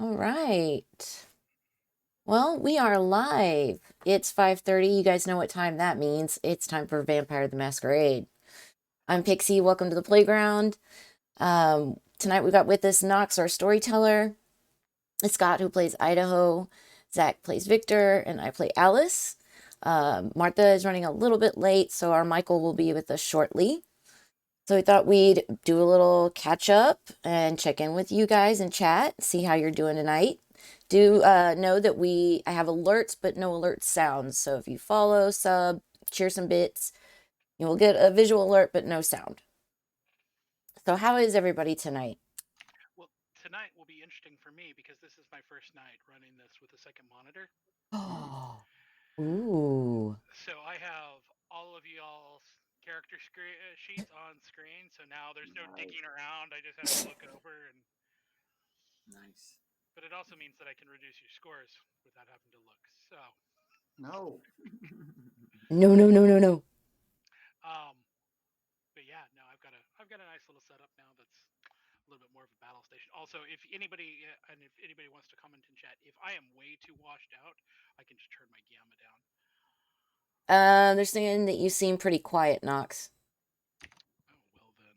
All right. Well, we are live. It's 5:30. You guys know what time that means. It's time for Vampire the Masquerade. I'm Pixie. Welcome to the playground. Tonight we got with us Nox, our storyteller. Skot, who plays Idaho. Zack plays Victor, and I play Alice. Martha is running a little bit late, so our Michael will be with us shortly. So we thought we'd do a little catch up and check in with you guys and chat, see how you're doing tonight. Do know that I have alerts, but no alert sounds. So if you follow, sub, share some bits, you will get a visual alert, but no sound. So how is everybody tonight? Well, tonight will be interesting for me because this is my first night running this with a second monitor. Oh, ooh, So I have all of y'all's character sheets on screen. So now there's no Nice. digging around. I just have to look over, and Nice. but it also means that I can reduce your scores without having to look. So, No. no, no, no, no, no. um, but yeah, no, I've got a nice little setup now that's a little bit more of a battle station. Also, if anybody wants to comment in chat, if I am way too washed out, I can just turn my gamma down. They're saying that you seem pretty quiet, Nox. Oh well then,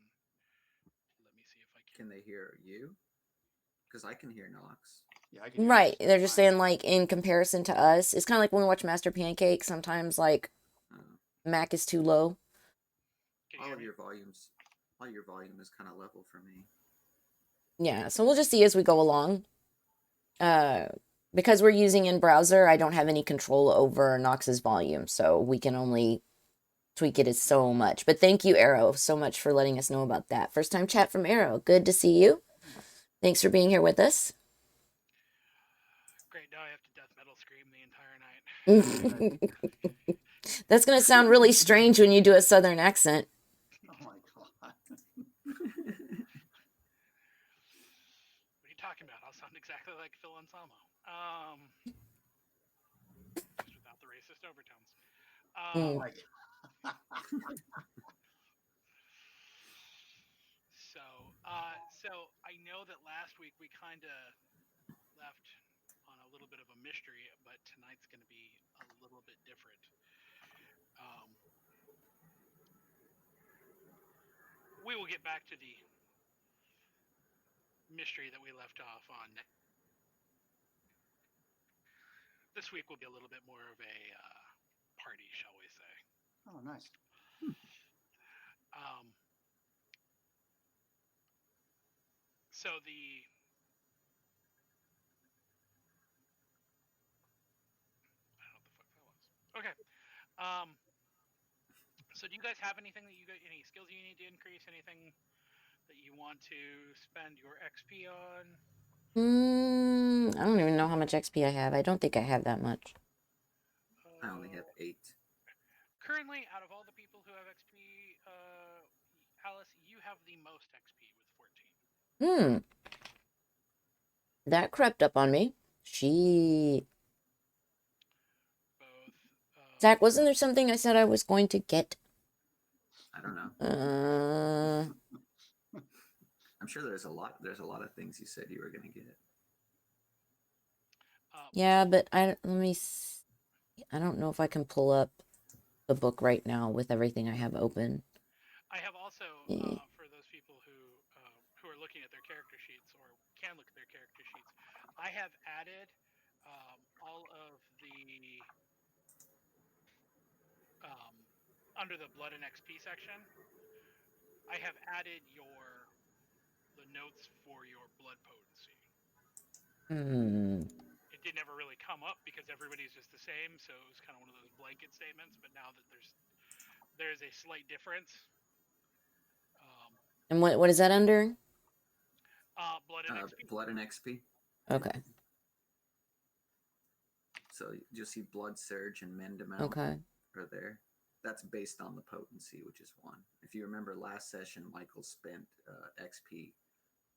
let me see if I can. Can they hear you? Because I can hear Knox. Yeah, I can hear Right, Nox they're just just fine. saying like in comparison to us, it's kind of like when we watch Master Pancake. Sometimes like Uh, Mac is too low. Can you all hear of me? your volumes, all your volume is kind of level for me. Yeah, so we'll just see as we go along. Uh, because we're using in browser, I don't have any control over Nox's volume, so we can only tweak it as so much. But thank you, Arrow, so much for letting us know about that. First time chat from Arrow. Good to see you. Thanks for being here with us. Great. Now I have to death metal scream the entire night. That's going to sound really strange when you do a southern accent. Oh my god. What are you talking about? I'll sound exactly like Phil Anselmo. Just without the racist overtones. Oh Mm. Um, my god. so, so I know that last week we kind of left on a little bit of a mystery, but tonight's going to be a little bit different. Um, we will get back to the mystery that we left off on. This week will be a little bit more of a party, shall we say? Oh, nice. Um, so the I don't know what the fuck that was. Okay. Um, so do you guys have anything that any skills you need to increase? Anything that you want to spend your XP on? I don't even know how much XP I have. I don't think I have that much. I only have Uh, 8. Currently, out of all the people who have XP, Alice, you have the most XP with 14. Hmm, that crept up on me. She. Both. Zach, wasn't there something I said I was going to get? I don't know. Uh, I'm sure there's a lot. There's a lot of things you said you were going to get. yeah, but let me see. I don't know if I can pull up the book right now with everything I have open. I have also, Eh, for those people who are looking at their character sheets or can look at their character sheets, I have added all of the um, under the blood and XP section. I have added the notes for your blood potency. Hmm. It didn't ever really come up because everybody's just the same, so it was kind of one of those blanket statements. But now that there's a slight difference. Um, And what is that under? Blood and XP. Blood and XP. Okay. So you'll see blood surge and mend amount Okay. are there. That's based on the potency, which is 1. If you remember last session, Michael spent XP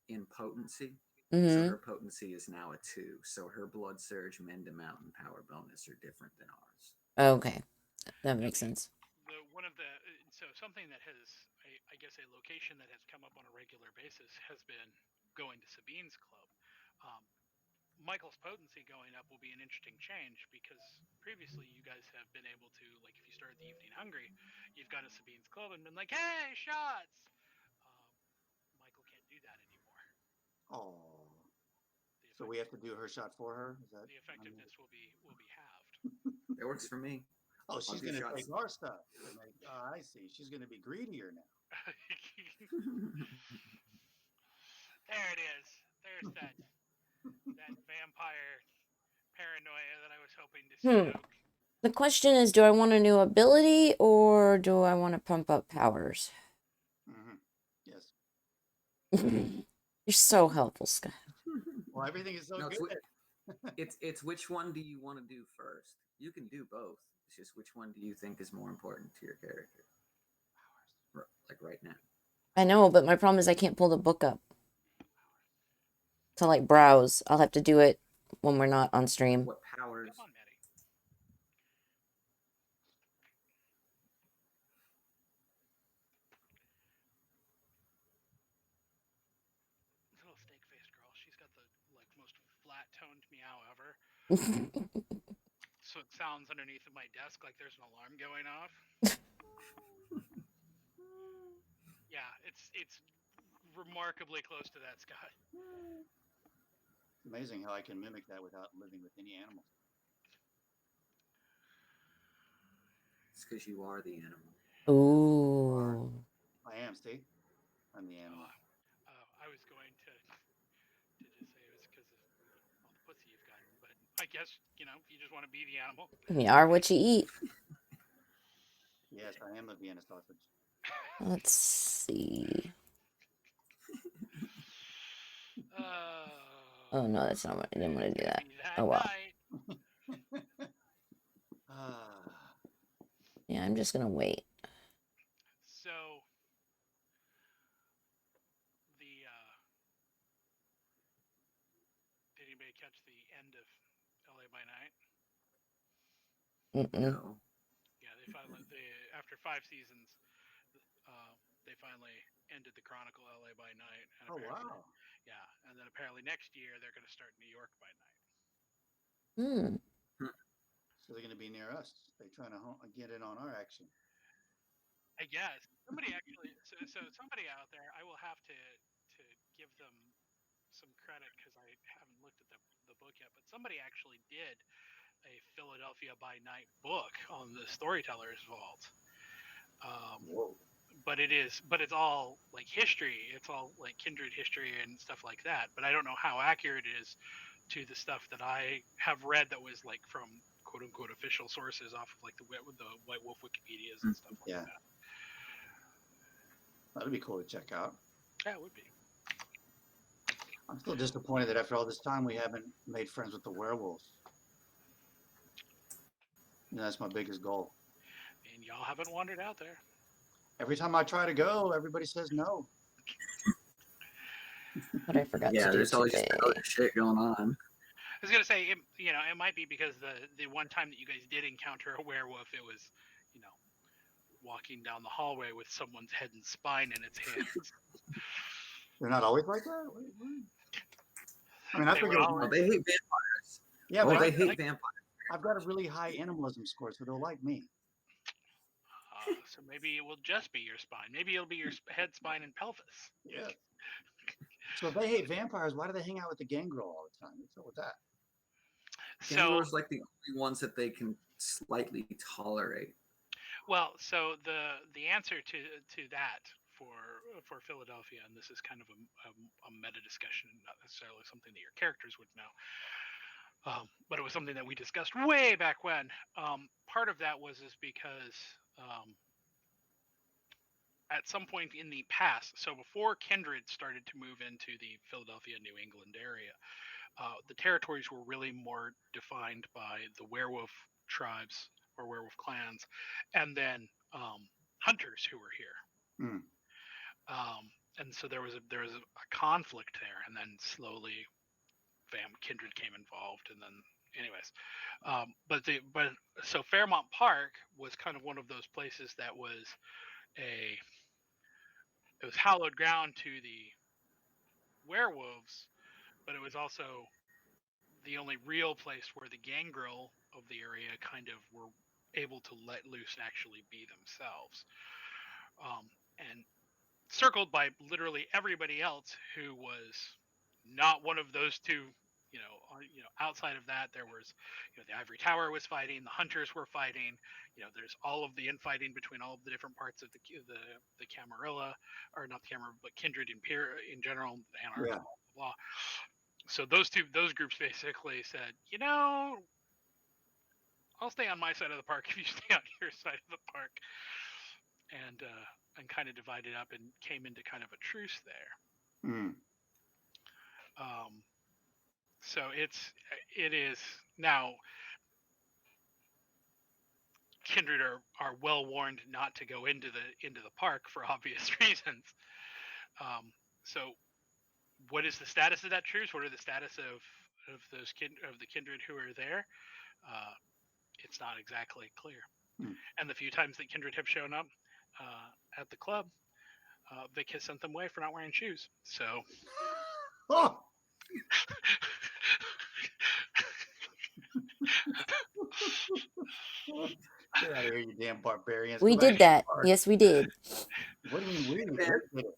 in potency. So Mm-hmm. her potency is now a 2. So her blood surge, mend amount, and power bonus are different than ours. Okay. That Now makes sense. the one of the so something that has I guess a location that has come up on a regular basis has been going to Sabine's club. Um, Michael's potency going up will be an interesting change because previously you guys have been able to, like, if you started the evening hungry, you've gone to Sabine's club and been like, "Hey, shots!" Um, Michael can't do that anymore. Oh. The So we have to do her shot for her? Is that the effectiveness will be halved. It works for me. Oh, she's do going to shots. take our stuff. I see. She's going to be greedier now. There it is. There's that vampire paranoia that I was hoping to stoke. The question is, do I want a new ability or do I want to pump up powers? Yes. You're so helpful, Scott. Well, everything is so No, good. it's which one do you want to do first? You can do both. It's just which one do you think is more important to your character? Like right now. I know, but my problem is I can't pull the book up to like browse. I'll have to do it when we're not on stream. What powers? Come on, Maddie. Little steak-faced girl. She's got the most flat-toned meow ever. So it sounds underneath of my desk like there's an alarm going off. Yeah, it's remarkably close to that, Scott. It's amazing how I can mimic that without living with any animals. It's because you are the animal. Ooh. I am, Steve. I'm the animal. I was going to just say it was because of all the pussy you've gotten, but I guess, you just want to be the animal. You are what you eat. Yes, I am a Vienna sausage. Let's see. Oh no, that's not what I didn't want to do that. Oh well. Yeah, I'm just gonna wait. So did anybody catch the end of LA by Night? No. Yeah, they finally after 5 seasons, they finally ended the Chronicle LA by Night. And oh wow! Yeah, and then apparently next year they're going to start New York by Night. So they're going to be near us. They're trying to get in on our action. I guess somebody actually. So somebody out there, I will have to give them some credit because I haven't looked at the book yet. But somebody actually did a Philadelphia by Night book on the Storyteller's Vault. Whoa. But it's all like history. It's all like kindred history and stuff like that. But I don't know how accurate it is to the stuff that I have read that was like from quote unquote official sources off of like the White Wolf Wikipedias and stuff like that. That'd be cool to check out. Yeah, it would be. I'm still disappointed that after all this time we haven't made friends with the werewolves. And that's my biggest goal. And y'all haven't wandered out there. Every time I try to go, everybody says no. But I forgot to do there's always today. other shit going on. I was gonna say, it might be because the one time that you guys did encounter a werewolf, it was, walking down the hallway with someone's head and spine in its hands. They're not always like that? I mean, I figure they hate vampires. Yeah, but they hate vampires. I've got a really high animalism score, so they'll like me. So maybe it will just be your spine. Maybe it'll be your head, spine, and pelvis. Yeah. So if they hate vampires, why do they hang out with the gangrel all the time? What's up with that? Gangrel's like the only ones that they can slightly tolerate. Well, so the answer to that for Philadelphia, and this is kind of a meta discussion, not necessarily something that your characters would know, but it was something that we discussed way back when. Part of that is because at some point in the past, so before Kindred started to move into the Philadelphia, New England area, the territories were really more defined by the werewolf tribes or werewolf clans, and then hunters who were here. And so there was a conflict there, and then slowly Kindred came involved, and then anyways, so Fairmount Park was kind of one of those places that was it was hallowed ground to the werewolves, but it was also the only real place where the gangrel of the area kind of were able to let loose and actually be themselves. And circled by literally everybody else who was not one of those two. Outside of that, there was, the Ivory Tower was fighting, the Hunters were fighting. There's all of the infighting between all of the different parts of the Camarilla, or not the Camarilla, but Kindred in general, Anarch, Yeah. blah, blah, blah. So those groups basically said, I'll stay on my side of the park if you stay on your side of the park, and kind of divided up and came into kind of a truce there. Mm. So it is now. Kindred are well warned not to go into the park for obvious reasons. So, what is the status of that truce? What are the status of the Kindred who are there? It's not exactly clear. And the few times that Kindred have shown up at the club, Vic has sent them away for not wearing shoes. So. Oh! Get out of here, you damn barbarians. We Go back did to the that. park. Yes, we did. What do you mean we? Man. Did it.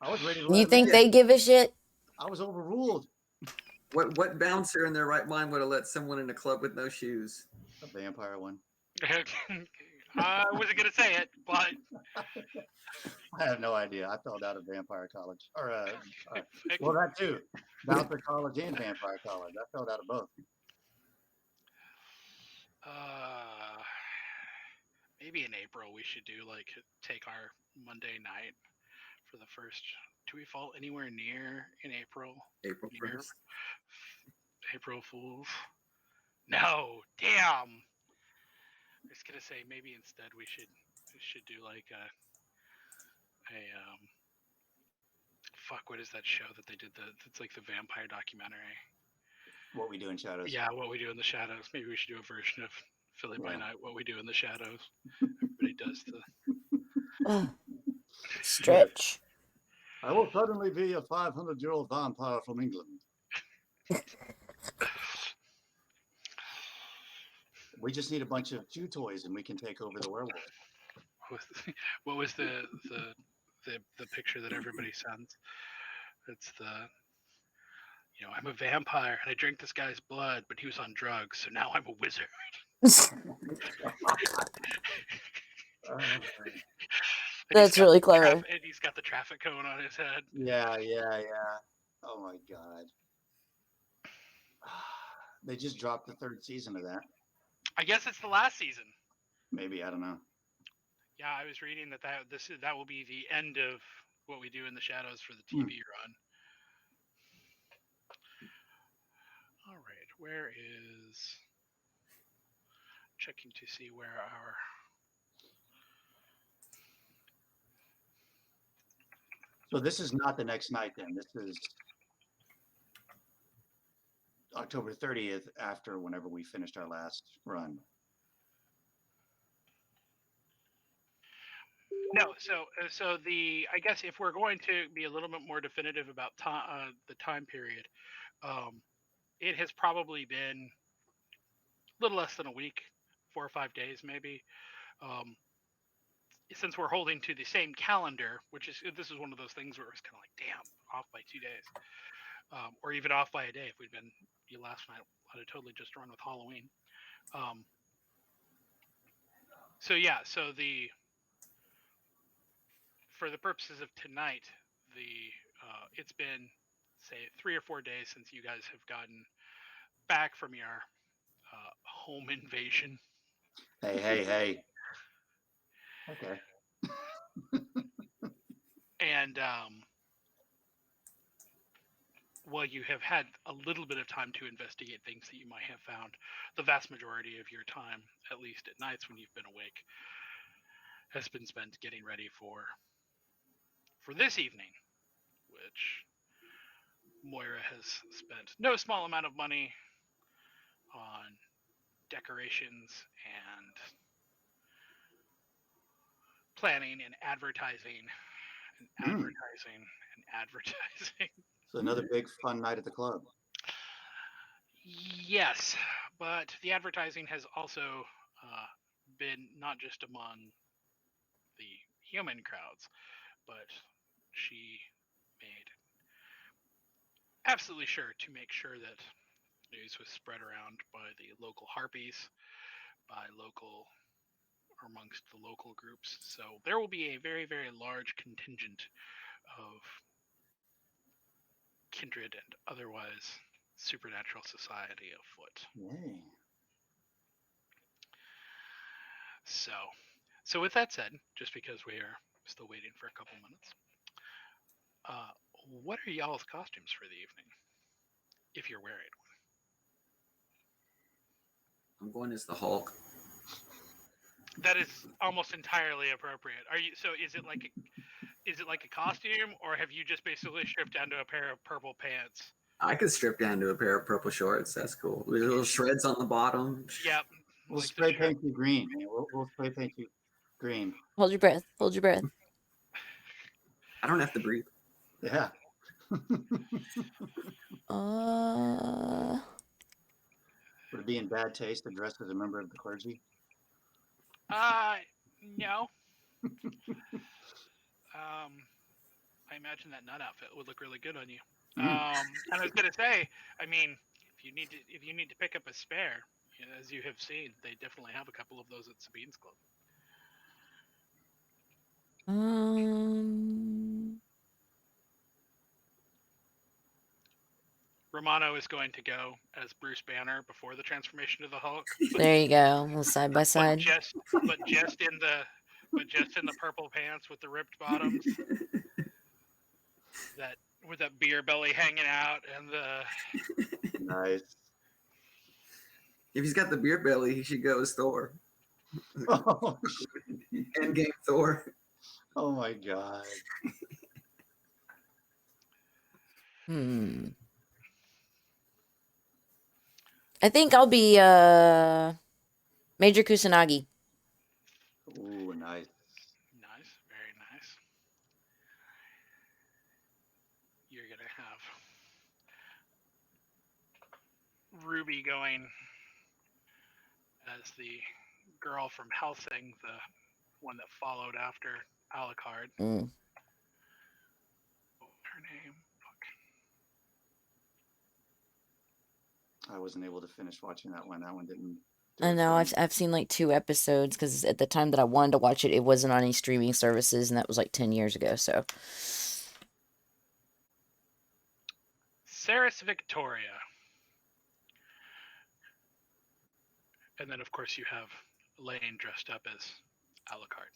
I was ready to You let think him they give a shit? in. I was overruled. What bouncer in their right mind would have let someone in a club with no shoes? A vampire one. I wasn't gonna say it, but I have no idea. I fell out of vampire college. Well, that too. Bouncer college and vampire college. I fell out of both. Maybe in April we should do take our Monday night for the first. Do we fall anywhere near in April? April Near 1st. April Fools? No, damn. I was gonna say maybe instead we should do fuck, what is that show that they did? It's like the vampire documentary. What We Do in Shadows. Yeah, What We Do in the Shadows. Maybe we should do a version of Philly by Yeah. Night, What We Do in the Shadows. Everybody does Stretch. I will suddenly be a 500-year-old vampire from England. We just need a bunch of chew toys and we can take over the werewolf. What was the picture that everybody sends? It's I'm a vampire and I drank this guy's blood, but he was on drugs, so now I'm a wizard. That's really clever. And he's got the traffic cone on his head. Yeah. Oh my god. They just dropped the 3rd season of that. I guess it's the last season. Maybe, I don't know. Yeah, I was reading that will be the end of What We Do in the Shadows for the TV run. All right, where is checking to see where our So this is not the next night then. This is October 30th after whenever we finished our last run. No, so I guess if we're going to be a little bit more definitive about the time period, it has probably been a little less than a week, 4 or 5 days maybe. Since we're holding to the same calendar, this is one of those things where it's kind of like, damn, off by 2 days, or even off by a day. If we'd been last night, I'd have totally just run with Halloween. For the purposes of tonight, it's been, say, 3 or 4 days since you guys have gotten back from your home invasion. Hey. Okay. And you have had a little bit of time to investigate things that you might have found. The vast majority of your time, at least at nights when you've been awake, has been spent getting ready for this evening, which Moira has spent no small amount of money on decorations and planning and advertising and advertising and advertising. So another big fun night at the club. Yes, but the advertising has also been not just among the human crowds, but she made absolutely sure to make sure that news was spread around by the local harpies, by local or amongst the local groups. So there will be a very, very large contingent of kindred and otherwise supernatural society afoot. Yay. So, so with that said, just because we are still waiting for a couple minutes, uh, what are y'all's costumes for the evening, if you're wearing I'm going as the Hulk. one? That is almost entirely appropriate. Are you? So is it like a costume, or have you just basically stripped down to a pair of purple pants? I could strip down to a pair of purple shorts. That's cool. With little shreds on the bottom. Yep. We'll like the spray shirt. paint you green. Man. We'll spray paint you green. Hold your breath. Hold your breath. I don't have to breathe. Yeah. Would it be in bad taste to dress as a member of the clergy? No. I imagine that nut outfit would look really good on you. And I was gonna say, I mean, if you need to pick up a spare, as you have seen, they definitely have a couple of those at Sabine's Club. Romano is going to go as Bruce Banner before the transformation to the Hulk. There you go. A little side by side. But just in the purple pants with the ripped bottoms. That with that beer belly hanging out and the Nice. If he's got the beer belly, he should go as Thor. Oh, Endgame Thor. oh my God. I think I'll be Major Kusanagi. Ooh, nice. Nice, very nice. You're gonna have Ruby going as the girl from Helsing, the one that followed after Alucard. What was her name? I wasn't able to finish watching that one. That one didn't. I know. I've seen like 2 episodes because at the time that I wanted to watch it, it wasn't on any streaming services, and that was like 10 years ago. So, Ceres Victoria. And then, of course, you have Elaine dressed up as Alucard.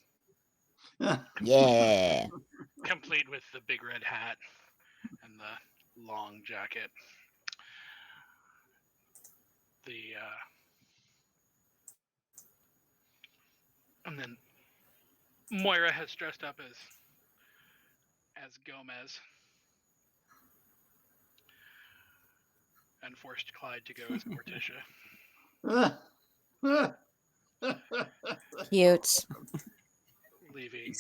yeah. Complete with the big red hat and the long jacket. And then Moira has dressed up as Gomez and forced Clyde to go as Morticia. Cute. Leaving.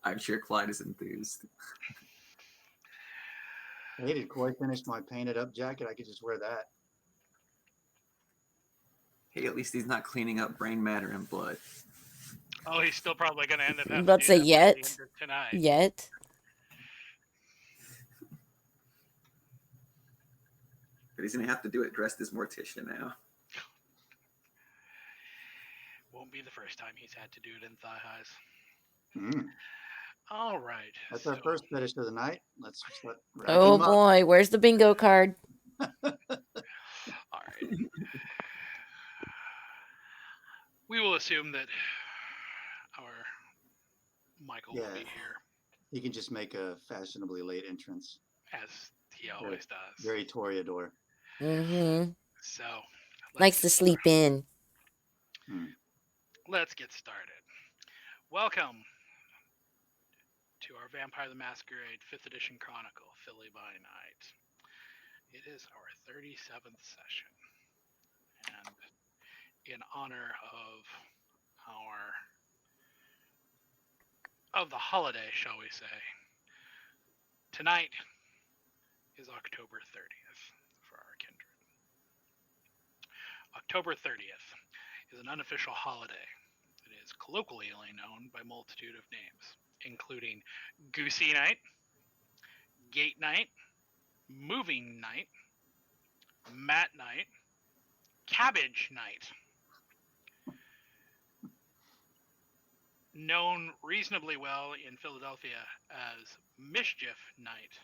I'm sure Clyde is enthused. Hey, did Coy finish my painted up jacket? I could just wear that. Hey, at least he's not cleaning up brain matter and blood. Oh, he's still probably going to end up having Let's to do say that yet. by the end of tonight. Yet. But he's going to have to do it dressed as Morticia now. Won't be the first time he's had to do it in thigh highs. Mm. All right. That's our first fetish of the night. Let's Oh boy, where's the bingo card? All right. We will assume that our Michael will be here. He can just make a fashionably late entrance. As he always does. Very Toreador. Mm-hmm. So. Likes to sleep in. Let's get started. Welcome to our Vampire the Masquerade 5th Edition Chronicle, Philly by Night. It is our 37th session. And in honor of the holiday, shall we say, tonight is October 30th for our kindred. October 30th is an unofficial holiday. It is colloquially known by a multitude of names, including Goosey Night, Gate Night, Moving Night, Mat Night, Cabbage Night. Known reasonably well in Philadelphia as Mischief Night,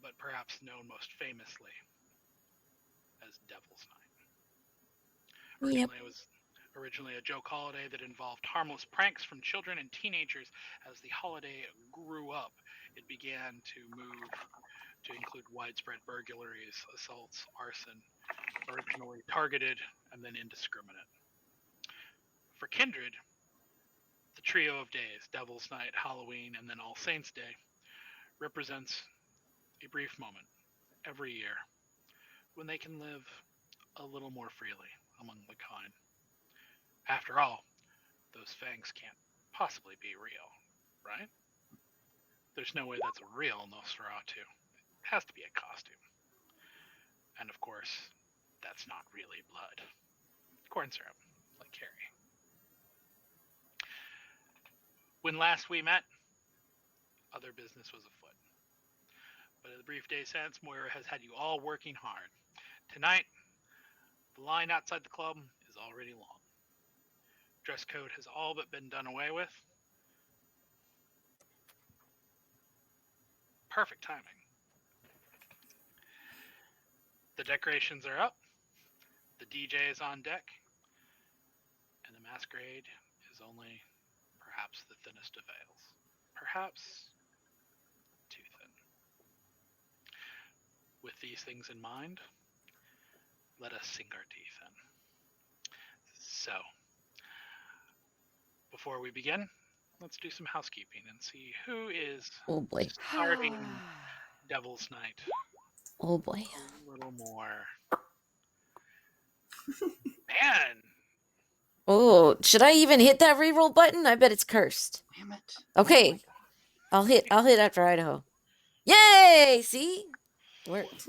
but perhaps known most famously as Devil's Night. Yep. It was originally a joke holiday that involved harmless pranks from children and teenagers. As the holiday grew up, it began to move to include widespread burglaries, assaults, arson, originally targeted and then indiscriminate. For kindred, the trio of days, Devil's Night, Halloween, and then All Saints' Day, represents a brief moment every year when they can live a little more freely among the kind. After all, those fangs can't possibly be real, right? There's no way that's a real Nosferatu. It has to be a costume. And of course, that's not really blood. Corn syrup, like Carrie. When last we met, other business was afoot. But in the brief day since, Moira has had you all working hard. Tonight, the line outside the club is already long. Dress code has all but been done away with. Perfect timing. The decorations are up, the DJ is on deck, and the masquerade is only perhaps the thinnest of veils. Perhaps too thin. With these things in mind, let us sink our teeth in. So, before we begin, let's do some housekeeping and see who is Oh boy. starting Devil's Night. Oh boy. A little more. Man! Oh, should I even hit that reroll button? I bet it's cursed. Damn it. Okay. I'll hit after Idaho. Yay! See? It worked.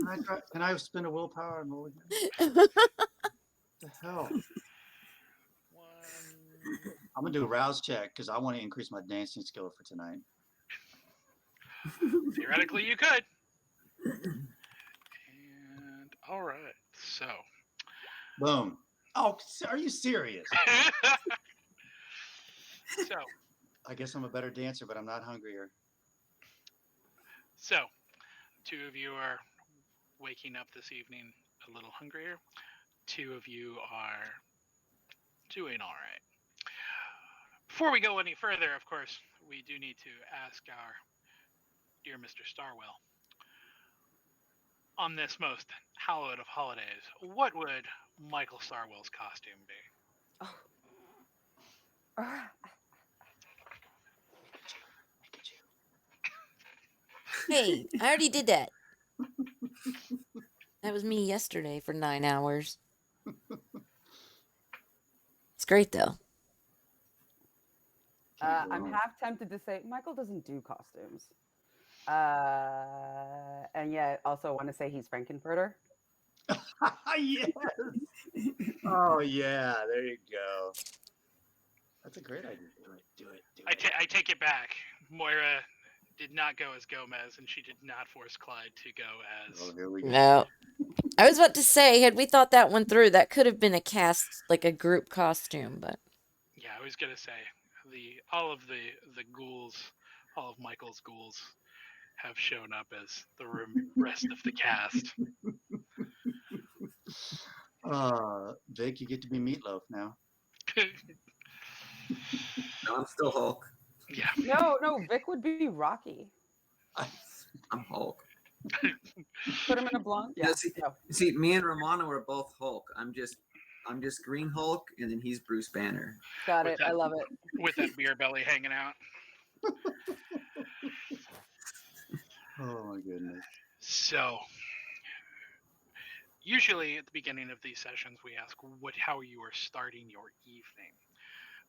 Can I spend a willpower and roll again? What the hell? One. I'm gonna do a rouse check because I want to increase my dancing skill for tonight. Theoretically, you could. And all right, so. Boom. Oh, are you serious? So. I guess I'm a better dancer, but I'm not hungrier. So, two of you are waking up this evening a little hungrier. Two of you are doing all right. Before we go any further, of course, we do need to ask our dear Mr. Starwell, on this most hallowed of holidays, what would Michael Starwell's costume be? Hey, I already did that. That was me yesterday for 9 hours. It's great though. I'm half tempted to say Michael doesn't do costumes. And yet also want to say he's Frankenfurter. Yes. Oh yeah, there you go. That's a great idea. Do it. I take it back. Moira did not go as Gomez, and she did not force Clyde to go as. Oh, here we go. No. I was about to say, had we thought that one through, that could have been a cast, like a group costume, but. Yeah, I was gonna say all of the ghouls, all of Michael's ghouls, have shown up as the rest of the cast. Vic, you get to be Meatloaf now. No, I'm still Hulk. Yeah. No, Vic would be Rocky. I'm Hulk. Put him in a blonde. Yeah. See, me and Romano are both Hulk. I'm just Green Hulk, and then he's Bruce Banner. Got it. I love it. With that beer belly hanging out. Oh my goodness. So, usually at the beginning of these sessions, we ask how you are starting your evening.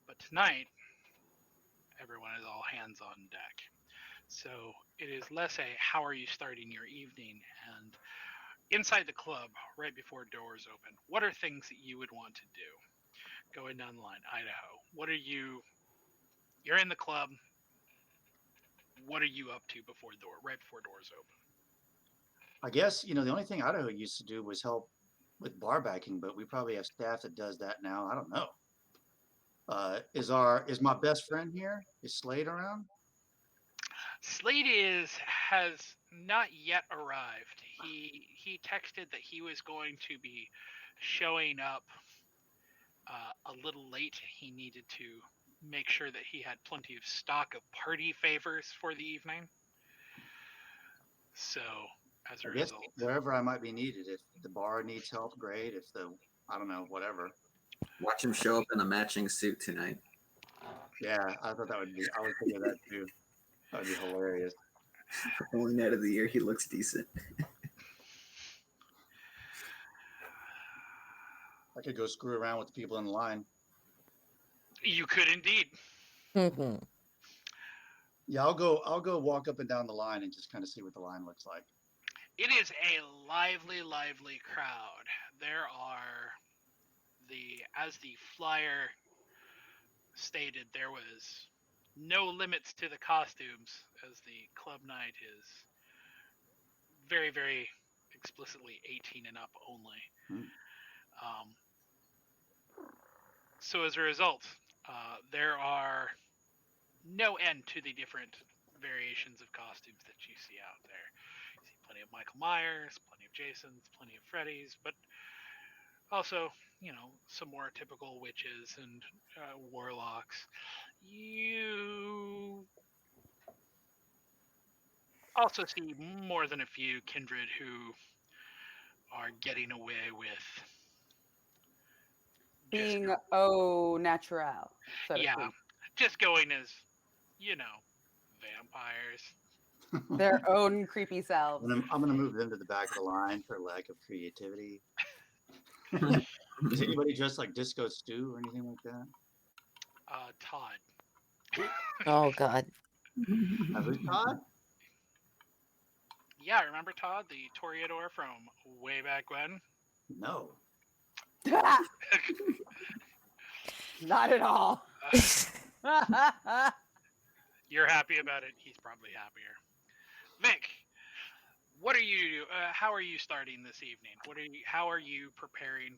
But tonight, everyone is all hands on deck. So it is less a how are you starting your evening, and inside the club, right before doors open, what are things that you would want to do? Going down the line, Idaho, what are you? You're in the club. What are you up to right before doors open? I guess, the only thing Idaho used to do was help with bar backing, but we probably have staff that does that now. I don't know. Is my best friend here? Is Slade around? Slade has not yet arrived. He texted that he was going to be showing up a little late. He needed to make sure that he had plenty of stock of party favors for the evening. So, as a I guess result, wherever I might be needed. If the bar needs help, great. I don't know, whatever. Watch him show up in a matching suit tonight. Yeah, I was thinking of that too. That would be hilarious. Only night of the year he looks decent. I could go screw around with the people in line. you could indeed. Yeah, I'll go walk up and down the line and just kind of see what the line looks like. It is a lively, lively crowd. There are as the flyer stated, there was no limits to the costumes, as the club night is very, very explicitly 18 and up only. Um, so as a result, there are no end to the different variations of costumes that you see out there. You see plenty of Michael Myers, plenty of Jasons, plenty of Freddys, but also, some more typical witches and warlocks. You also see more than a few kindred who are getting away with Being au natural, so to yeah, speak. just going as vampires. Their own creepy selves. I'm gonna move them to the back of the line for lack of creativity. Is anybody dressed like Disco Stew or anything like that? Todd. Oh God. Who's Todd? Yeah, remember Todd, the Toreador from way back when? No. Not at all. You're happy about it. He's probably happier. Vic, what are you? How are you starting this evening? How are you preparing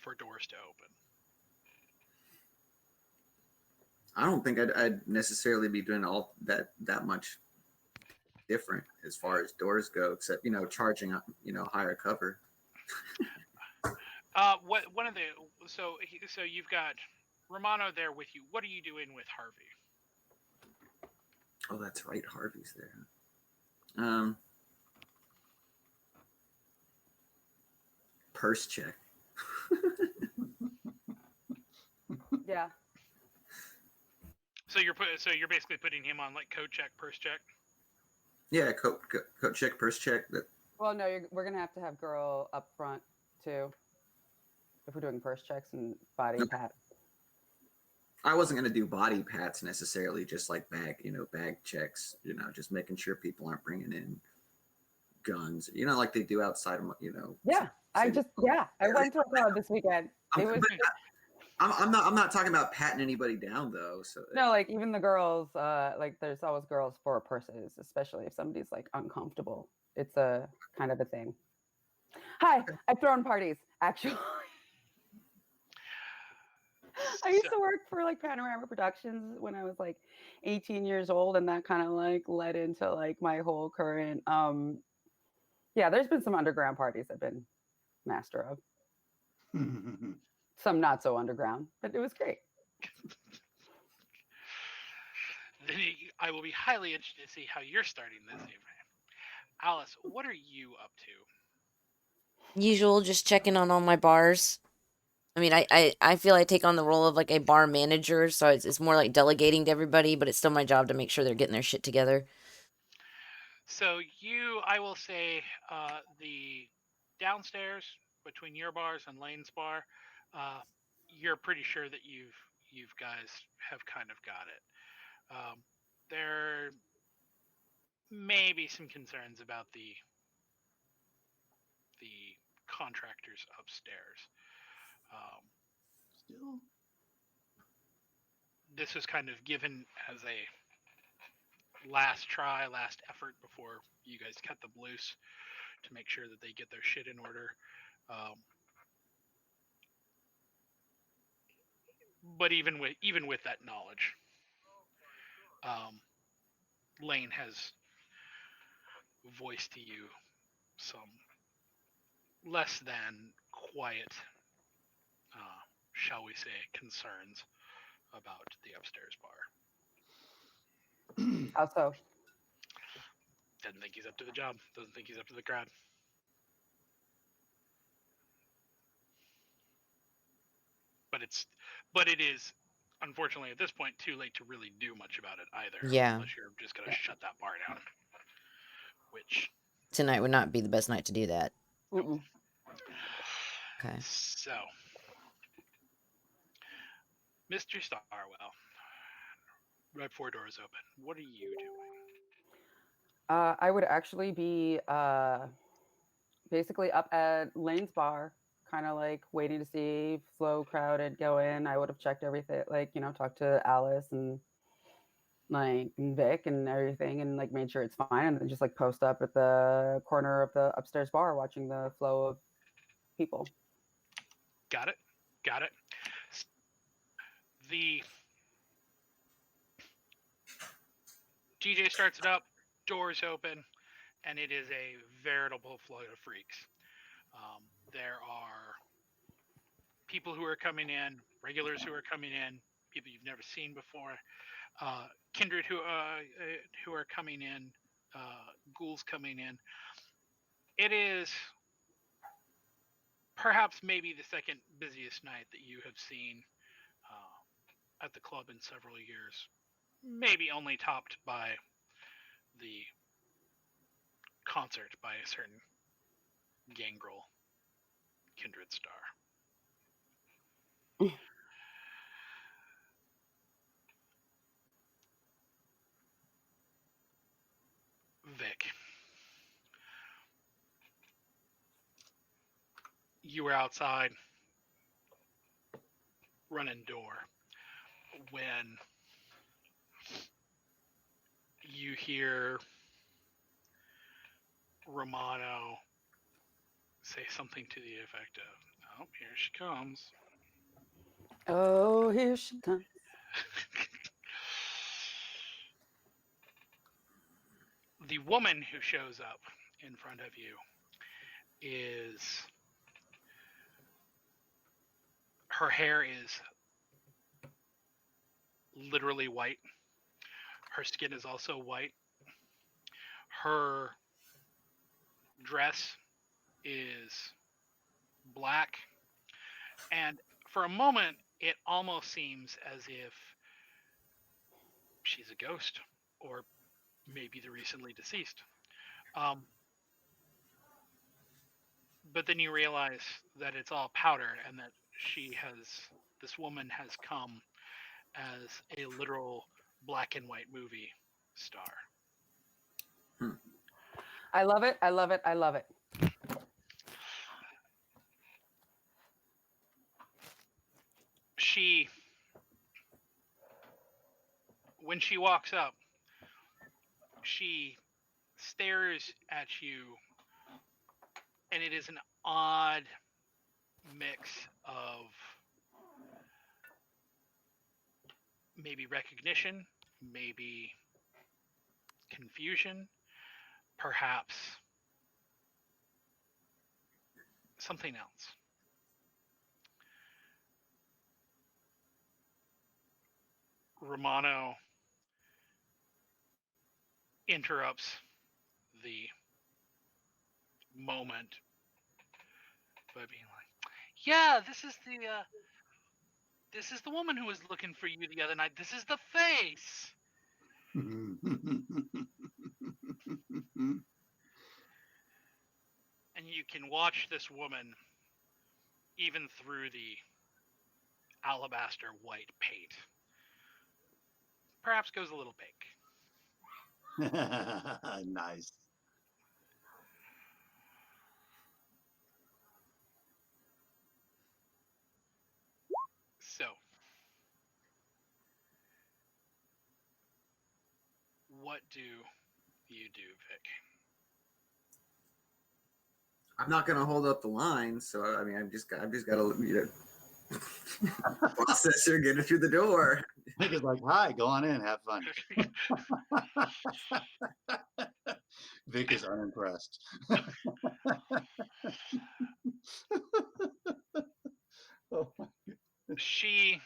for doors to open? I don't think I'd necessarily be doing all that much different as far as doors go, except charging higher cover. What one of the so you've got Romano there with you. What are you doing with Harvey? Oh, that's right, Harvey's there. Purse check. Yeah. So you're basically putting him on like code check, purse check. Yeah, coat check, purse check. Well, no, we're gonna have to have girl up front too, if we're doing purse checks and body pat. I wasn't gonna do body pats necessarily, just like bag checks. Just making sure people aren't bringing in guns. Like they do outside of Yeah, I went to a club this weekend. I'm not talking about patting anybody down though. So no, like even the girls, like there's always girls for purses, especially if somebody's like uncomfortable. It's a kind of a thing. Hi, I've thrown parties actually. I used to work for like Panorama Productions when I was like 18 years old, and that kind of like led into like my whole current. Yeah, there's been some underground parties I've been master of. Some not so underground, but it was great. Then I will be highly interested to see how you're starting this evening. Alice, what are you up to? Usual, just checking on all my bars. I mean, I feel I take on the role of like a bar manager, so it's more like delegating to everybody, but it's still my job to make sure they're getting their shit together. So I will say, the downstairs between your bars and Lane's bar, you're pretty sure that you guys have kind of got it. there may be some concerns about the contractors upstairs. Still? This was kind of given as a last try, last effort before you guys cut them loose to make sure that they get their shit in order. But even with that knowledge, Lane has voiced to you some less than quiet, shall we say, concerns about the upstairs bar. How so? Doesn't think he's up to the job. Doesn't think he's up to the crowd. But it is, unfortunately, at this point, too late to really do much about it either. Yeah. Unless you're just gonna shut that bar down. Which tonight would not be the best night to do that. Mm-mm. Okay. So, Mr. Starwell, right before doors open, what are you doing? I would actually be basically up at Lane's bar, kind of like waiting to see Flo crowded go in. I would have checked everything, like, you know, talked to Alice and like Vic and everything, and like made sure it's fine, and then just like post up at the corner of the upstairs bar, watching the flow of people. Got it. The DJ starts it up, doors open, and it is a veritable flood of freaks. There are people who are coming in, regulars who are coming in, people you've never seen before, kindred who are coming in, ghouls coming in. It is perhaps maybe the second busiest night that you have seen at the club in several years. Maybe only topped by the concert by a certain gangrel kindred star. Vic, you were outside running door when you hear Romano say something to the effect of, "Oh, here she comes." Oh, here she comes. The woman who shows up in front of you is, her hair is literally white. Her skin is also white. Her dress is black. And for a moment, it almost seems as if she's a ghost, or maybe the recently deceased. But then you realize that it's all powder, and that this woman has come as a literal black and white movie star. I love it. I love it. I love it. When she walks up, she stares at you, and it is an odd mix of maybe recognition, maybe confusion, perhaps something else. Romano interrupts the moment by being like, "Yeah, this is the woman who was looking for you the other night. This is the face." And you can watch this woman, even through the alabaster white paint, perhaps goes a little pink. Nice. So, what do you do, Vic? I'm not gonna hold up the line, so I mean, I've just got to processor, get it through the door. Vic is like, hi, go on in, have fun. Vic is unimpressed. Oh. She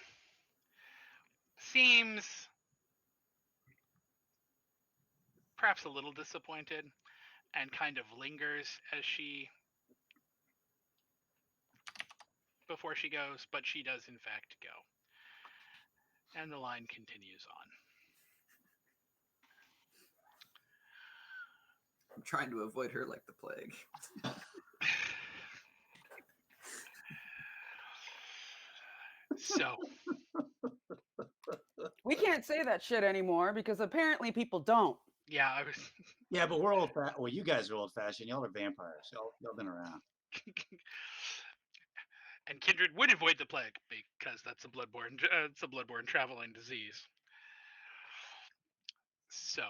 seems perhaps a little disappointed and kind of lingers as she before she goes, but she does in fact go. And the line continues on. I'm trying to avoid her like the plague. So, We can't say that shit anymore because apparently people don't. yeah, I was Yeah, but we're old fashioned. Well, you guys are old fashioned. Y'all are vampires. Y'all been around. and Kindred would avoid the plague because that's a bloodborne traveling disease. So,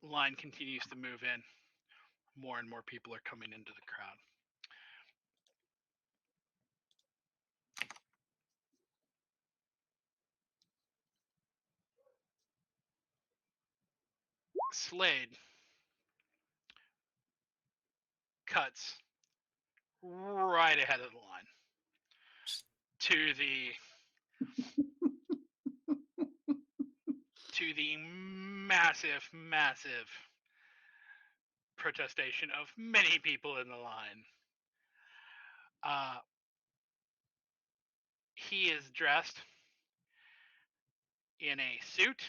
line continues to move in. More and more people are coming into the crowd. Slade cuts right ahead of the line to the massive protestation of many people in the line. He is dressed in a suit,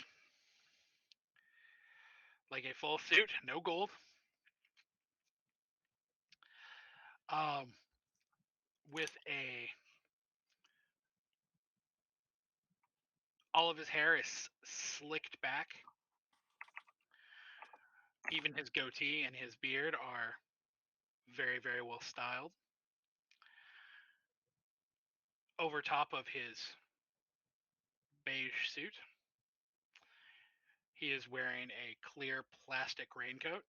like a full suit, no gold. With all of his hair is slicked back. Even his goatee and his beard are very, very well styled. Over top of his beige suit, he is wearing a clear plastic raincoat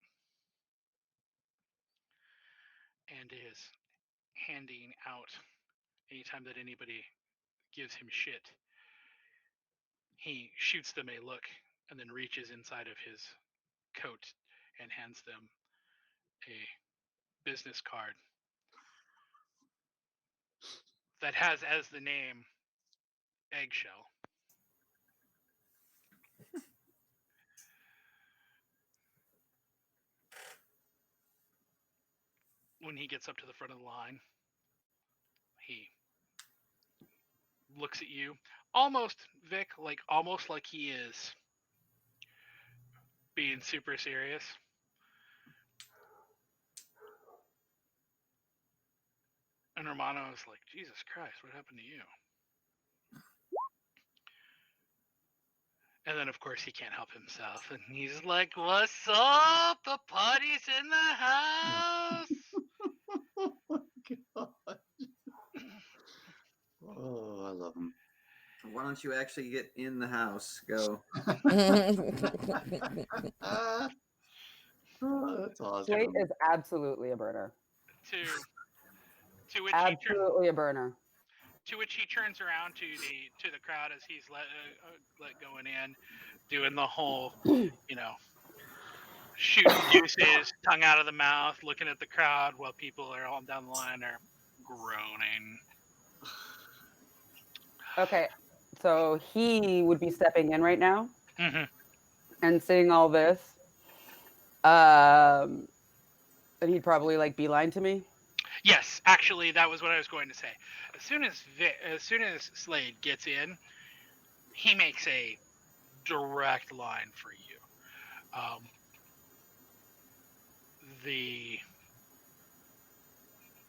and is handing out, anytime that anybody gives him shit, he shoots them a look and then reaches inside of his coat and hands them a business card that has as the name Eggshell. When he gets up to the front of the line, he looks at you, almost, Vic, almost like he is being super serious. And Romano is like, Jesus Christ, what happened to you? And then, of course, he can't help himself. And he's like, what's up? The party's in the house. God. Oh, I love him. Why don't you actually get in the house? Go. Oh, that's awesome. Slate is absolutely a burner. To which absolutely a burner. To which he turns around to the crowd as he's let going in, doing the whole, shooting deuces, tongue out of the mouth, looking at the crowd while people are all down the line are groaning. Okay, so he would be stepping in right now and seeing all this. And he'd probably beeline to me. Yes, actually, that was what I was going to say. As soon as Slade gets in, he makes a direct line for you. The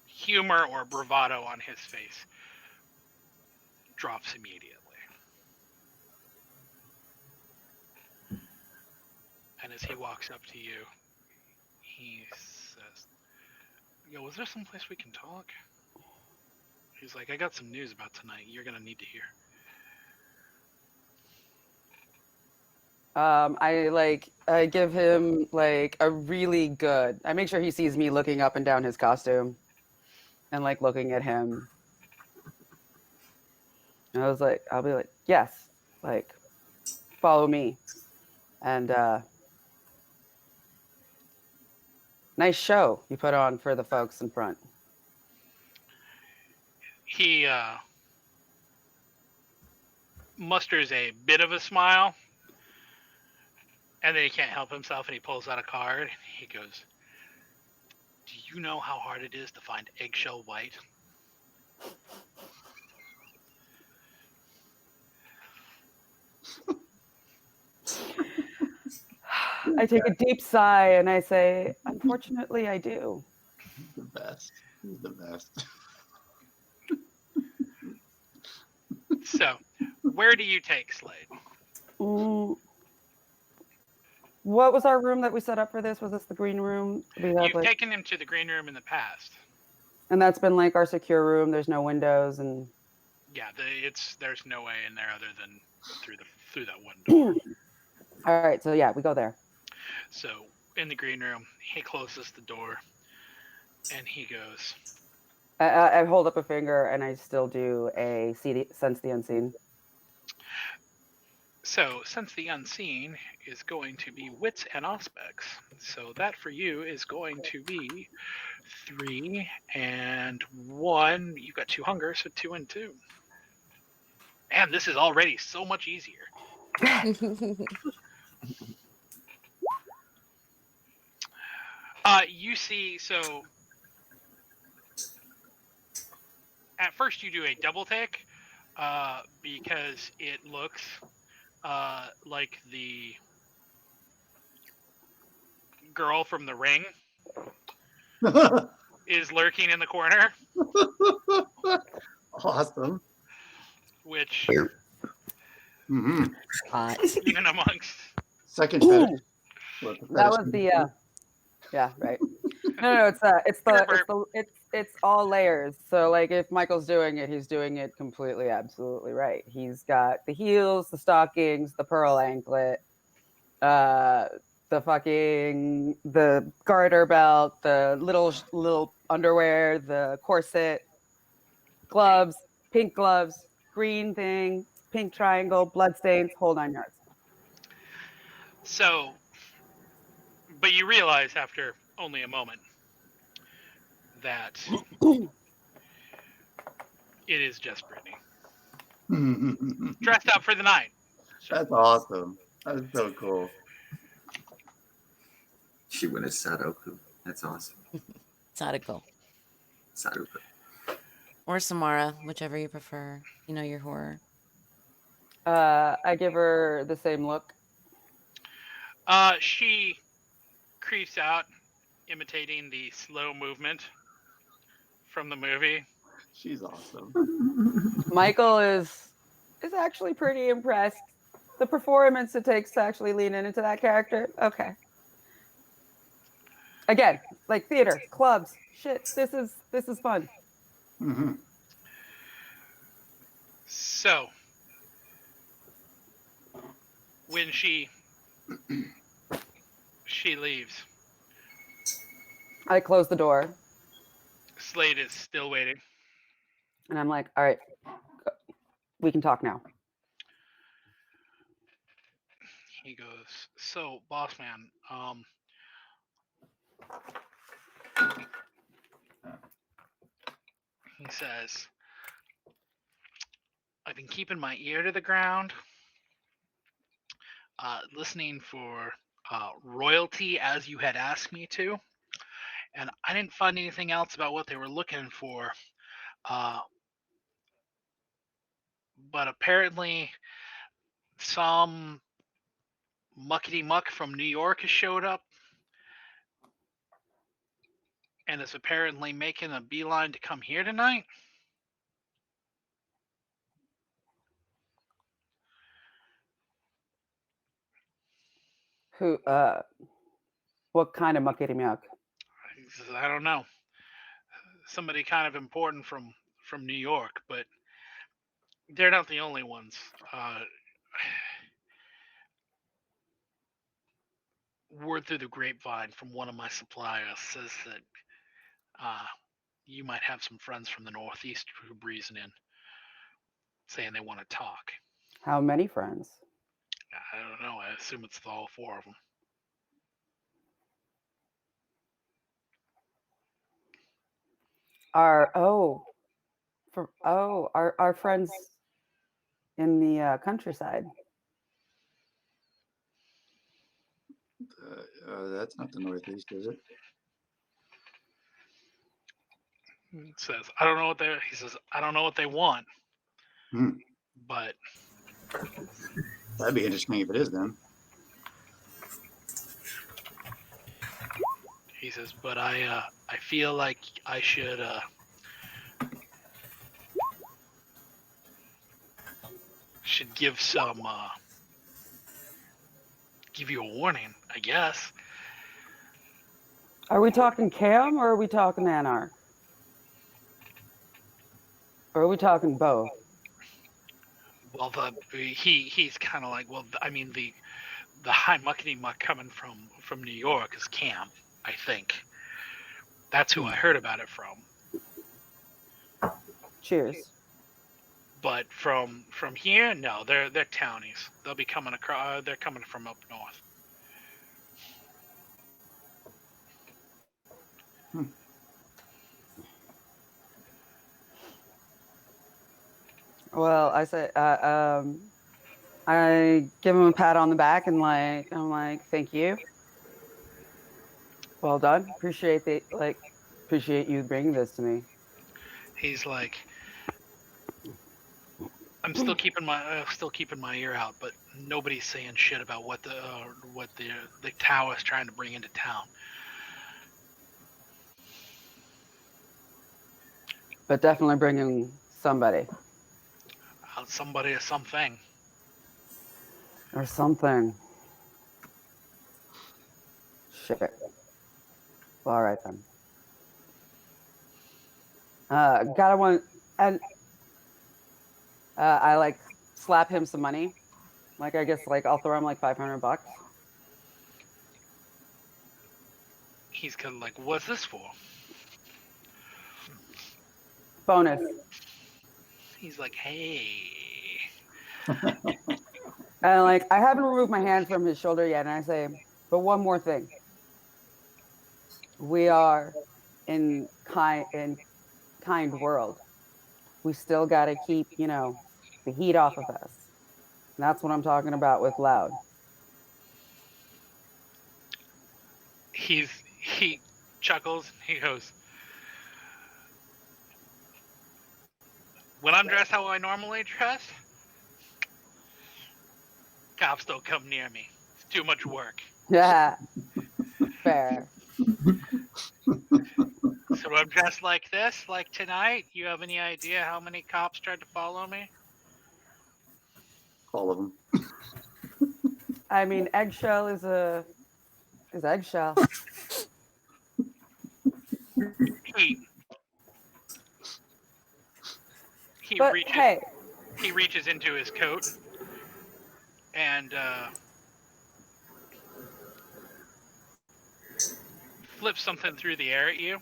humor or bravado on his face drops immediately. And as he walks up to you, he says, "Yo, is there some place we can talk?" He's like, "I got some news about tonight you're going to need to hear." I give him like a really good. I make sure he sees me looking up and down his costume, and like looking at him. And I'll be like, yes, like, follow me, and nice show you put on for the folks in front. He musters a bit of a smile, and then he can't help himself, and he pulls out a card. He goes, "Do you know how hard it is to find eggshell white?" I take a deep sigh and I say, unfortunately, I do. The best. He's the best. So, where do you take Slade? What was our room that we set up for this? Was this the green room? You've taken him to the green room in the past. And that's been like our secure room. There's no windows and. Yeah, there's no way in there other than through that one door. All right, so yeah, we go there. So in the green room, he closes the door, and he goes. I hold up a finger and I still do a sense the unseen. So sense the unseen is going to be wits and aspects. So that for you is going to be 3 and 1. You've got 2 hunger, so 2 and 2. And this is already so much easier. You see, so at first you do a double take because it looks like the girl from The Ring is lurking in the corner. Awesome. Which, Hot. even amongst second fetish. That was the yeah, right. No, it's all layers. So like if Michael's doing it, he's doing it completely, absolutely right. He's got the heels, the stockings, the pearl anklet, the garter belt, the little underwear, the corset, gloves, pink gloves, green thing, pink triangle, bloodstains, whole 9 yards. So, but you realize after only a moment that it is just Brittany. Dressed up for the night. That's awesome. That's so cool. She went as Sadoku. That's awesome. Sadako. Sadoku. Or Samara, whichever you prefer. You know your horror. I give her the same look. She creeps out, imitating the slow movement from the movie. She's awesome. Michael is actually pretty impressed. The performance it takes to actually lean into that character. Okay. Again, like theater, clubs, shit. This is fun. Mm-hmm. So, when she leaves, I close the door. Slade is still waiting. And I'm like, all right, we can talk now. He goes, "So, boss man, he says, I've been keeping my ear to the ground, listening for royalty as you had asked me to, and I didn't find anything else about what they were looking for. But apparently some muckety muck from New York has showed up and is apparently making a beeline to come here tonight." Who? What kind of muckety muck? He says, I don't know. Somebody kind of important from New York, but they're not the only ones. Word through the grapevine from one of my suppliers says that you might have some friends from the Northeast who are breezing in, saying they want to talk. How many friends? I don't know. I assume it's all four of them. Our friends in the countryside. That's not the Northeast, is it? He says, I don't know what they. He says, I don't know what they want, but that'd be interesting if it is them. He says, but I feel like I should give some give you a warning, I guess. Are we talking Cam or are we talking Anar? Or are we talking both? Well, he's kind of like, well, I mean the high muckety muck coming from New York is Cam, I think. That's who I heard about it from. Cheers. But from here, no, they're townies. They'll be coming across. They're coming from up north. Well, I say, I give him a pat on the back and I'm like, thank you. Well done. Appreciate you bringing this to me. He's like, I'm still keeping my ear out, but nobody's saying shit about what the Tao is trying to bring into town. But definitely bringing somebody. Somebody or something. Or something. Shit. Well, all right then. I like slap him some money. Like I guess like I'll throw him like $500. He's kind of like, what's this for? Bonus. He's like, hey. And like I haven't removed my hand from his shoulder yet, and I say, but one more thing. We are in kind world. We still got to keep, the heat off of us. And that's what I'm talking about with loud. He chuckles. He goes, when I'm dressed how I normally dress, cops don't come near me. It's too much work. Yeah. Fair. So when I'm dressed like this, like tonight, you have any idea how many cops tried to follow me? All of them. I mean, eggshell is eggshell. He reaches into his coat and flips something through the air at you.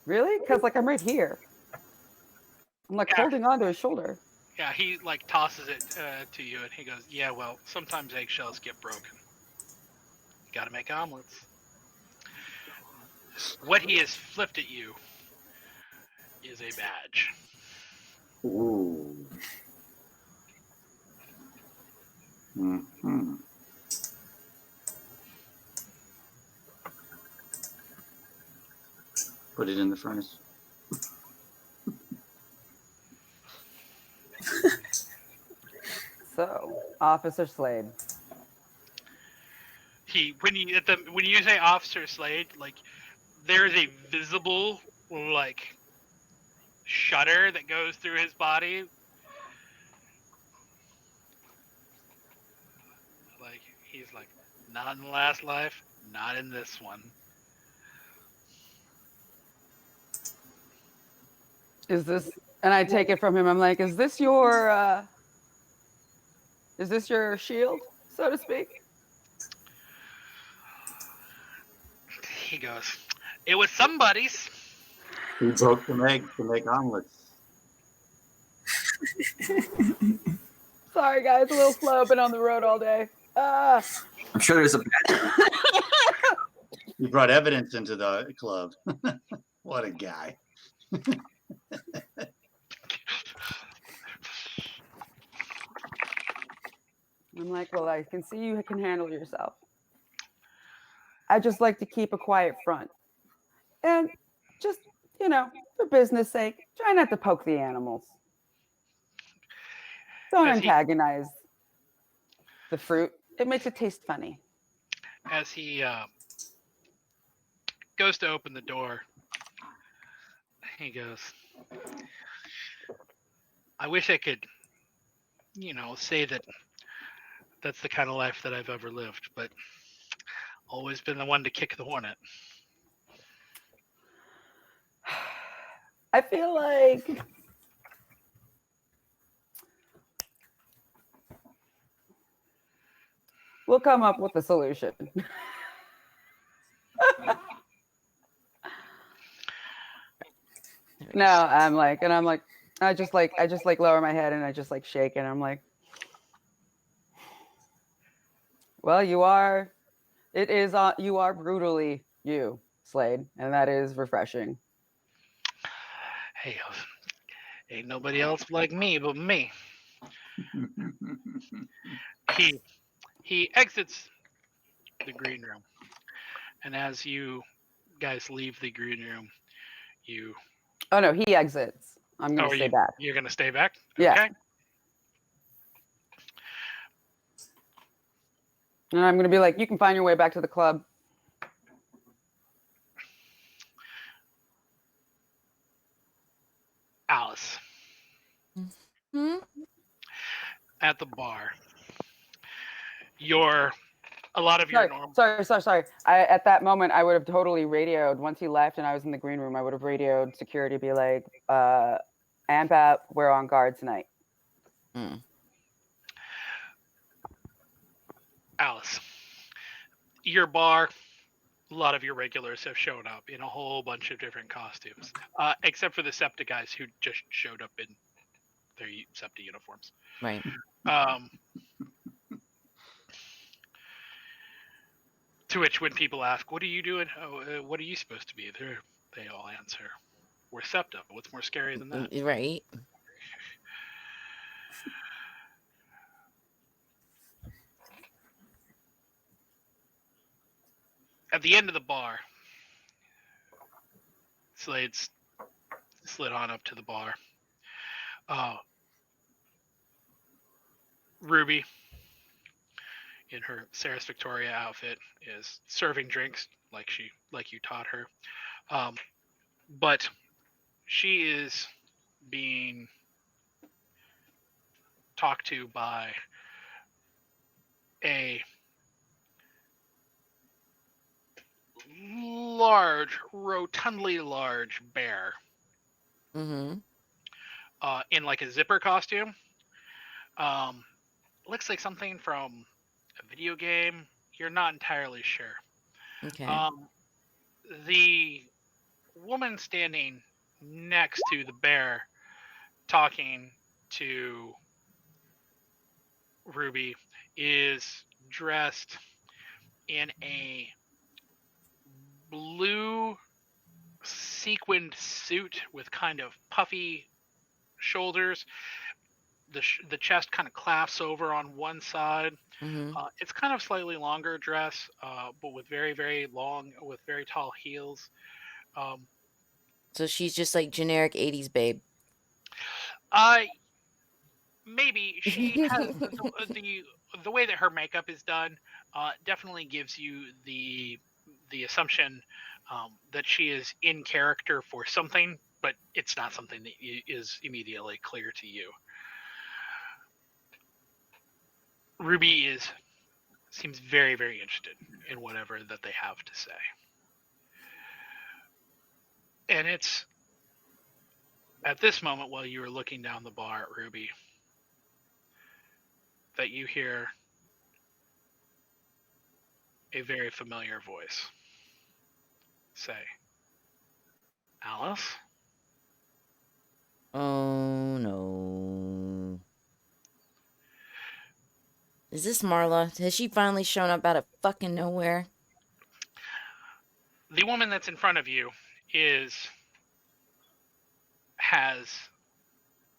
Really? Because like I'm right here. I'm like holding on to his shoulder. Yeah, he like tosses it to you, and he goes, "Yeah, well, sometimes eggshells get broken. Got to make omelets." What he has flipped at you is a badge. Ooh. Mm-hmm. Put it in the furnace. So, Officer Slade. When you say Officer Slade, like there is a visible like shudder that goes through his body. He's like, not in the last life, not in this one. Is this? And I take it from him. I'm like, is this your shield, so to speak? He goes, it was somebody's. He broke some eggs to make omelets. Sorry, guys, a little slow. Been on the road all day. I'm sure there's a bad. You brought evidence into the club. What a guy. I'm like, well, I can see you can handle yourself. I just like to keep a quiet front. And just, for business sake, try not to poke the animals. Don't antagonize the fruit. It makes it taste funny. As he goes to open the door, he goes, I wish I could, say that that's the kind of life that I've ever lived, but always been the one to kick the hornet. I feel like we'll come up with a solution. No, I'm like, I just lower my head and I just like shake and I'm like, well, you are brutally you, Slade, and that is refreshing. Hey, ain't nobody else like me but me. He exits the green room, and as you guys leave the green room, you. Oh no, he exits. I'm gonna stay back. You're gonna stay back? Yeah. Okay. And I'm gonna be like, you can find your way back to the club. Alice. Hmm? At the bar. A lot of your normal. Sorry. At that moment, I would have totally radioed. Once he left and I was in the green room, I would have radioed security, be like, AMP, we're on guard tonight. Alice, your bar, a lot of your regulars have shown up in a whole bunch of different costumes, except for the SEPTA guys who just showed up in their SEPTA uniforms. Right. To which, when people ask, "What are you doing? What are you supposed to be?" They all answer, "We're SEPTA." What's more scary than that? Right. At the end of the bar, Slade's slid on up to the bar. Ruby, in her Sarah's Victoria outfit, is serving drinks like you taught her. But she is being talked to by a rotundly large bear. Mm-hmm. In like a zipper costume. Looks like something from a video game. You're not entirely sure. Okay. The woman standing next to the bear talking to Ruby is dressed in a blue sequined suit with kind of puffy shoulders. The chest kind of clasps over on one side. Mm-hmm. It's kind of slightly longer dress, but with very, very long, with very tall heels. So she's just like generic 80s babe. Maybe she has the way that her makeup is done. Definitely gives you the assumption that she is in character for something, but it's not something that is immediately clear to you. Ruby is seems very, very interested in whatever that they have to say. And it's at this moment, while you were looking down the bar at Ruby, that you hear a very familiar voice say, Alice? Oh no. Is this Marla? Has she finally shown up out of fucking nowhere? The woman that's in front of you has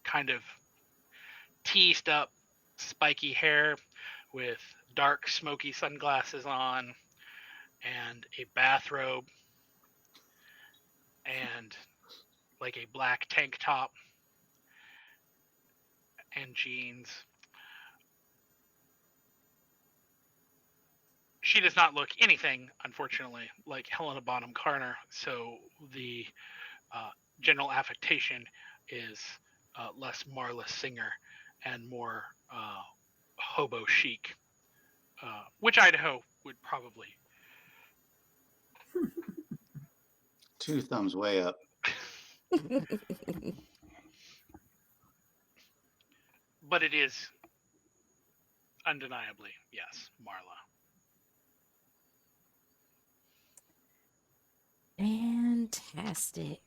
kind of teased up spiky hair with dark smoky sunglasses on and a bathrobe and like a black tank top and jeans. She does not look anything, unfortunately, like Helena Bonham Carter, so the general affectation is less Marla Singer and more hobo chic, which Idaho would probably. Two thumbs way up. But it is undeniably, yes, Marla. Fantastic.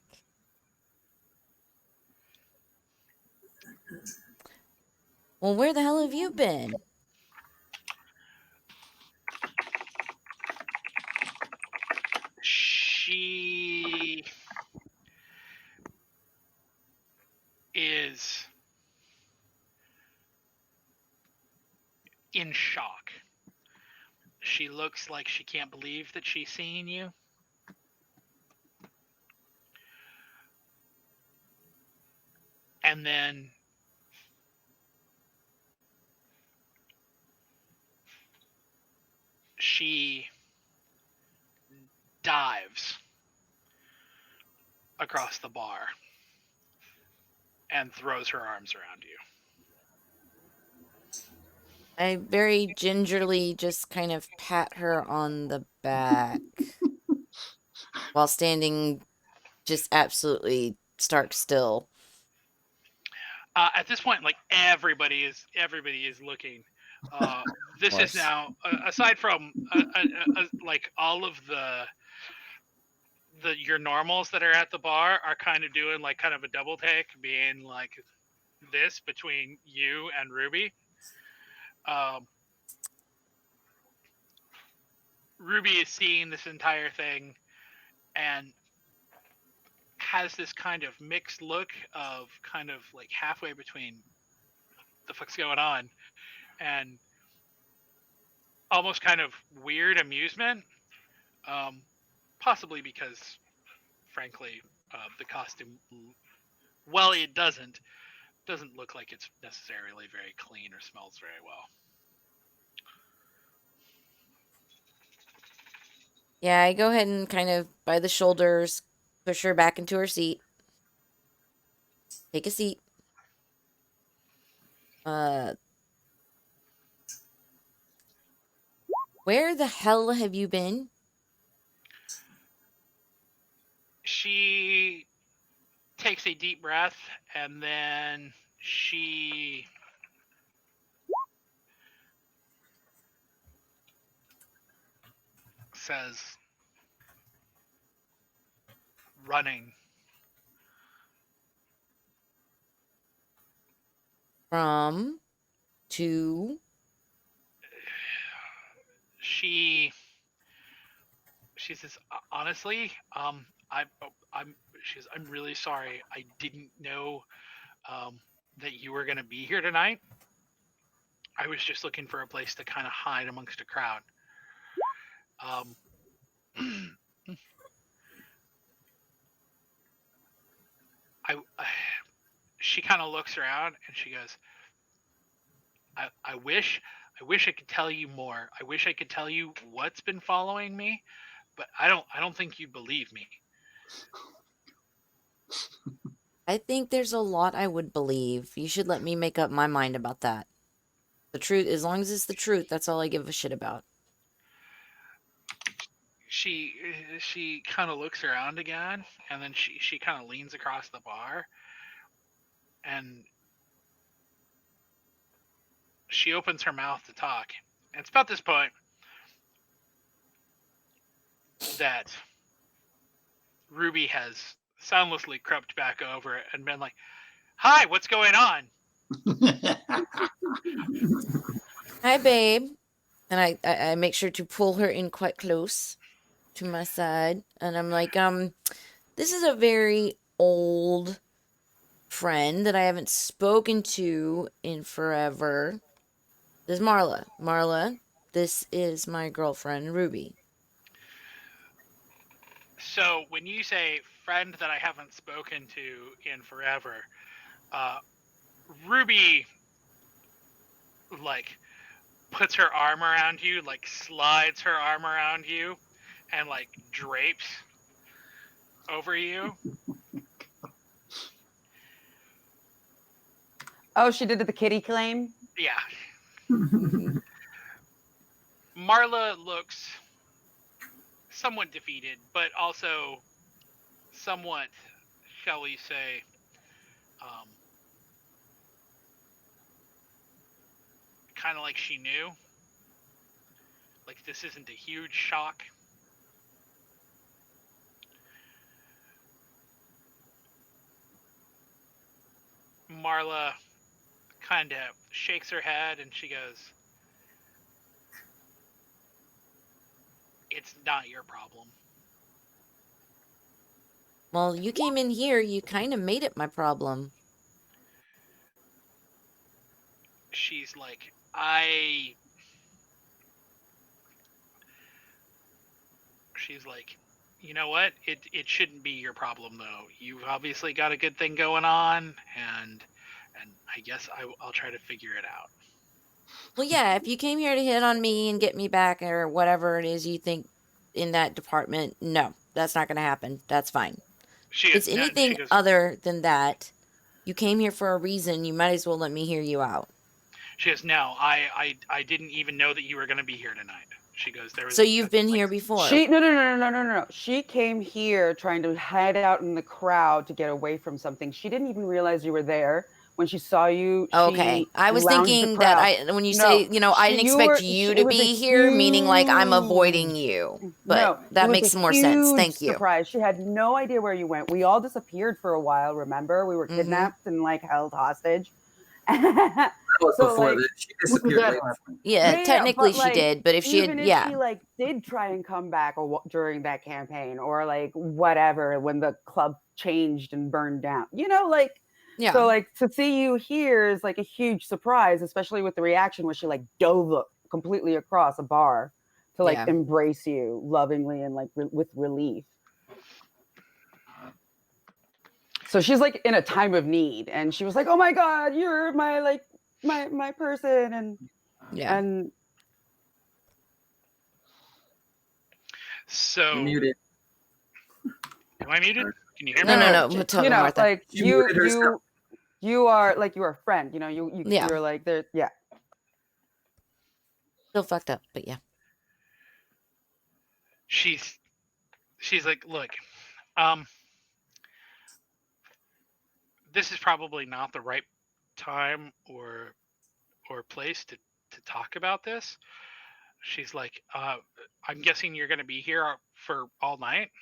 Well, where the hell have you been? She is in shock. She looks like she can't believe that she's seeing you. And then she dives across the bar and throws her arms around you. I very gingerly just kind of pat her on the back while standing just absolutely stark still. At this point, like everybody is looking. This is now aside from like all of the your normals that are at the bar are kind of doing like kind of a double take, being like this between you and Ruby. Ruby is seeing this entire thing and has this kind of mixed look of kind of like halfway between the fuck's going on and almost kind of weird amusement, possibly because frankly the costume, well, it doesn't look like it's necessarily very clean or smells very well. Yeah, I go ahead and kind of by the shoulders push her back into her seat. Take a seat. Where the hell have you been? She takes a deep breath and then she says, running. From to She says, honestly, I'm really sorry. I didn't know that you were going to be here tonight. I was just looking for a place to kind of hide amongst a crowd. She kind of looks around and she goes, I wish I could tell you more. I wish I could tell you what's been following me, but I don't think you believe me. I think there's a lot I would believe. You should let me make up my mind about that. The truth, as long as it's the truth, that's all I give a shit about. She kind of looks around again, and then she kind of leans across the bar, and she opens her mouth to talk. And it's about this point that Ruby has soundlessly crept back over and been like, "Hi, what's going on?" Hi, babe. And I make sure to pull her in quite close to my side. And I'm like, this is a very old friend that I haven't spoken to in forever. This is Marla. Marla, this is my girlfriend, Ruby. So when you say friend that I haven't spoken to in forever, Ruby like puts her arm around you, like slides her arm around you, and like drapes over you. Oh, she did the kitty claim? Yeah. Marla looks somewhat defeated, but also somewhat, shall we say, kind of like she knew. Like this isn't a huge shock. Marla kind of shakes her head and she goes, "It's not your problem." Well, you came in here, you kind of made it my problem. She's like, she's like, "You know what? It shouldn't be your problem though. You've obviously got a good thing going on, and I guess I'll try to figure it out." Well, yeah, if you came here to hit on me and get me back or whatever it is you think in that department, no, that's not going to happen. That's fine. If it's anything other than that, you came here for a reason, you might as well let me hear you out. She goes, "No, I didn't even know that you were going to be here tonight." She goes, "There was." So you've been here before. No. She came here trying to hide out in the crowd to get away from something. She didn't even realize you were there. When she saw you, okay. I was thinking that when you say, I didn't expect you to be here, meaning like I'm avoiding you. But that makes more sense. Thank you. Surprise. She had no idea where you went. We all disappeared for a while, remember? We were kidnapped and like held hostage. That was So, before like, that. She disappeared. Yeah, technically she did, but if she even if she like did try and come back during that campaign or like whatever when the club changed and burned down, like so like to see you here is like a huge surprise, especially with the reaction where she like dove completely across a bar to like embrace you lovingly and like with relief. So she's like in a time of need, and she was like, "Oh my God, you're my like my person," and and so. You're muted. Am I muted? Can you hear me? No. Like you are like you're a friend. You're like there. Yeah. Still fucked up, but yeah. She's like, "Look, this is probably not the right time or place to talk about this." She's like, "I'm guessing you're going to be here for all night?"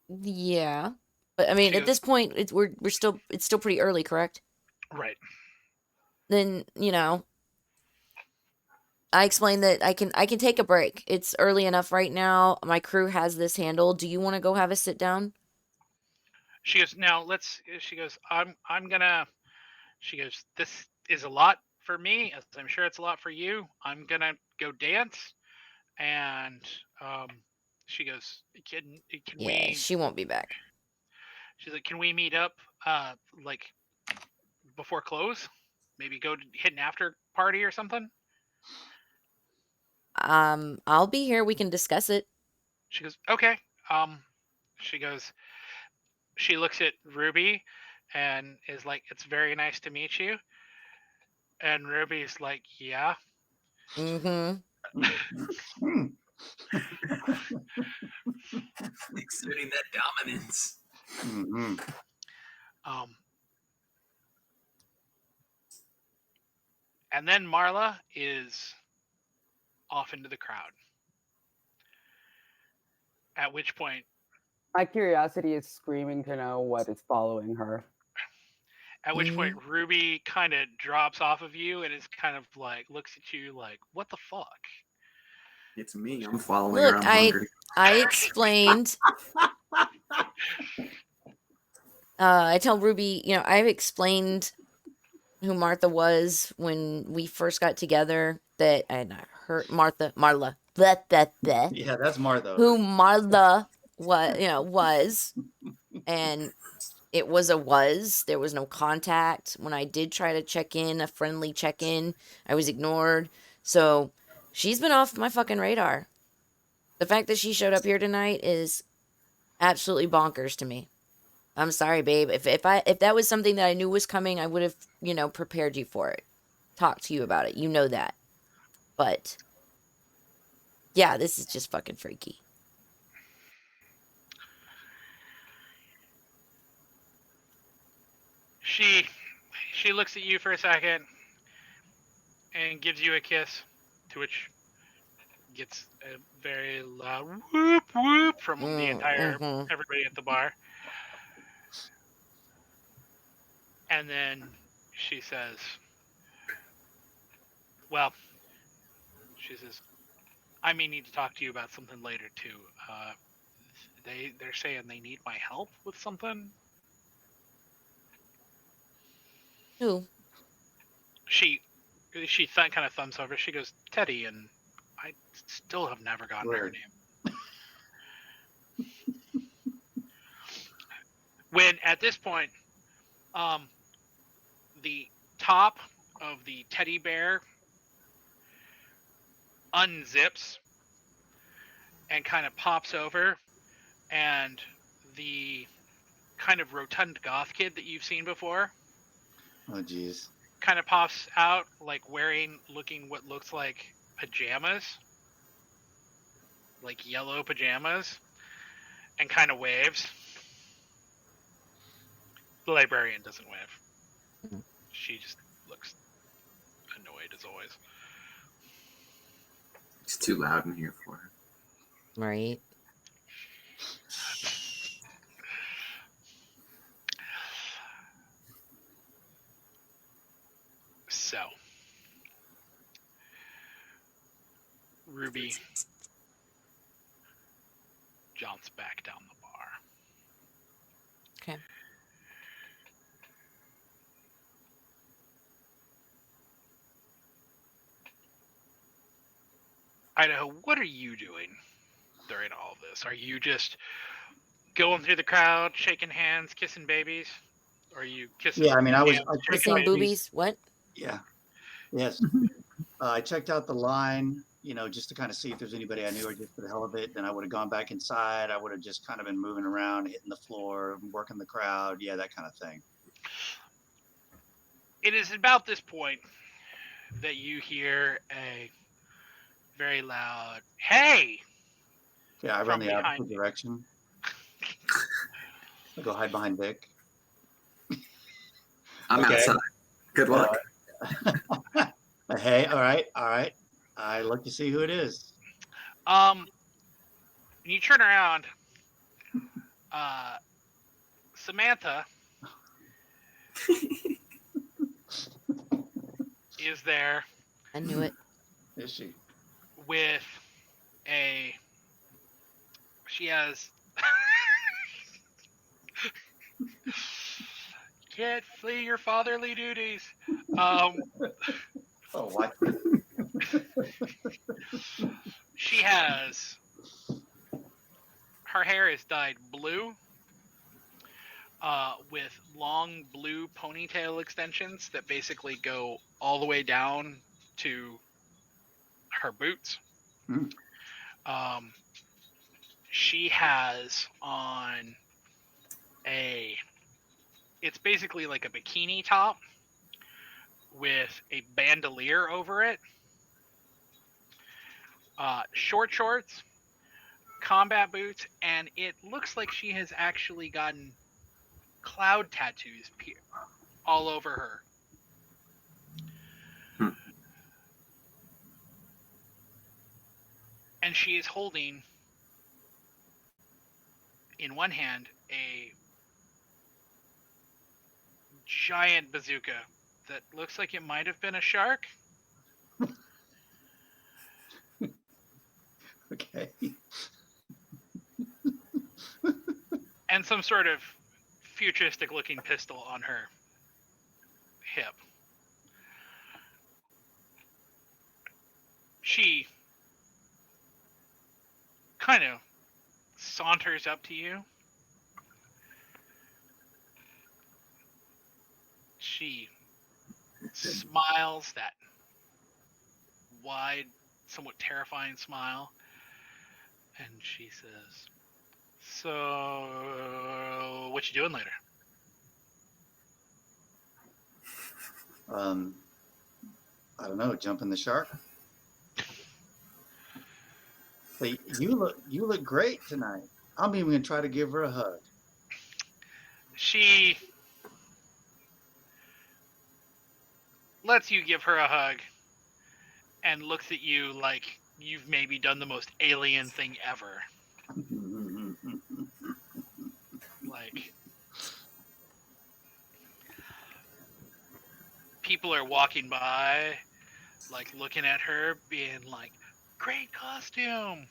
Yeah, but I mean, at this point, it's still pretty early, correct? Right. Then I explained that I can take a break. It's early enough right now. My crew has this handled. Do you want to go have a sit down? She goes, "Now let's." She goes, I'm gonna." She goes, "This is a lot for me, as I'm sure it's a lot for you. I'm gonna go dance," and she goes, "Can we?" She won't be back. She's like, "Can we meet up, like before close? Maybe go to hit an after party or something?" I'll be here. We can discuss it. She goes, "Okay." She goes. She looks at Ruby. and is like, "It's very nice to meet you." And Ruby's like, "Yeah." Mm-hmm. Exerting that dominance. Mm-hmm. And then Marla is off into the crowd. At which point, My curiosity is screaming to know what is following her. Ruby kind of drops off of you and is kind of like, looks at you like, "What the fuck?" It's me. I'm following Look, her. I'm hungry. I explained. I tell Ruby, I've explained who Martha was when we first got together. That and Marla, Yeah, that's Martha. who Marla was, and it was there was no contact. When I did try to check in, a friendly check in, I was ignored. So she's been off my fucking radar. The fact that she showed up here tonight is absolutely bonkers to me. I'm sorry, babe. If that was something that I knew was coming, I would have, prepared you for it. Talked to you about it. You know that. But yeah, this is just fucking freaky. She looks at you for a second and gives you a kiss, to which gets a very loud whoop whoop from the entire Mm-hmm. everybody at the bar. And then she says, "Well," she says, "I may need to talk to you about something later too. They're saying they need my help with something." Who? She kind of thumbs over. She goes, "Teddy," and I still have never gotten her Word. name. When at this point, the top of the teddy bear unzips and kind of pops over, and the kind of rotund goth kid that you've seen before Oh, geez. kind of pops out, like looking what looks like pajamas, like yellow pajamas, and kind of waves. The librarian doesn't wave. She just looks annoyed as always. It's too loud in here for her. Right. So, Ruby jaunts back down the bar. Okay. Idaho, what are you doing during all of this? Are you just going through the crowd, shaking hands, kissing babies? Or are you kissing? Yeah, I mean, I hands, checked Kissing out boobies? What? Yeah. Yes. I checked out the line, just to kind of see if there's anybody I knew or just for the hell of it. Then I would have gone back inside. I would have just kind of been moving around, hitting the floor, working the crowd. Yeah, that kind of thing. It is about this point that you hear a very loud "Hey!" Yeah, I run from the behind opposite you. direction. I go hide behind Vic. I'm outside. Good luck. Hey, all right. I look to see who it is. When you turn around, Samantha is there. I knew it. Is she? With she has can't flee your fatherly duties. Oh, what? She has her hair is dyed blue, with long blue ponytail extensions that basically go all the way down to her boots. Hmm. She has on a It's basically like a bikini top with a bandolier over it, short shorts, combat boots, and it looks like she has actually gotten cloud tattoos all over her. Hmm. And she is holding in one hand a giant bazooka that looks like it might have been a shark. Okay. And some sort of futuristic looking pistol on her hip. She kind of saunters up to you. She smiles that wide, somewhat terrifying smile, and she says, "So, what you doing later?" I don't know, jumping the shark. Hey, you look great tonight. I'm even gonna try to give her a hug. She lets you give her a hug and looks at you like you've maybe done the most alien thing ever. Like, people are walking by, like, looking at her, being like, great costume.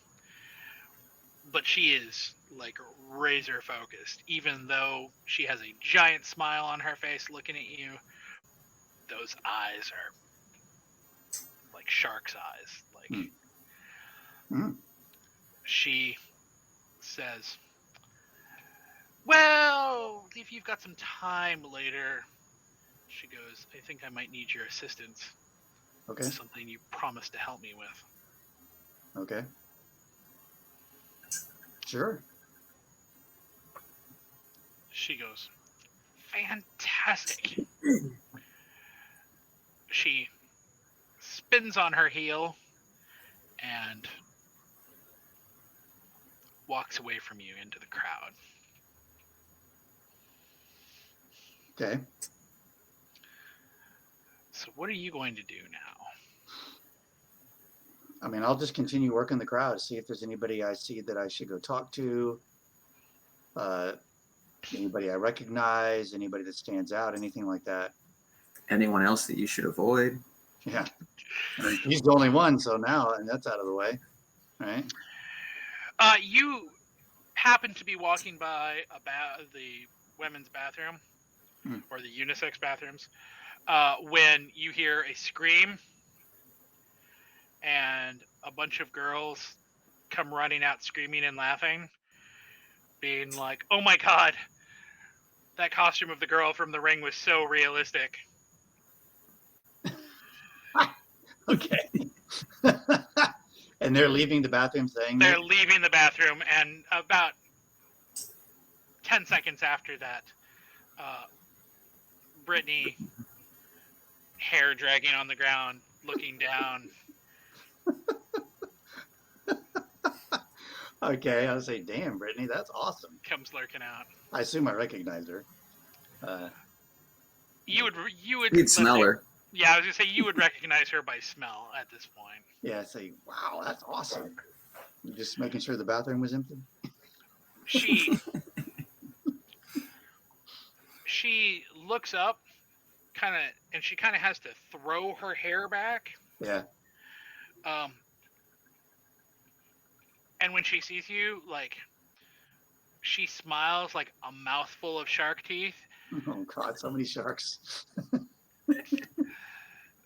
But she is, like, razor focused. Even though she has a giant smile on her face looking at you, those eyes are like shark's eyes. Like, she says, well, if you've got some time later, she goes, I think I might need your assistance. Okay. It's something you promised to help me with. Okay. Sure. She goes, fantastic. She spins on her heel and walks away from you into the crowd. Okay. So what are you going to do now? I mean, I'll just continue working the crowd, see if there's anybody I see that I should go talk to. Anybody I recognize, anybody that stands out, anything like that. Anyone else that you should avoid? Yeah. I mean, he's the only one, so now, and that's out of the way, right? You happen to be walking by the women's bathroom, or the unisex bathrooms, when you hear a scream and a bunch of girls come running out screaming and laughing, being like, oh my god, that costume of the girl from The Ring was so realistic. Okay. And they're leaving the bathroom saying They're leaving the bathroom, and about 10 seconds after that, Brittany, hair dragging on the ground, looking down. Okay, I'll say, damn, Brittany, that's awesome. Comes lurking out. I assume I recognize her. You would You'd smell her. Yeah, I was gonna say you would recognize her by smell at this point. Yeah, I say, wow, that's awesome. Just making sure the bathroom was empty. She looks up, and she kind of has to throw her hair back. Yeah. And when she sees you, like, she smiles like a mouthful of shark teeth. Oh God, so many sharks.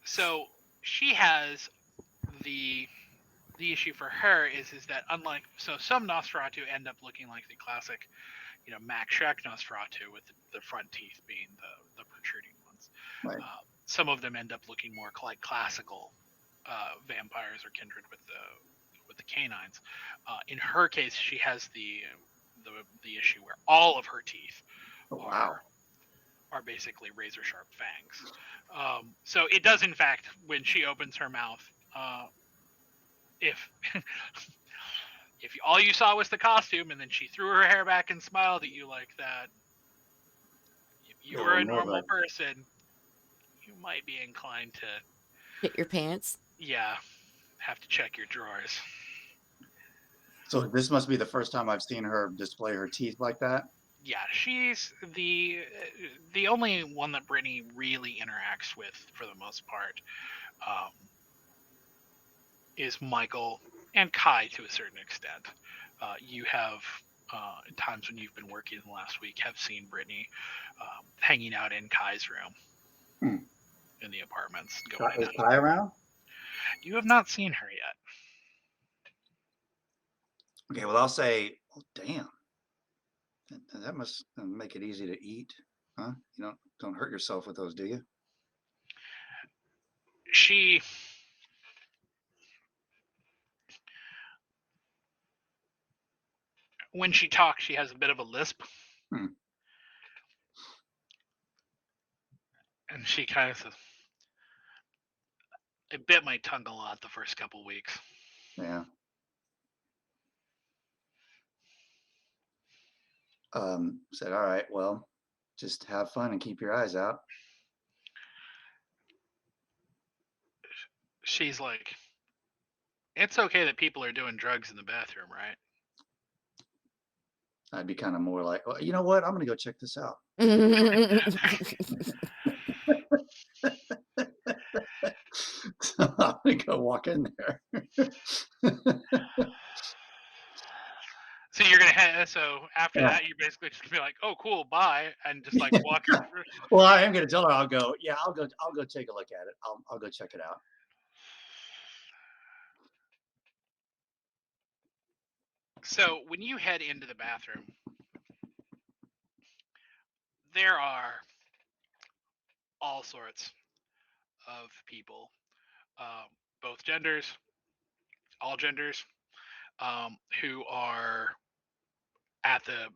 So she has the issue for her is that unlike some Nosferatu end up looking like the classic, Max Schreck Nosferatu with the front teeth being the protruding ones. Right. Some of them end up looking more like classical vampires or kindred with the canines. In her case, she has the issue where all of her teeth are are basically razor sharp fangs. So it does, in fact, when she opens her mouth, if if all you saw was the costume and then she threw her hair back and smiled at you like that, if you were a normal person, you might be inclined to Hit your pants. yeah, have to check your drawers. So this must be the first time I've seen her display her teeth like that. Yeah, she's the only one that Brittany really interacts with for the most part. Is Michael and Kai to a certain extent. You have times when you've been working in the last week have seen Brittany hanging out in Kai's room in the apartments. Is Kai around? You have not seen her yet. Okay, well I'll say, oh damn, that must make it easy to eat, huh? You don't hurt yourself with those, do you? When she talks, she has a bit of a lisp. And she kind of says, I bit my tongue a lot the first couple weeks. Yeah. Said, all right, well, just have fun and keep your eyes out. She's like, it's okay that people are doing drugs in the bathroom, right? I'd be kind of more like, well, you know what? I'm going to go check this out. So I'm going to go walk in there. So you're gonna so after that you're basically just gonna be like, oh cool, bye, and just like walk her through. Well, I am gonna tell her I'll go take a look at it. I'll go check it out. So when you head into the bathroom, there are all sorts of people, both genders, all genders, who are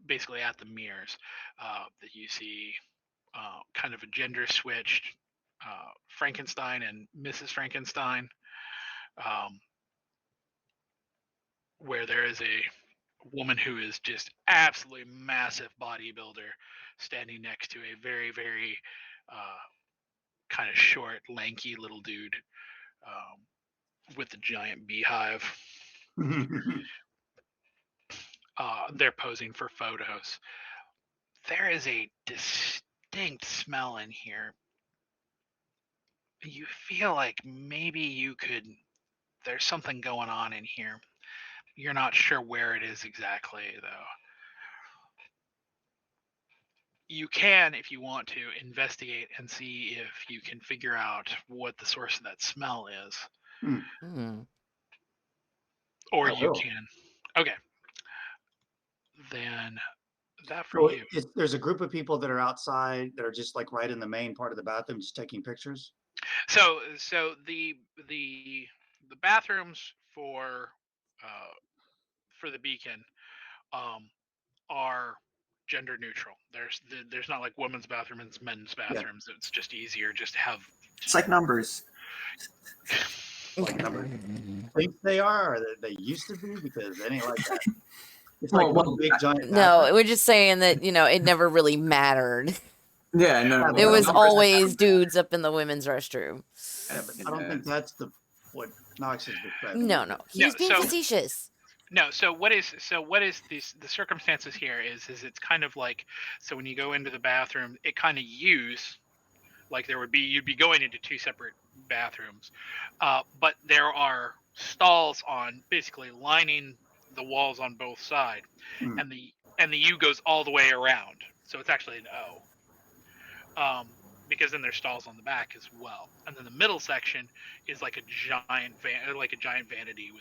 basically at the mirrors that you see kind of a gender switched Frankenstein and Mrs. Frankenstein, where there is a woman who is just absolutely massive bodybuilder standing next to a very, very kind of short, lanky little dude with a giant beehive. They're posing for photos. There is a distinct smell in here. You feel like maybe there's something going on in here. You're not sure where it is exactly, though. You can, if you want to, investigate and see if you can figure out what the source of that smell is. Or you can. Okay. Then that for you. There's a group of people that are outside that are just like right in the main part of the bathroom, just taking pictures. So the bathrooms for the Beacon are gender neutral. There's not like women's bathroom and men's bathrooms. Yeah. It's just easier just to have. It's like numbers. Like numbers. Think they are, or they used to be, because they ain't like that. It's like one big giant bathroom. No, we're just saying that it never really mattered. Yeah, no. It was always dudes up in the women's restroom. Yeah, but I don't think that's what Knox is describing. No. He's being facetious. No, so what is the circumstances here is it's kind of like, so when you go into the bathroom, it kind of like you'd be going into two separate bathrooms, but there are stalls on basically lining the walls on both sides, and the U goes all the way around, so it's actually an O. Because then there's stalls on the back as well, and then the middle section is like a giant vanity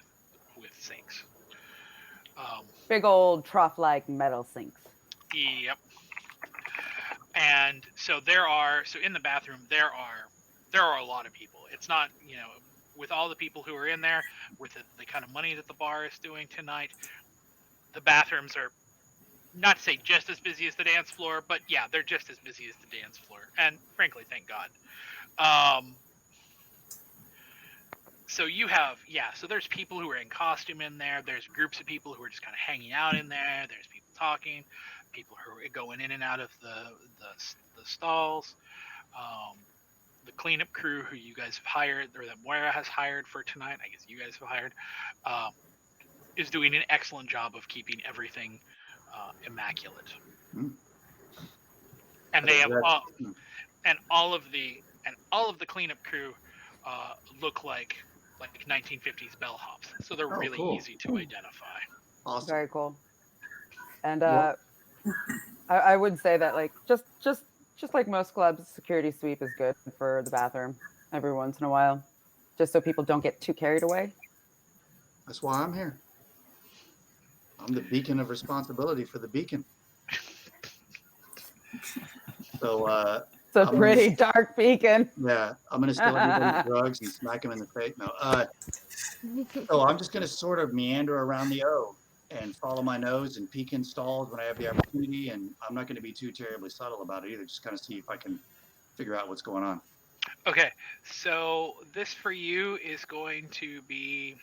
with sinks. Big old trough-like metal sinks. Yep. And so in the bathroom there are a lot of people. It's not, with all the people who are in there, with the kind of money that the bar is doing tonight, the bathrooms are not to say just as busy as the dance floor, but yeah, they're just as busy as the dance floor. And frankly, thank God. So you have, so there's people who are in costume in there. There's groups of people who are just kind of hanging out in there. There's people talking, people who are going in and out of the stalls. Um, the cleanup crew who you guys have hired, or that Moira has hired for tonight, I guess you guys have hired, uh, is doing an excellent job of keeping everything immaculate. Hmm. And they have That's- and all of the cleanup crew look like 1950s bellhops, so they're really cool. easy to identify. Awesome. Very cool. And Well- I would say that like just like most clubs, security sweep is good for the bathroom every once in a while, just so people don't get too carried away. That's why I'm here. I'm the beacon of responsibility for the beacon. So It's a pretty dark beacon. Yeah, I'm gonna steal everybody's drugs and smack him in the face. No, so I'm just gonna sort of meander around the O and follow my nose and peek in stalls when I have the opportunity, and I'm not gonna be too terribly subtle about it either. Just kind of see if I can figure out what's going on. Okay, so this for you is going to be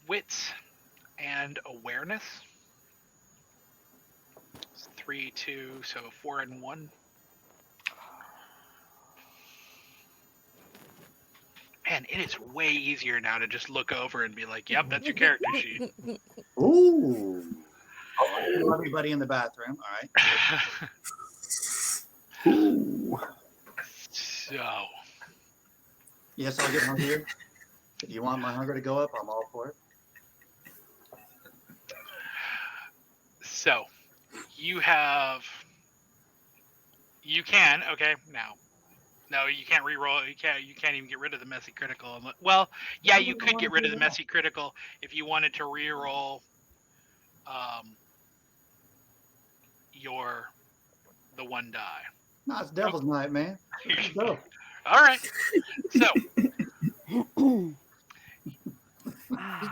wits and awareness. It's 3, 2, so 4 and 1. Man, it is way easier now to just look over and be like, "Yep, that's your character sheet." Ooh. Oh, everybody in the bathroom. All right. Ooh. So. Yes, I'll get hungrier. If you want my hunger to go up, I'm all for it. So, you can, okay, now. No, you can't re-roll. You can't even get rid of the messy critical. Well, yeah, you could get rid of the messy critical if you wanted to re-roll the 1 die. No, it's Devil's Night, man. Let's go. All right. So.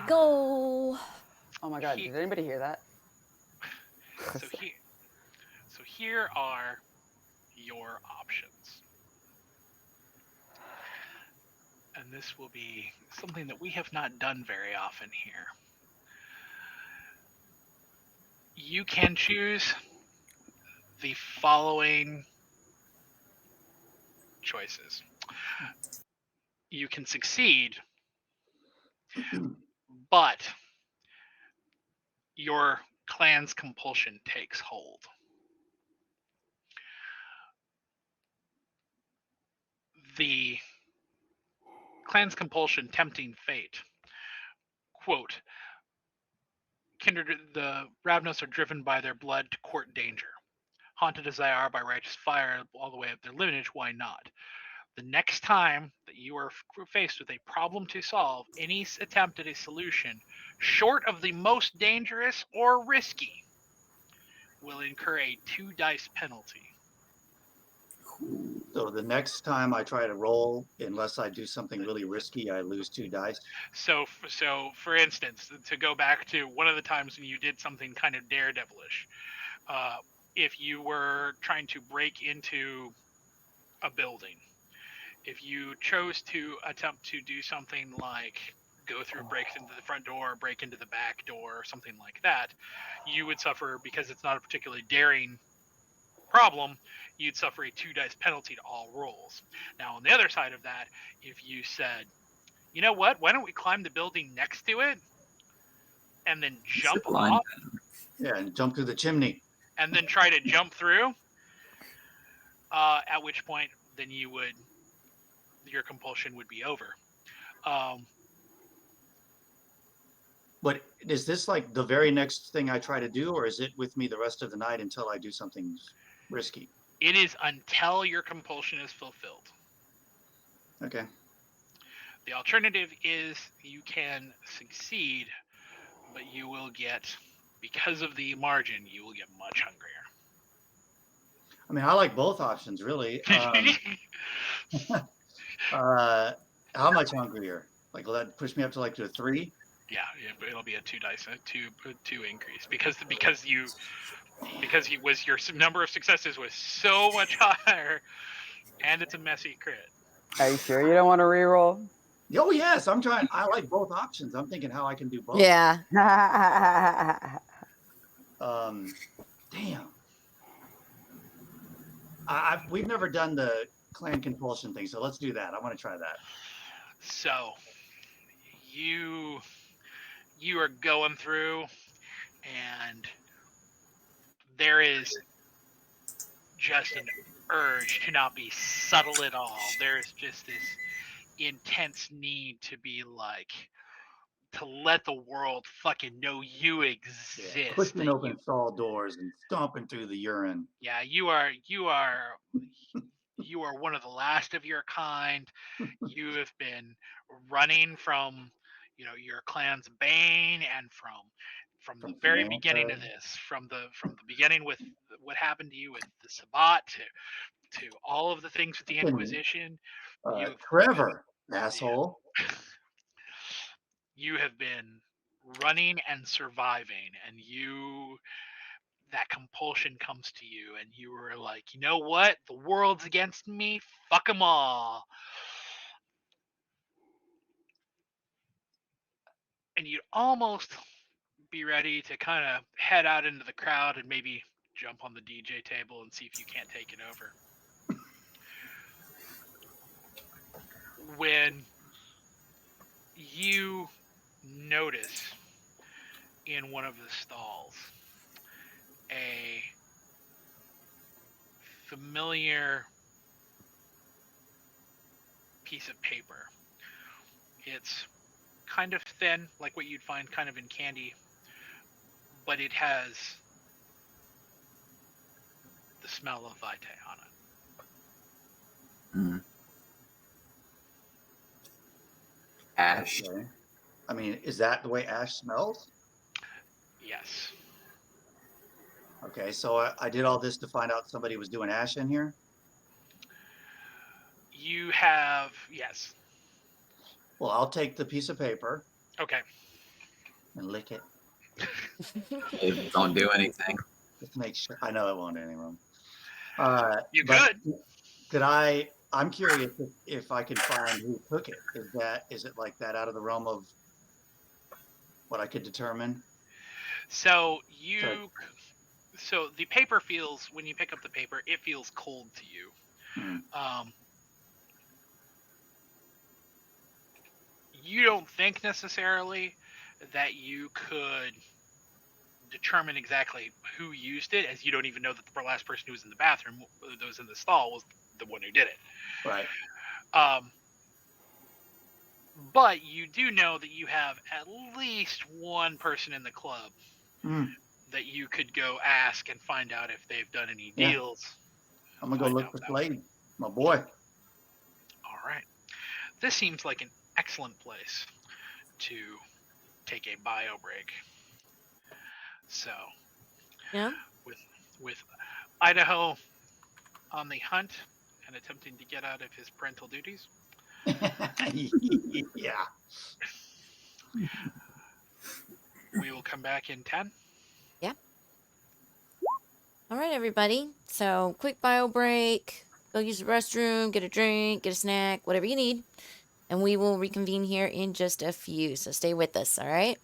Go. Oh my God! Did anybody hear that? So here are your options. And this will be something that we have not done very often here. You can choose the following choices. You can succeed, but your clan's compulsion takes hold. The clan's compulsion tempting fate. Quote, kindred, the Ravnos are driven by their blood to court danger. Haunted as they are by righteous fire all the way up their lineage, why not? The next time that you are faced with a problem to solve, any attempt at a solution, short of the most dangerous or risky, will incur a 2 dice penalty. So the next time I try to roll, unless I do something really risky, I lose 2 dice. So for instance, to go back to one of the times when you did something kind of daredevilish, if you were trying to break into a building, if you chose to attempt to do something like go through, break into the front door, break into the back door, or something like that, you would suffer, because it's not a particularly daring problem, you'd suffer a 2 dice penalty to all rolls. Now, on the other side of that, if you said, you know what, why don't we climb the building next to it and then jump off? Yeah, and jump through the chimney. And then try to jump through, at which point, then your compulsion would be over. But is this like the very next thing I try to do, or is it with me the rest of the night until I do something risky? It is until your compulsion is fulfilled. Okay. The alternative is you can succeed, but you will get, because of the margin, you will get much hungrier. I mean, I like both options, really. How much hungrier? Like, will that push me up to like to a 3? it'll be a 2 dice, a two increase because your number of successes was so much higher, and it's a messy crit. Are you sure you don't want to reroll? Oh yes, I'm trying. I like both options. I'm thinking how I can do both. Yeah. Damn. We've never done the clan compulsion thing, so let's do that. I want to try that. So you are going through, and there is just an urge to not be subtle at all. There's just this intense need to be like, to let the world fucking know you exist. Yeah, pushing open stall doors and stomping through the urine. Yeah, you are one of the last of your kind. You have been running from, your clan's bane, and from the very beginning of this, from the beginning with what happened to you with the Sabbat to all of the things with the Inquisition. Trevor, asshole. You have been running and surviving, and that compulsion comes to you, and you were like, you know what? The world's against me. Fuck them all. And you'd almost be ready to kind of head out into the crowd and maybe jump on the DJ table and see if you can't take it over. When you notice in one of the stalls a familiar piece of paper. It's kind of thin, like what you'd find kind of in candy, but it has the smell of vitae on it. Mm. Ash. Okay. I mean, is that the way ash smells? Yes. Okay, so I did all this to find out somebody was doing ash in here? You have, yes. Well, I'll take the piece of paper. Okay. And lick it. It don't do anything. Just make sure. I know it won't do anything. You could. I'm curious if I can find who took it. Is it like that out of the realm of what I could determine? So the paper feels, when you pick up the paper, it feels cold to you. You don't think necessarily that you could determine exactly who used it, as you don't even know that the last person who was in the bathroom, that was in the stall, was the one who did it. Right. But you do know that you have at least one person in the club that you could go ask and find out if they've done any deals. I'm going to go look for Slade, my boy. All right. This seems like an excellent place to take a bio break. So, yeah, with Idaho on the hunt and attempting to get out of his parental duties. Yeah. We will come back in 10. Yeah. All right, everybody. So, quick bio break. Go use the restroom, get a drink, get a snack, whatever you need. And we will reconvene here in just a few. So, stay with us, all right?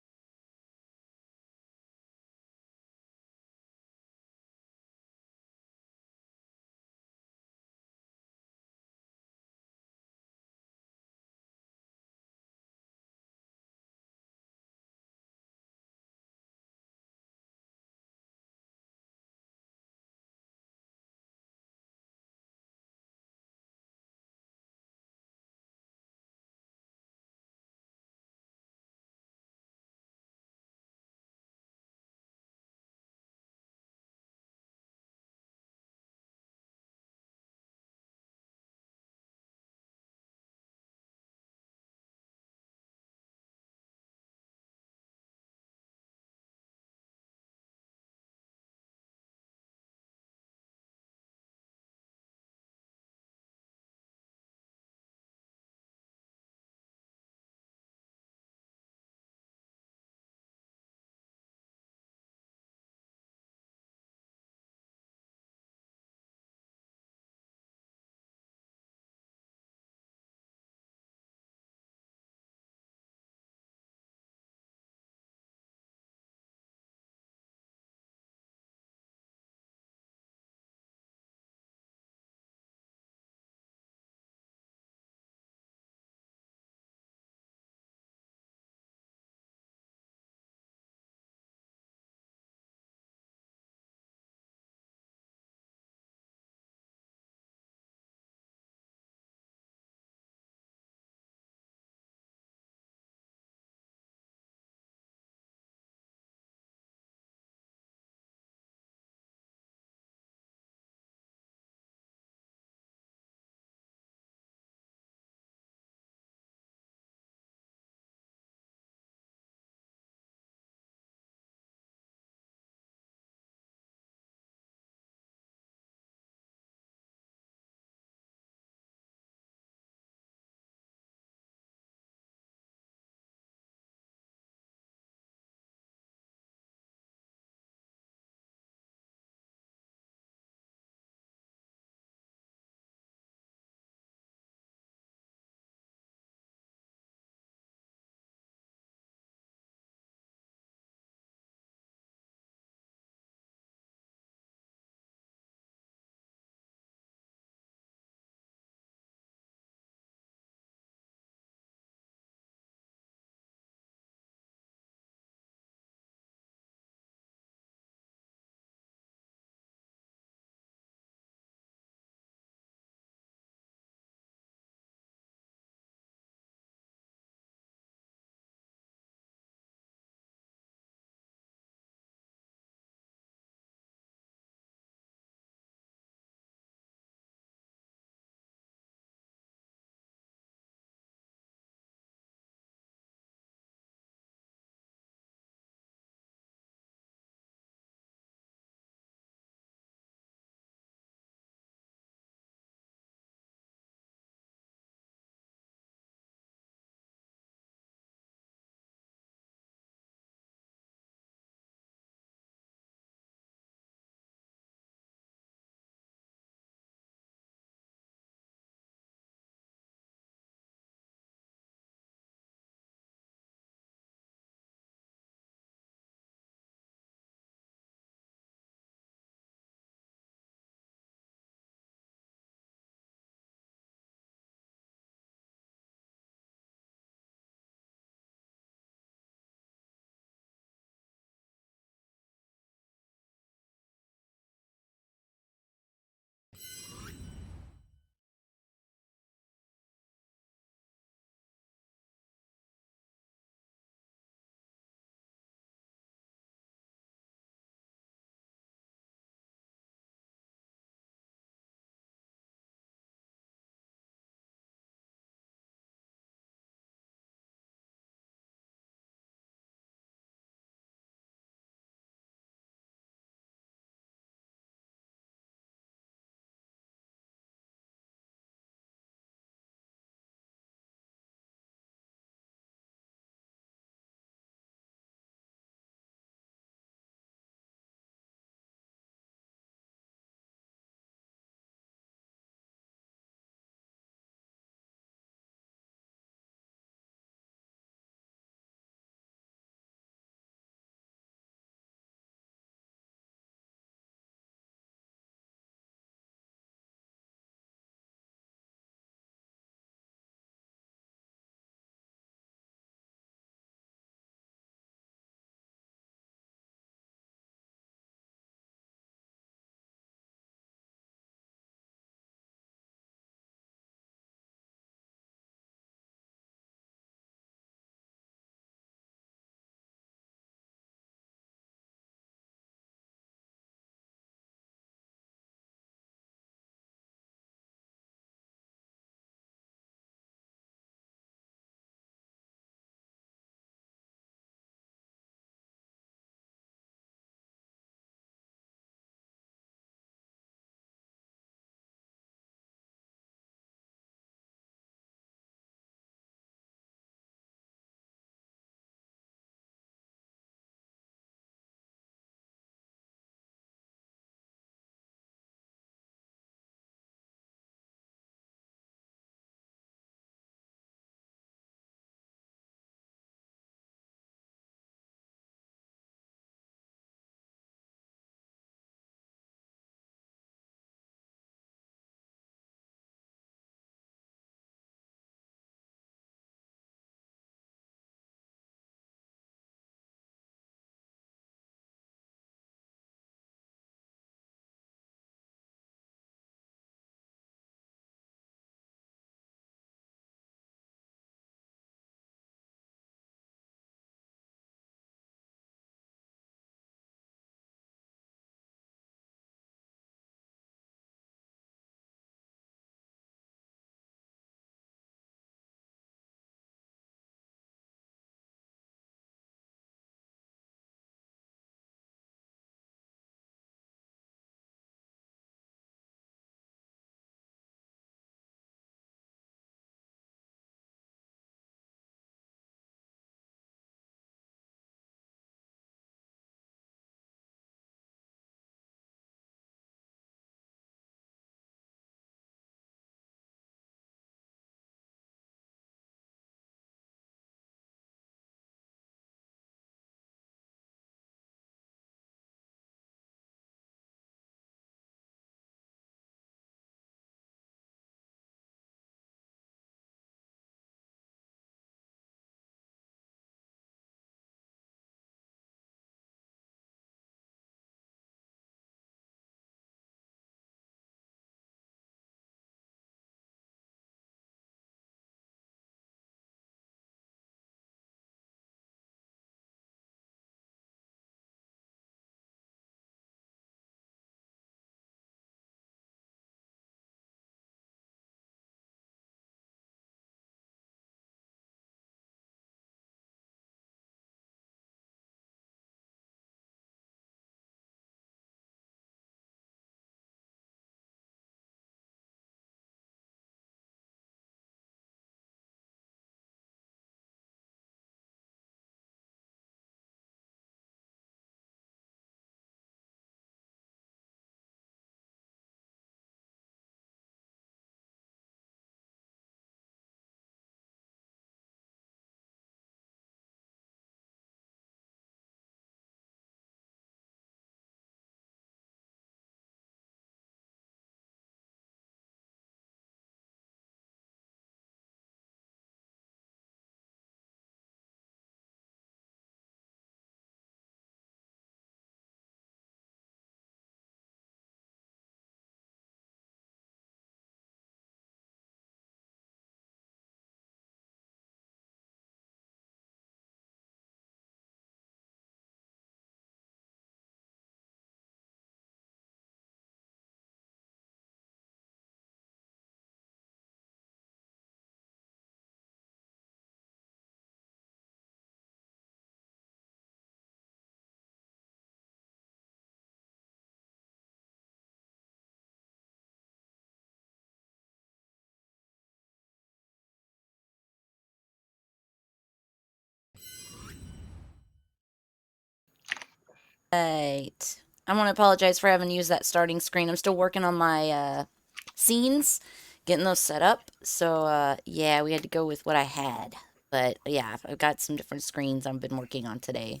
Right. I want to apologize for having used that starting screen. I'm still working on my scenes, getting those set up. So, yeah, we had to go with what I had. But, yeah, I've got some different screens I've been working on today.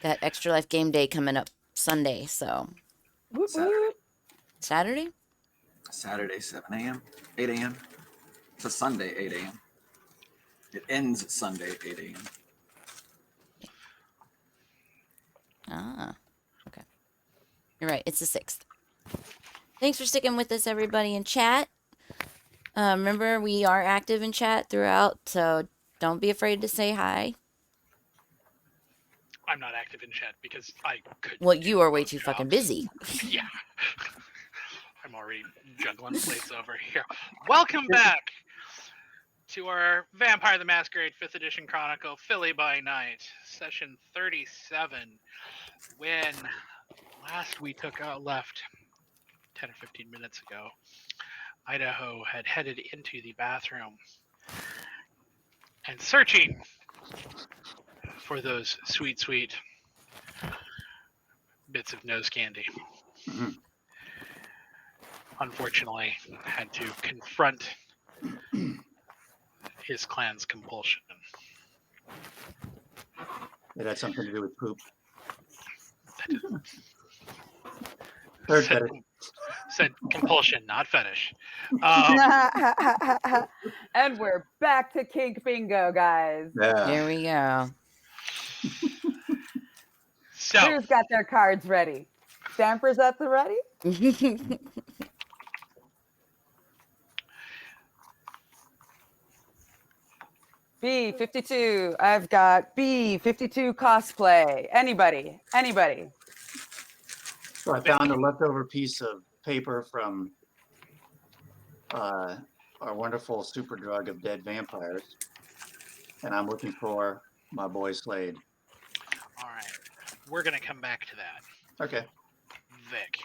Got Extra Life Game Day coming up Sunday, so. Whoop, Saturday. whoop. Saturday? Saturday, 7 a.m., 8 a.m. It's a Sunday, 8 a.m. It ends Sunday, 8 a.m. Ah, okay. You're right, it's the 6th. Thanks for sticking with us, everybody in chat. Remember, we are active in chat throughout, so don't be afraid to say hi. I'm not active in chat because I could. Well, do you are way both too jobs. fucking busy. Yeah. I'm already juggling plates over here. Welcome back to our Vampire the Masquerade 5th Edition Chronicle Philly by Night, session 37. When last we left 10 or 15 minutes ago, Idaho had headed into the bathroom and searching for those sweet, sweet bits of nose candy. Mhm. Unfortunately, had to confront his clan's compulsion. It had something to do with poop. Said, said compulsion, not fetish. And we're back to kink bingo, guys. Yeah. There we go. So, Who's got their cards ready? Stampers at the ready? B52. I've got B52 cosplay. Anybody? Anybody? So I found a leftover piece of paper from our wonderful super drug of dead vampires, and I'm looking for my boy Slade. all right, we're gonna come back to that. Okay. Vic.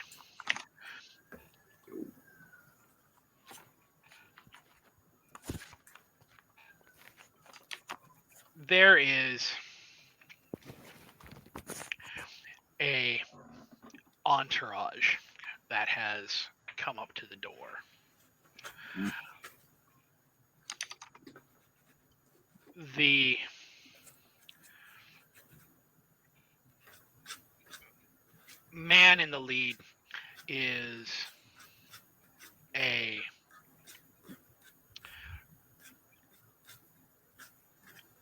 There is a entourage that has come up to the door. The man in the lead is a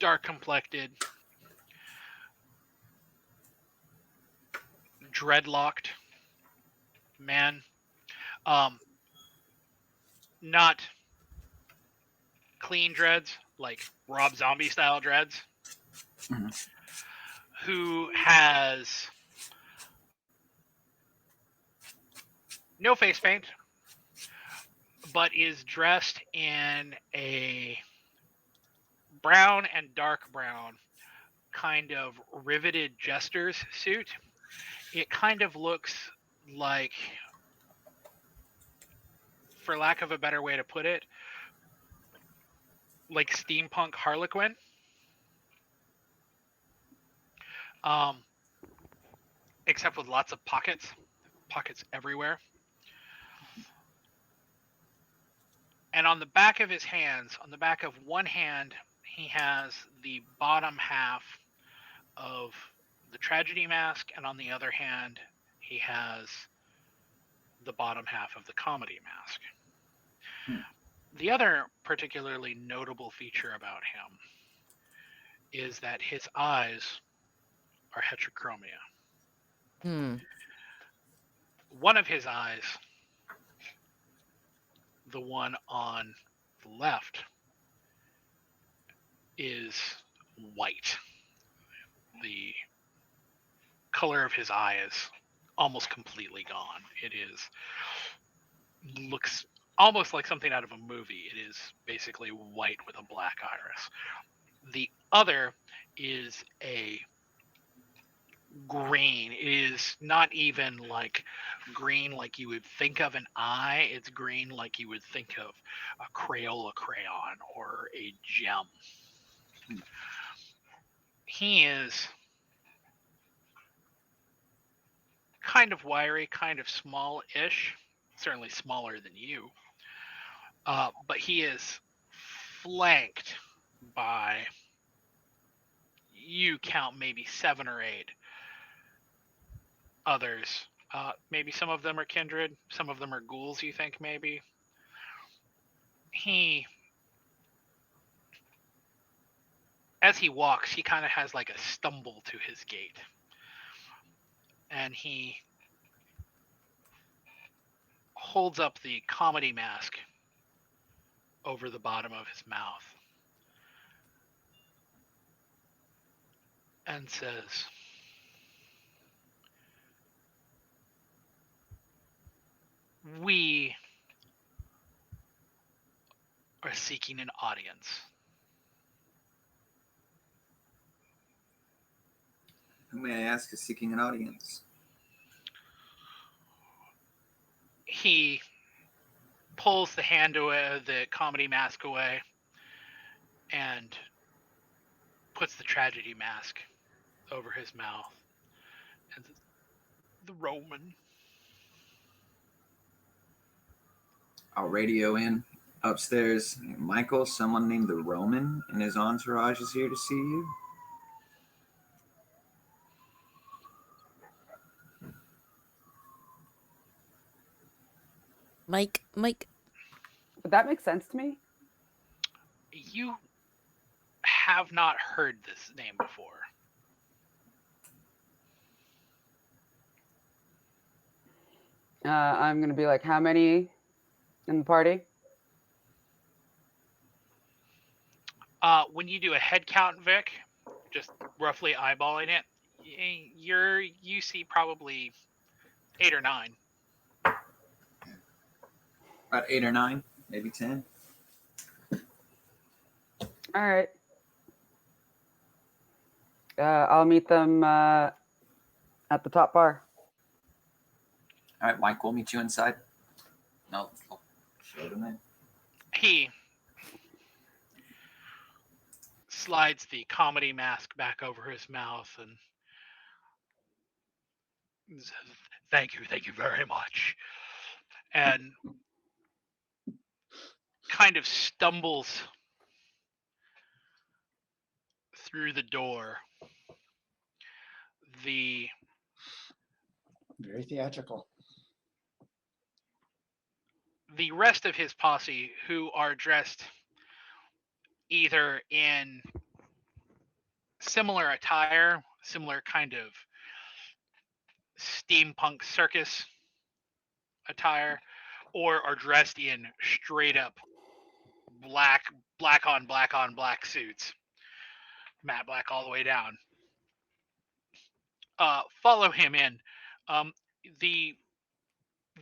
dark complected, dreadlocked man. Not clean dreads, like Rob Zombie style dreads, who has no face paint, but is dressed in a brown and dark brown kind of riveted jester's suit. It kind of looks like, for lack of a better way to put it, like steampunk Harlequin. Except with lots of pockets everywhere. And on the back of his hands, on the back of one hand, he has the bottom half of the tragedy mask, and on the other hand, he has the bottom half of the comedy mask. The other particularly notable feature about him is that his eyes are heterochromia. One of his eyes, the one on the left, is white. The color of his eye is almost completely gone. It looks almost like something out of a movie. It is basically white with a black iris. The other is a green. It is not even like green like you would think of an eye. It's green like you would think of a Crayola crayon or a gem. He is kind of wiry, kind of small-ish, certainly smaller than you. But he is flanked by, you count maybe 7 or 8 others. Maybe some of them are kindred, some of them are ghouls, you think, maybe. As he walks, he kind of has like a stumble to his gait. And he holds up the comedy mask over the bottom of his mouth and says, "We are seeking an audience." Who may I ask is seeking an audience? He pulls the hand away, the comedy mask away, and puts the tragedy mask over his mouth and says, "The Roman." I'll radio in upstairs. Michael, someone named the Roman and his entourage is here to see you. Mike. But that makes sense to me. You have not heard this name before. I'm going to be like, how many in the party? When you do a head count, Vic, just roughly eyeballing it, you see probably 8 or 9. About 8 or 9, maybe 10. All right. I'll meet them at the top bar. All right, Mike, we'll meet you inside. No, I'll show them in. He slides the comedy mask back over his mouth and says, thank you very much. And kind of stumbles through the door. Very theatrical. The rest of his posse, who are dressed either in similar attire, similar kind of steampunk circus attire, or are dressed in straight up black on black suits, matte black all the way down, follow him in. The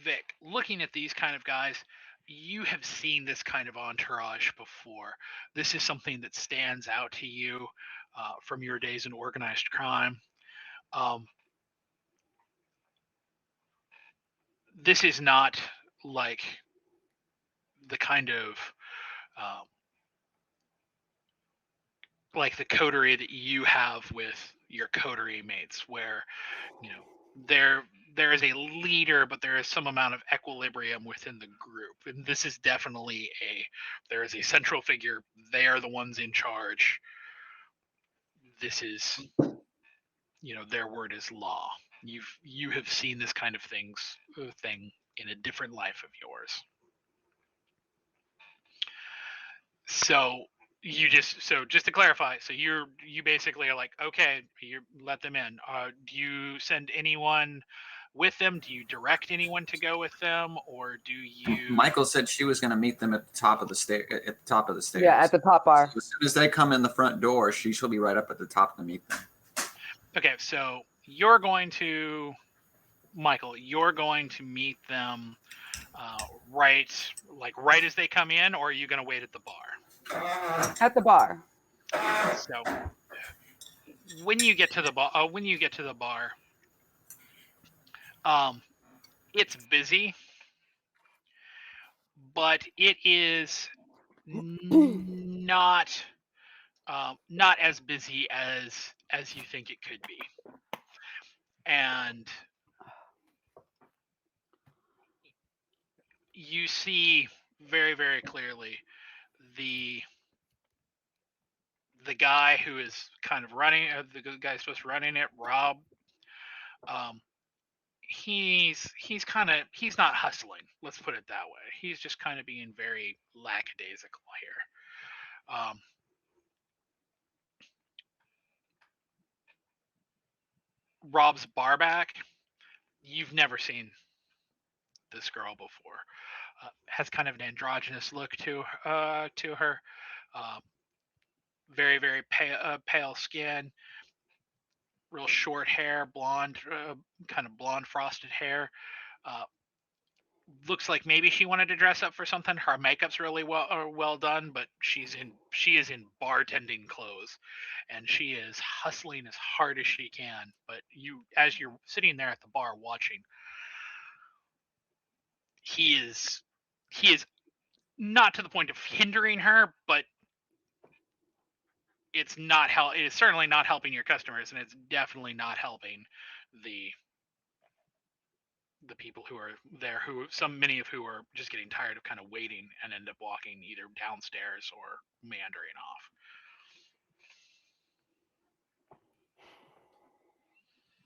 Vic, looking at these kind of guys, you have seen this kind of entourage before. This is something that stands out to you from your days in organized crime. This is not like the kind of like the coterie that you have with your coterie mates, where there is a leader, but there is some amount of equilibrium within the group. And this is definitely there is a central figure. They are the ones in charge. This is, their word is law. You have seen this kind of thing in a different life of yours. So just to clarify, so you basically are like, okay, you let them in. Do you send anyone with them? Do you direct anyone to go with them, or do you? Michael said she was going to meet them at the top of the stairs. Yeah, at the top bar. So as soon as they come in the front door, she'll be right up at the top to meet them. Okay, so you're going to, Michael, you're going to meet them right as they come in, or are you going to wait at the bar? At the bar. So when you get to the bar, it's busy, but it is not as busy as as you think it could be. And you see very, very clearly the guy who is kind of running, the guy supposed to be running it, Rob. He's not hustling. Let's put it that way. He's just kind of being very lackadaisical here. Rob's barback. You've never seen this girl before. Has kind of an androgynous look to her. Very, very pale skin, real short hair, blonde, kind of blonde frosted hair. Looks like maybe she wanted to dress up for something. Her makeup's really well done, but she is in bartending clothes, and she is hustling as hard as she can. But as you're sitting there at the bar watching, he is not to the point of hindering her, but it is certainly not helping your customers, and it's definitely not helping the people who are there, many of who are just getting tired of kind of waiting and end up walking either downstairs or meandering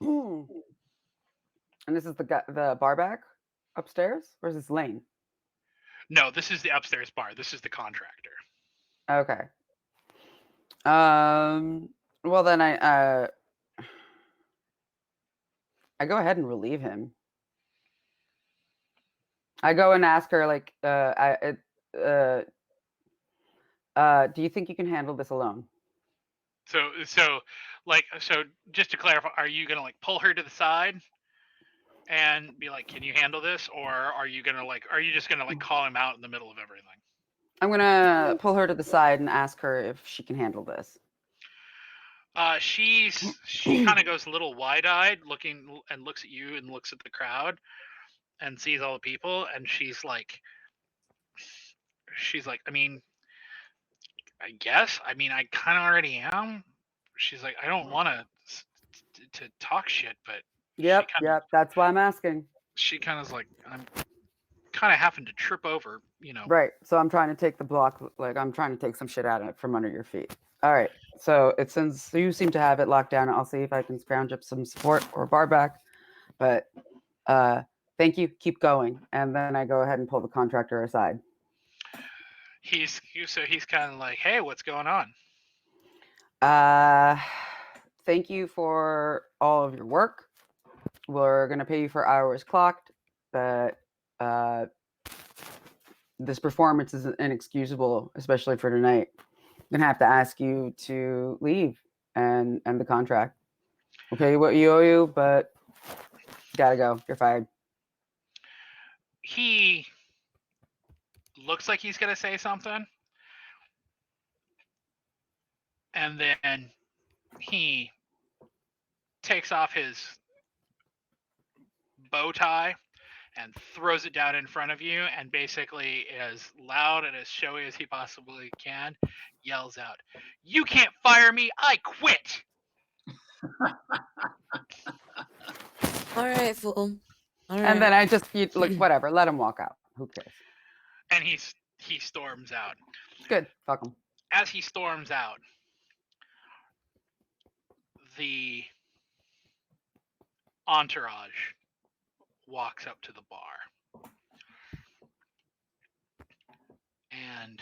off. And this is the bar back upstairs, or is this Lane? No, this is the upstairs bar. This is the contractor. Okay. Well, then I go ahead and relieve him. I go and ask her, like, do you think you can handle this alone? So just to clarify, are you gonna like pull her to the side and be like, "Can you handle this?" Or are you just gonna like call him out in the middle of everything? I'm gonna pull her to the side and ask her if she can handle this. She kind of goes a little wide-eyed, looking and looks at you and looks at the crowd and sees all the people, and she's like, I mean, I guess. I mean, I kind of already am. She's like, I don't want to talk shit, but Yep, that's why I'm asking. She kind of is like, I'm kind of having to trip over, Right. So I'm trying to take the block, like I'm trying to take some shit out of it from under your feet. All right. So since you seem to have it locked down, I'll see if I can scrounge up some support or bar back. But thank you. Keep going. And then I go ahead and pull the contractor aside. He's kind of like, hey, what's going on? Thank you for all of your work. We're going to pay you for hours clocked, but this performance is inexcusable, especially for tonight. I'm going to have to ask you to leave and end the contract. We'll pay you what you owe you, but you gotta go. You're fired. He looks like he's going to say something. And then he takes off his bow tie and throws it down in front of you, and basically, as loud and as showy as he possibly can, yells out, "You can't fire me! I quit!" All right, fool. All right. And then I just look, whatever. Let him walk out. Who cares? And he storms out. Good. Fuck him. As he storms out, the entourage walks up to the bar. And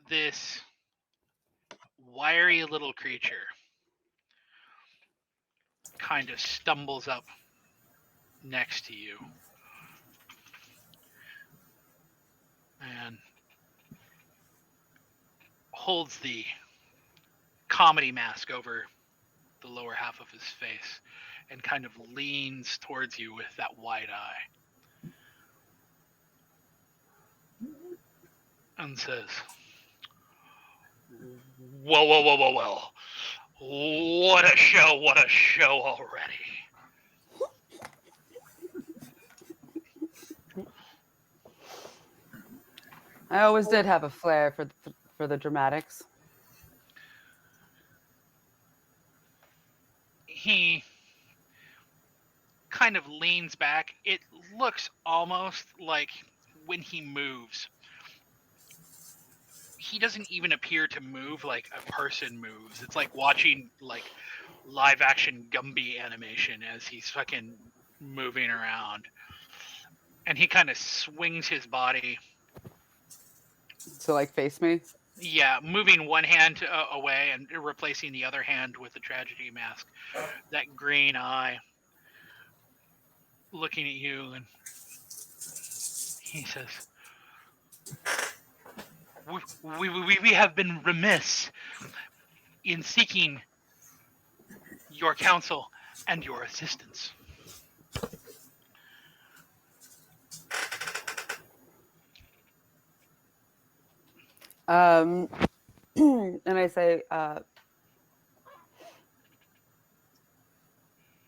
this wiry little creature kind of stumbles up next to you and holds the comedy mask over the lower half of his face and kind of leans towards you with that wide eye and says, well, what a show already. I always did have a flair for the dramatics. He kind of leans back. It looks almost like when he moves, he doesn't even appear to move like a person moves. It's like watching like live action Gumby animation as he's fucking moving around. And he kind of swings his body. So like face me. Yeah, moving one hand away and replacing the other hand with the tragedy mask. That green eye looking at you, and he says, we have been remiss in seeking your counsel and your assistance. And I say,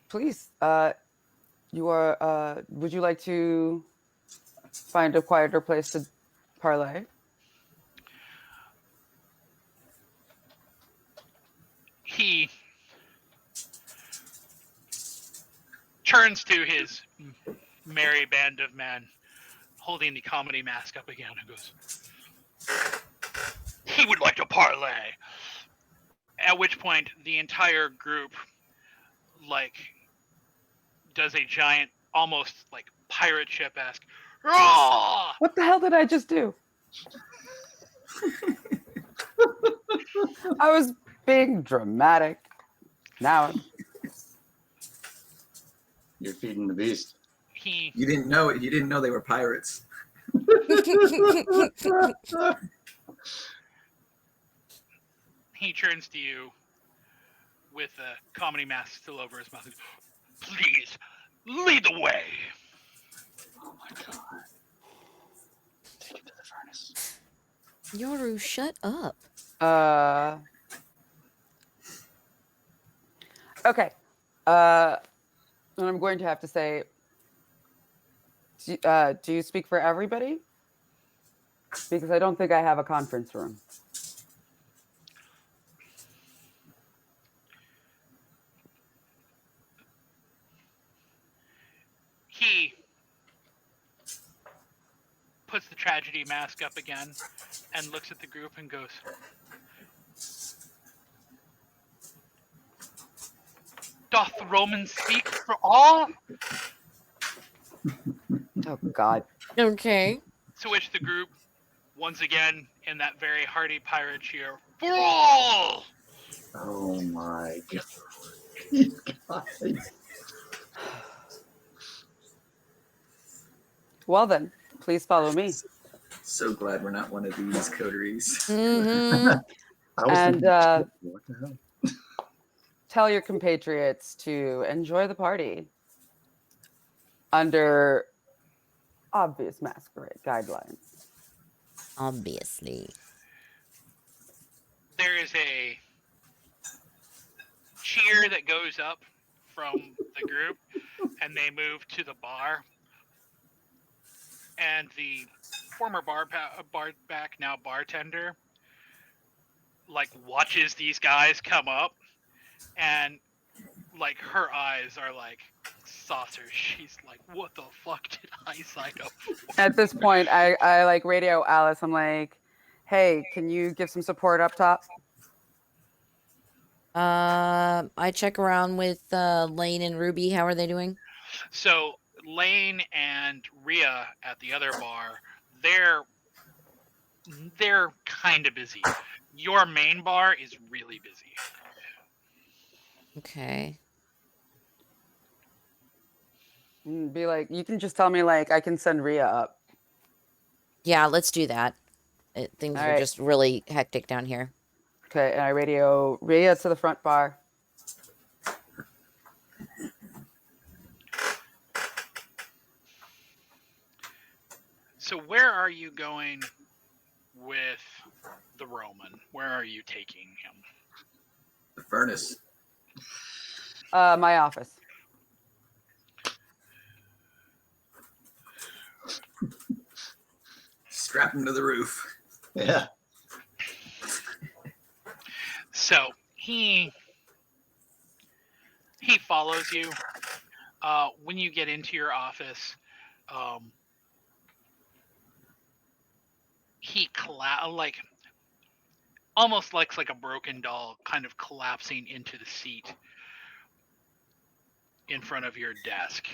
please, you are. Would you like to find a quieter place to parlay? He turns to his merry band of men, holding the comedy mask up again, and goes, he would like to parlay. At which point, the entire group, like, does a giant, almost like pirate ship-esque, roar! What the hell did I just do? I was being dramatic. Now You're feeding the beast. You didn't know it. You didn't know they were pirates. He turns to you with a comedy mask still over his mouth. Please, lead the way. Oh my god. Take it to the furnace. Yoru, shut up. Okay. And I'm going to have to say, do you speak for everybody? Because I don't think I have a conference room. He puts the tragedy mask up again and looks at the group and goes, doth the Romans speak for all? Oh, God. Okay. To which the group, once again, in that very hearty pirate cheer, for all! Oh my god. Well then, please follow me. So glad we're not one of these coteries. Mm-hmm. And what the hell? tell your compatriots to enjoy the party under obvious Masquerade guidelines. Obviously. There is a cheer that goes up from the group, and they move to the bar. And the former barback, now bartender, like watches these guys come up, and like her eyes are like saucers. She's like, "What the fuck did I sign up for?" At this point, I like radio Alice. I'm like, hey, can you give some support up top? I check around with Lane and Ruby. How are they doing? So Lane and Rhea at the other bar, they're kind of busy. Your main bar is really busy. Okay. Be like, you can just tell me like I can send Rhea up. Yeah, let's do that. Things All are right. just really hectic down here. Okay, and I radio Rhea to the front bar. So where are you going with the Roman? Where are you taking him? The furnace. My office. Strap him to the roof. Yeah. So he follows you. When you get into your office, he almost looks like a broken doll, kind of collapsing into the seat in front of your desk.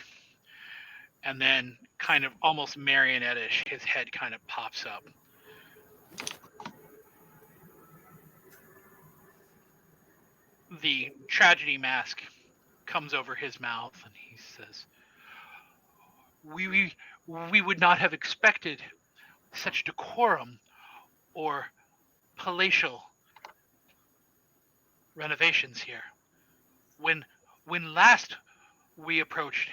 And then kind of almost marionette-ish, his head kind of pops up. The tragedy mask comes over his mouth and he says, we would not have expected such decorum or palatial renovations here. When last we approached,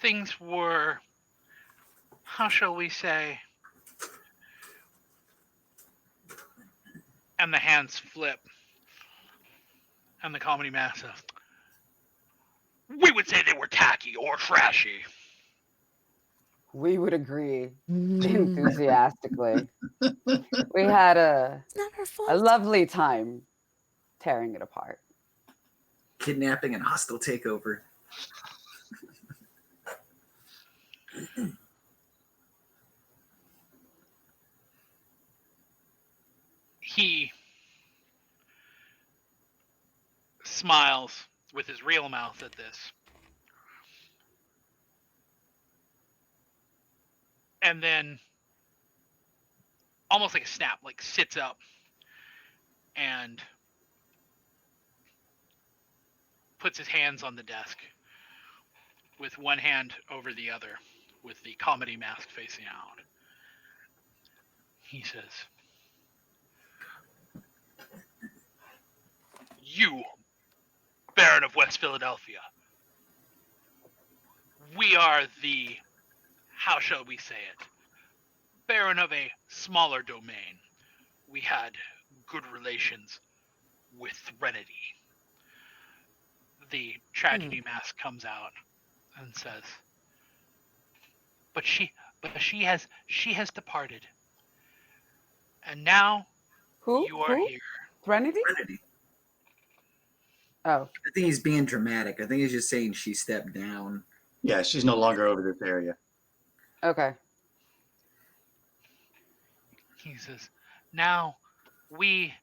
things were, how shall we say, and the hands flip, and the comedy mask says, we would say they were tacky or trashy. We would agree enthusiastically. We had a It's not her a fault. lovely time tearing it apart. Kidnapping and hostile takeover. He smiles with his real mouth at this. And then, almost like a snap, like sits up and puts his hands on the desk with one hand over the other, with the comedy mask facing out. He says, you, Baron of West Philadelphia, we are the, how shall we say it, Baron of a smaller domain. We had good relations with Threnody. The tragedy mask comes out and says, but she has departed. And now Who? you are Who? here. Threnody? Trinity. Oh. I think he's being dramatic. I think he's just saying she stepped down. Yeah, she's no longer over this area. Okay. He says, now we,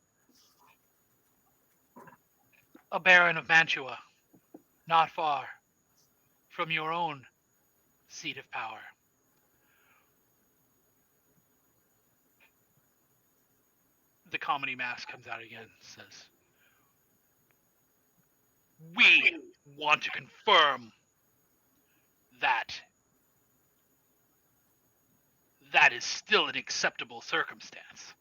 a Baron of Mantua, not far from your own seat of power. The comedy mask comes out again and says, we want to confirm that that is still an acceptable circumstance.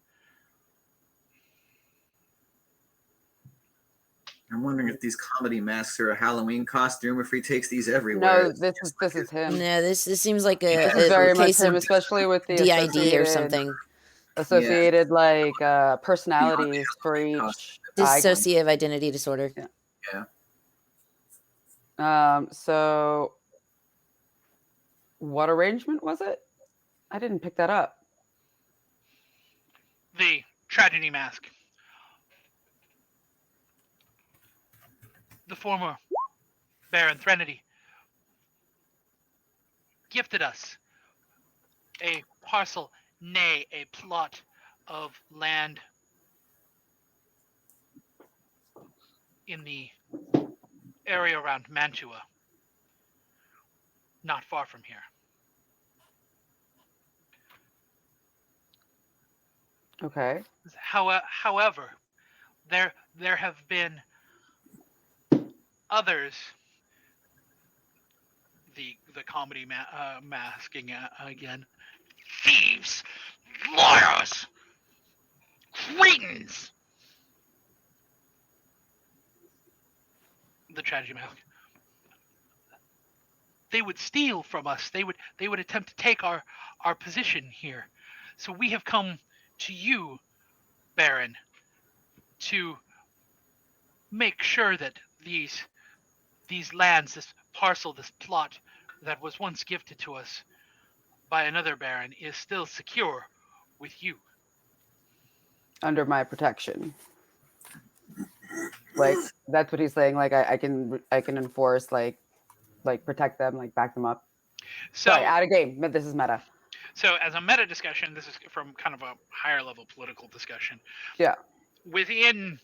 I'm wondering if these comedy masks are a Halloween costume, or if he takes these everywhere. No, this is him. Yeah, this seems like This a is very much case him, of especially with the DID or something. associated like personalities for each icon. Dissociative identity disorder. Yeah. So what arrangement was it? I didn't pick that up. The tragedy mask. The former Baron Threnody gifted us a parcel, nay, a plot of land in the area around Mantua, not far from here. Okay. However, there have been others. The comedy masking again. Thieves, liars, cretins. The tragedy mask. They would steal from us. They would attempt to take our position here. So we have come to you, Baron, to make sure that these lands, this parcel, this plot that was once gifted to us by another baron is still secure with you. Under my protection. Like that's what he's saying. Like I can enforce like protect them, like back them up. So, Sorry, out of game. This is meta. So as a meta discussion, this is from kind of a higher level political discussion. Yeah. Within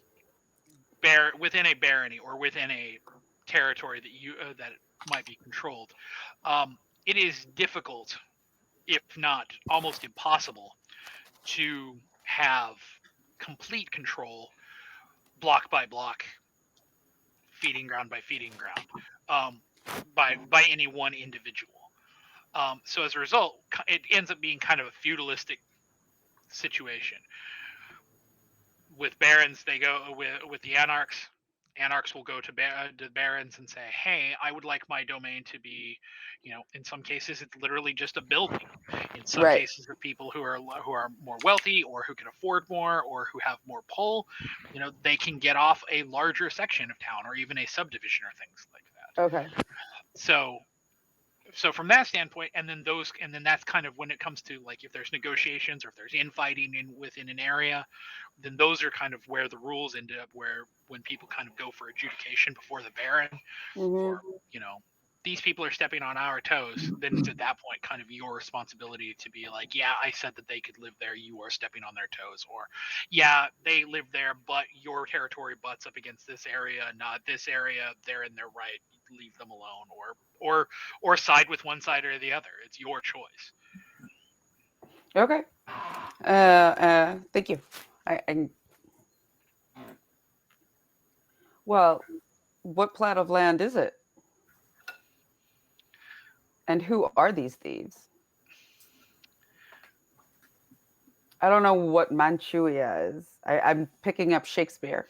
a barony or within a territory that might be controlled, it is difficult, if not almost impossible, to have complete control, block by block, feeding ground by feeding ground, by any one individual. So as a result, it ends up being kind of a feudalistic situation. With barons, they go with the anarchs. Anarchs will go to barons and say, "Hey, I would like my domain to be, in some cases it's literally just a building. In some cases, of people who are more wealthy or who can afford more or who have more pull, they can get off a larger section of town or even a subdivision or things like that." Okay. So from that standpoint, and then that's kind of when it comes to like if there's negotiations or if there's infighting within an area, then those are kind of where the rules end up, where when people kind of go for adjudication before the baron, or these people are stepping on our toes, then it's at that point kind of your responsibility to be like, yeah, I said that they could live there, you are stepping on their toes, or yeah, they live there, but your territory butts up against this area, not this area, they're in their right, leave them alone, or side with one side or the other. It's your choice. Okay. Thank you. Well, what plat of land is it? And who are these thieves? I don't know what Manchuria is. I'm picking up Shakespeare.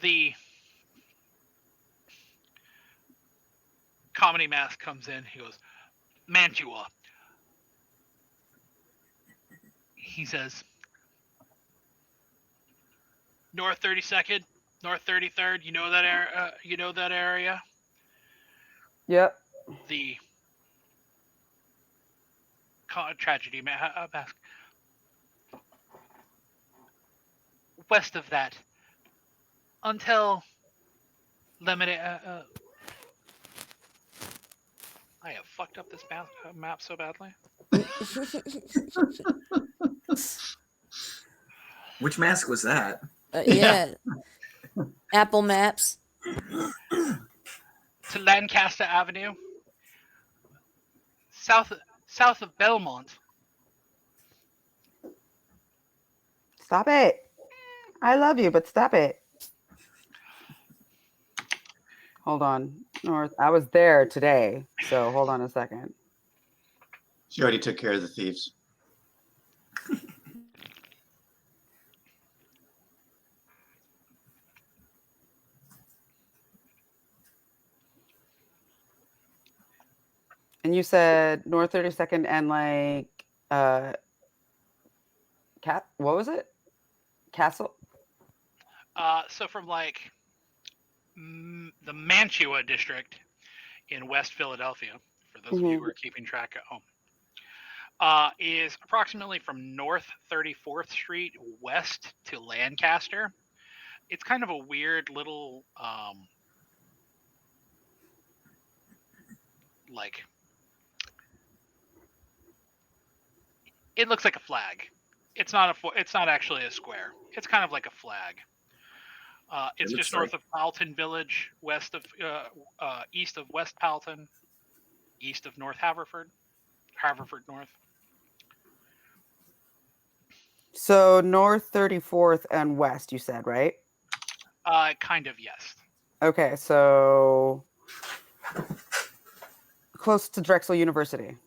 The comedy mask comes in. He goes, "Mantua." He says, "North 32nd, North 33rd. You know that area. You know that area." Yep. The tragedy mask. West of that, until limited. I have fucked up this map so badly. Which mask was that? Yeah. Apple Maps. To Lancaster Avenue, south of Belmont. Stop it. I love you, but stop it. Hold on. North. I was there today, so hold on a second. She already took care of the thieves. And you said North 32nd and like what was it? Castle? So from like the Mantua district in West Philadelphia, for those of you who are keeping track at home, is approximately from North 34th Street west to Lancaster. It's kind of a weird little like it looks like a flag. It's not actually a square. It's kind of like a flag. It's just north of Paulton Village, east of West Paulton, east of North Haverford North. So North 34th and West, you said, right? Kind of, yes. Okay, so close to Drexel University.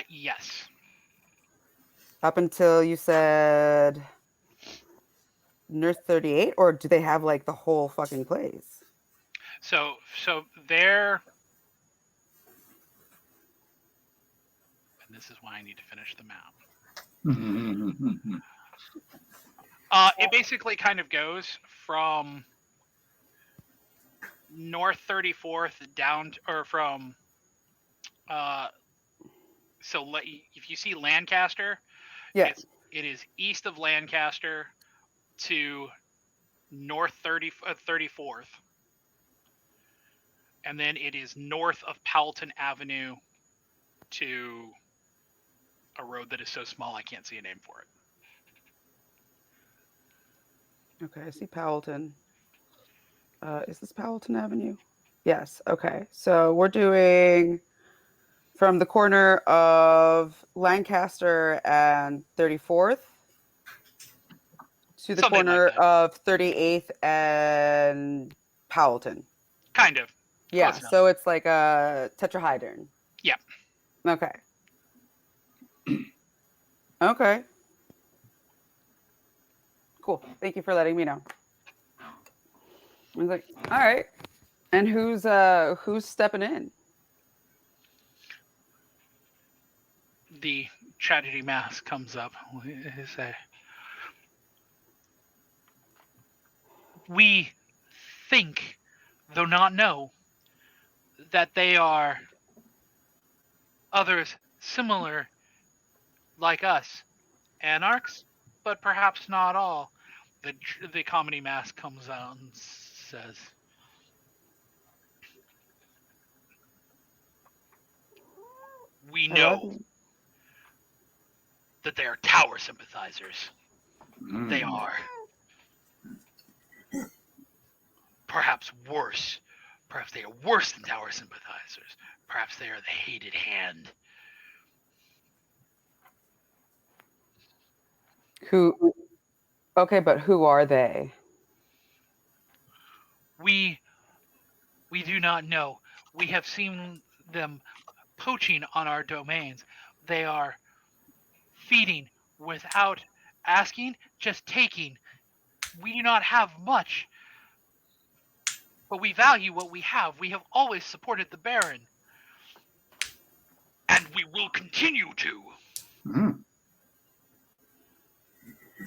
Yes. Up until you said North 38, or do they have like the whole fucking place? So they're, and this is why I need to finish the map. It basically kind of goes from North 34th down, or from, so if you see Lancaster, Yeah. it is east of Lancaster to north 34th, and then it is north of Powelton Avenue to a road that is so small I can't see a name for it. Okay, I see Powelton. Is this Powelton Avenue? Yes. Okay. So we're doing from the corner of Lancaster and 34th to the Something like corner that. of 38th and Powelton. Kind of. Yeah. Close enough. So it's like a tetrahedron. Yeah. Okay. Okay. Cool. Thank you for letting me know. I was like, all right. And who's stepping in? The tragedy mask comes up. We think, though not know, that they are others similar like us, anarchs, but perhaps not all. The comedy mask comes out and says, "We know that they are Tower sympathizers. They are perhaps worse. Perhaps they are worse than Tower sympathizers. Perhaps they are the hated hand." Who? Okay, but who are they? We do not know. We have seen them poaching on our domains. They are feeding without asking, just taking. We do not have much, but we value what we have. We have always supported the Baron, and we will continue to.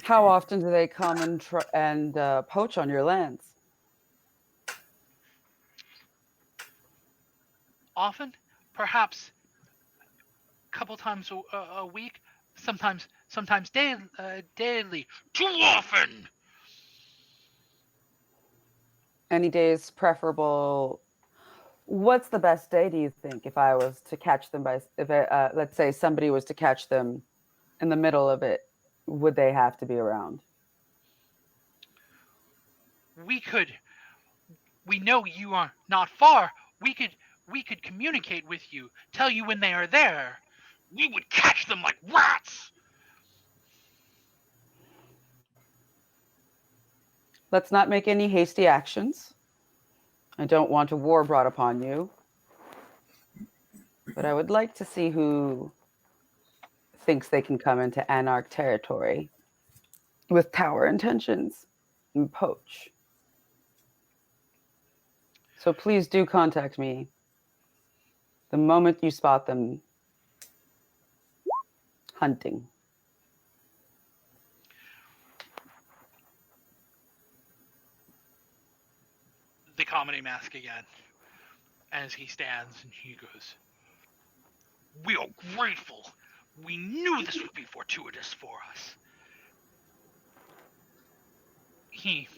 How often do they come and poach on your lands? Often, perhaps a couple times a week, sometimes daily. Too often. Any days preferable? What's the best day, do you think, if I was to catch them let's say somebody was to catch them in the middle of it, would they have to be around? We know you are not far. We could communicate with you, tell you when they are there. We would catch them like rats. Let's not make any hasty actions. I don't want a war brought upon you. But I would like to see who thinks they can come into Anarch territory with Tower intentions and poach. So please do contact me the moment you spot them hunting. The comedy mask again, as he stands and he goes, "We are grateful. We knew this would be fortuitous for us." He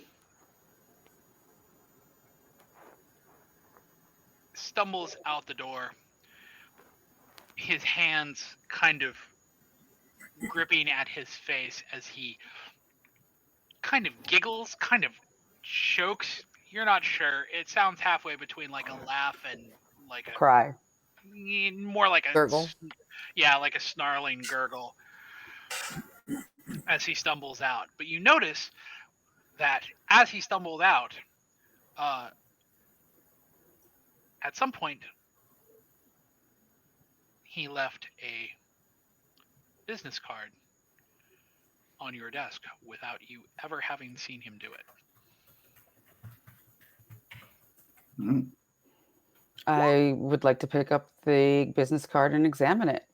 stumbles out the door, his hands kind of gripping at his face as he kind of giggles, kind of chokes. You're not sure. It sounds halfway between like a laugh and like a Cry. more like a Gurgle. Yeah, like a snarling gurgle as he stumbles out. But you notice that as he stumbled out, at some point he left a business card on your desk without you ever having seen him do it. I would like to pick up the business card and examine it.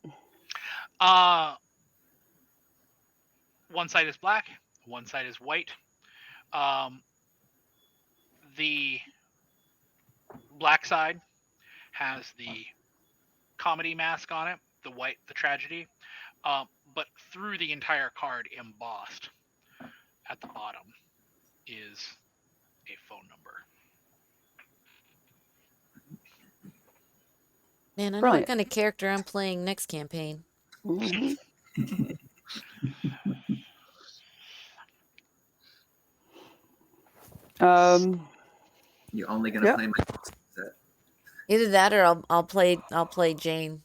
One side is black, one side is white. The black side has the comedy mask on it, the tragedy, but through the entire card, embossed at the bottom, is a phone number. Man, I know what Brilliant. kind of character I'm playing next campaign. Mhm. You only gonna Yep. play my set? Either that or I'll play Jane.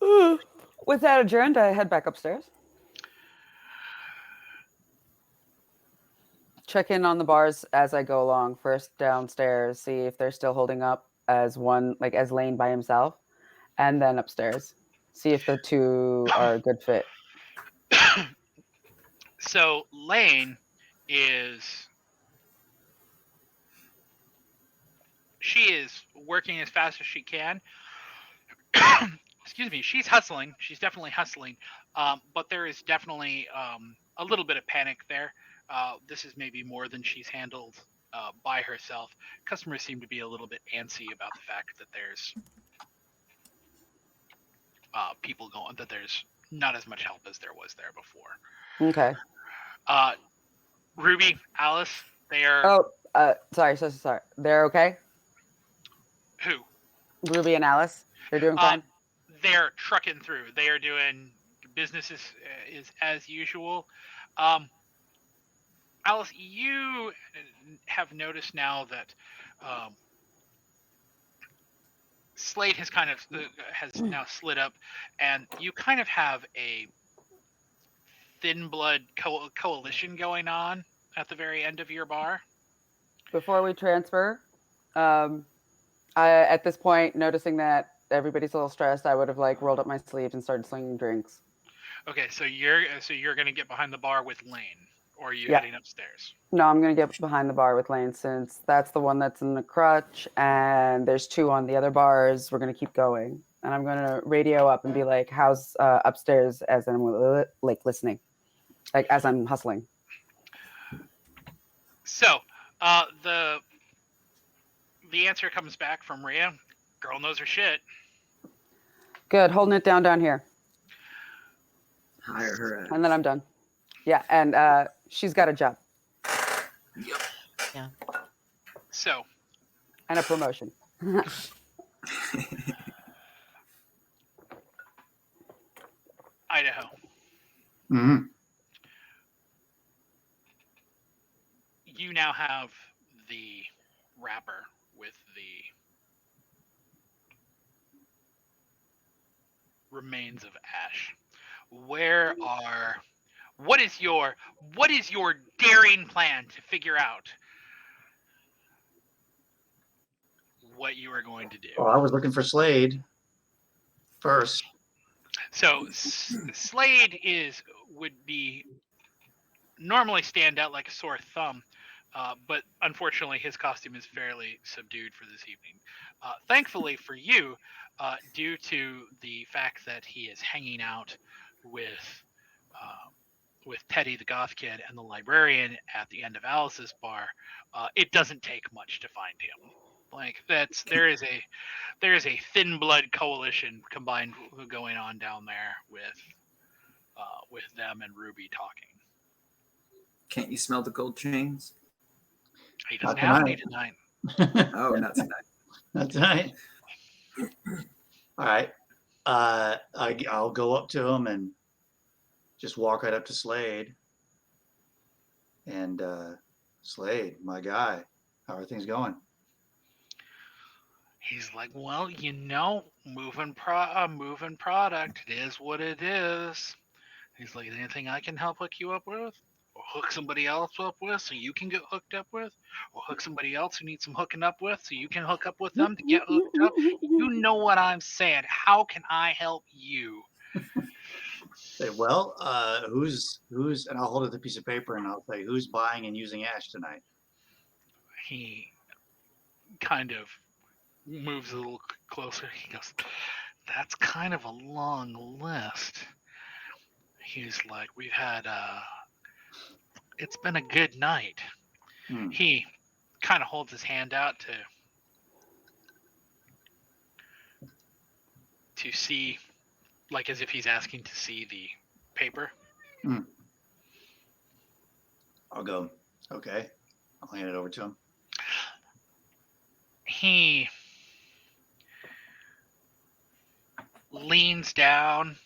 With that adjourned, I head back upstairs. Check in on the bars as I go along. First downstairs, see if they're still holding up as one, like as Lane by himself, and then upstairs, see if the two are a good fit. So Lane she is working as fast as she can. Excuse me, she's hustling. She's definitely hustling. But there is definitely a little bit of panic there. This is maybe more than she's handled by herself. Customers seem to be a little bit antsy about the fact that there's people going, that there's not as much help as there was there before. Okay. Ruby, Alice, they are. Oh, sorry, sorry. They're okay. Who? Ruby and Alice, they're doing fine. They're trucking through. They are doing business is as usual. Alice, you have noticed now that Slade has kind of has now slid up, and you kind of have a thin blood coalition going on at the very end of your bar. Before we transfer, I at this point, noticing that everybody's a little stressed, I would have like rolled up my sleeves and started slinging drinks. Okay, so you're gonna get behind the bar with Lane, or are you Yeah. heading upstairs? No, I'm gonna get behind the bar with Lane since that's the one that's in the crutch, and there's two on the other bars. We're gonna keep going, and I'm gonna radio up and be like, "How's upstairs?" As I'm like listening, like as I'm hustling. So, the answer comes back from Rhea. Girl knows her shit. Good, holding it down here. Hire her out. And then I'm done. Yeah, and she's got a job. Yep. Yeah. So. And a promotion. Idaho. Mm-hmm. You now have the wrapper with the remains of Ash. What is your daring plan to figure out what you are going to do? Well, I was looking for Slade first. So Slade would be normally stand out like a sore thumb, but unfortunately his costume is fairly subdued for this evening. Thankfully for you, due to the fact that he is hanging out with Teddy the Goth Kid and the librarian at the end of Alice's bar, it doesn't take much to find him. Like there is a thin blood coalition combined going on down there with them and Ruby talking. Can't you smell the gold chains? He doesn't have any tonight. Oh, not tonight. Not tonight. All right. I'll go up to him and just walk right up to Slade. And Slade, my guy, how are things going? He's like, well, moving product. It is what it is. He's like, anything I can help hook you up with? Or hook somebody else up with so you can get hooked up with? Or hook somebody else who needs some hooking up with so you can hook up with them to get hooked up? You know what I'm saying. How can I help you? Say, well, who's, and I'll hold up the piece of paper and I'll say, who's buying and using Ash tonight? He kind of moves a little closer. He goes, that's kind of a long list. He's like, we've had, it's been a good night. He kind of holds his hand out to to see, like as if he's asking to see the paper. I'll go, okay. I'll hand it over to him. He leans down,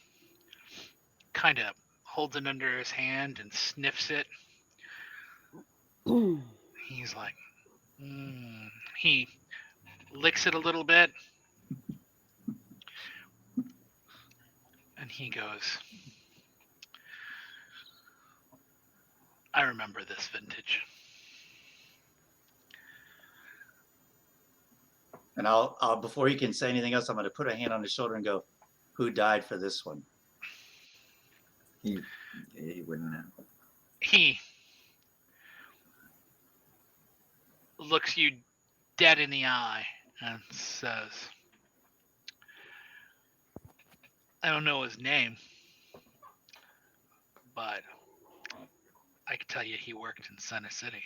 kind of holds it under his hand and sniffs it. He's like, he licks it a little bit, and he goes, I remember this vintage. And I'll before he can say anything else, I'm going to put a hand on his shoulder and go, who died for this one? He wouldn't know. He looks you dead in the eye and says, I don't know his name, but I can tell you he worked in Center City.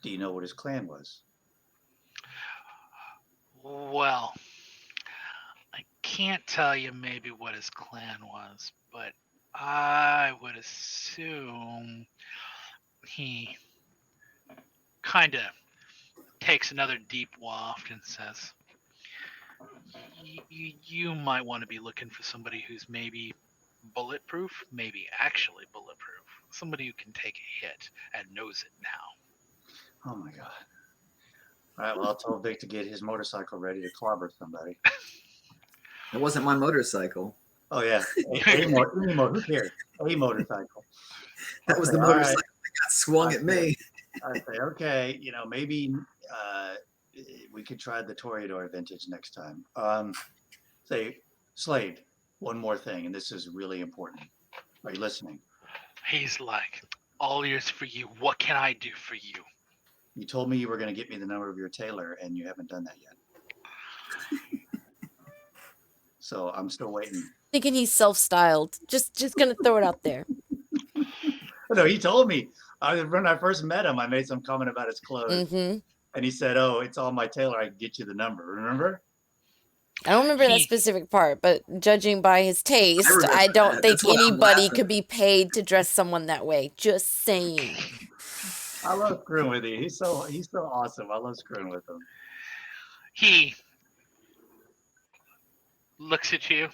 Do you know what his clan was? Well, I can't tell you maybe what his clan was, but I would assume he kind of takes another deep waft and says, you might want to be looking for somebody who's maybe bulletproof, maybe actually bulletproof. Somebody who can take a hit and knows it now. Oh my God. All right, well, I'll tell Vic to get his motorcycle ready to clobber somebody. It wasn't my motorcycle. Oh, yeah. Who cares? A motorcycle. That was the All motorcycle right. that got swung at me. I say, okay, maybe we could try the Toreador vintage next time. Say, Slade, one more thing, and this is really important. Are you listening? He's like, all ears for you. What can I do for you? You told me you were going to get me the number of your tailor, and you haven't done that yet. So I'm still waiting. Thinking he's self-styled. Just gonna throw it out there. No, he told me. When I first met him, I made some comment about his clothes. Mm-hmm. And he said, oh, it's all my tailor. I can get you the number. Remember? I don't remember that specific part, but judging by his taste, I don't think anybody could be paid to dress someone that way. Just saying. I love screwing with you. He's so awesome. I love screwing with him. He looks at you,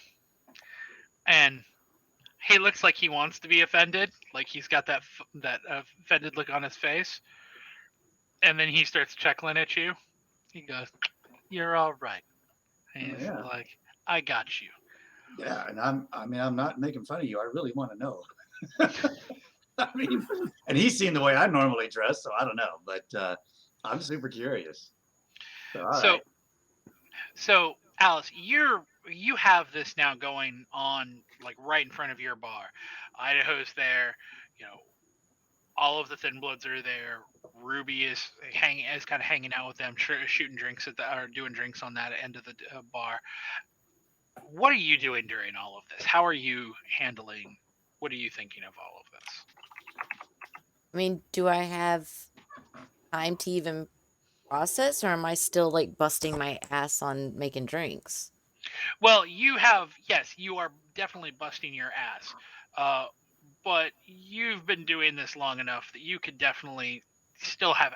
and he looks like he wants to be offended, like he's got that offended look on his face, and then he starts chuckling at you. He goes, "You're all right." And he's like, "I got you." Yeah, and I'm not making fun of you. I really want to know. I mean, and he's seen the way I normally dress, so I don't know, but I'm super curious. So Alice, you have this now going on like right in front of your bar. Idaho's there, all of the Thin Bloods are there. Ruby is kind of hanging out with them, shooting drinks or doing drinks on that end of the bar. What are you doing during all of this? How are you handling? What are you thinking of all of this? I mean, do I have time to even process, or am I still like busting my ass on making drinks? Well, you are definitely busting your ass. But you've been doing this long enough that you could definitely still have,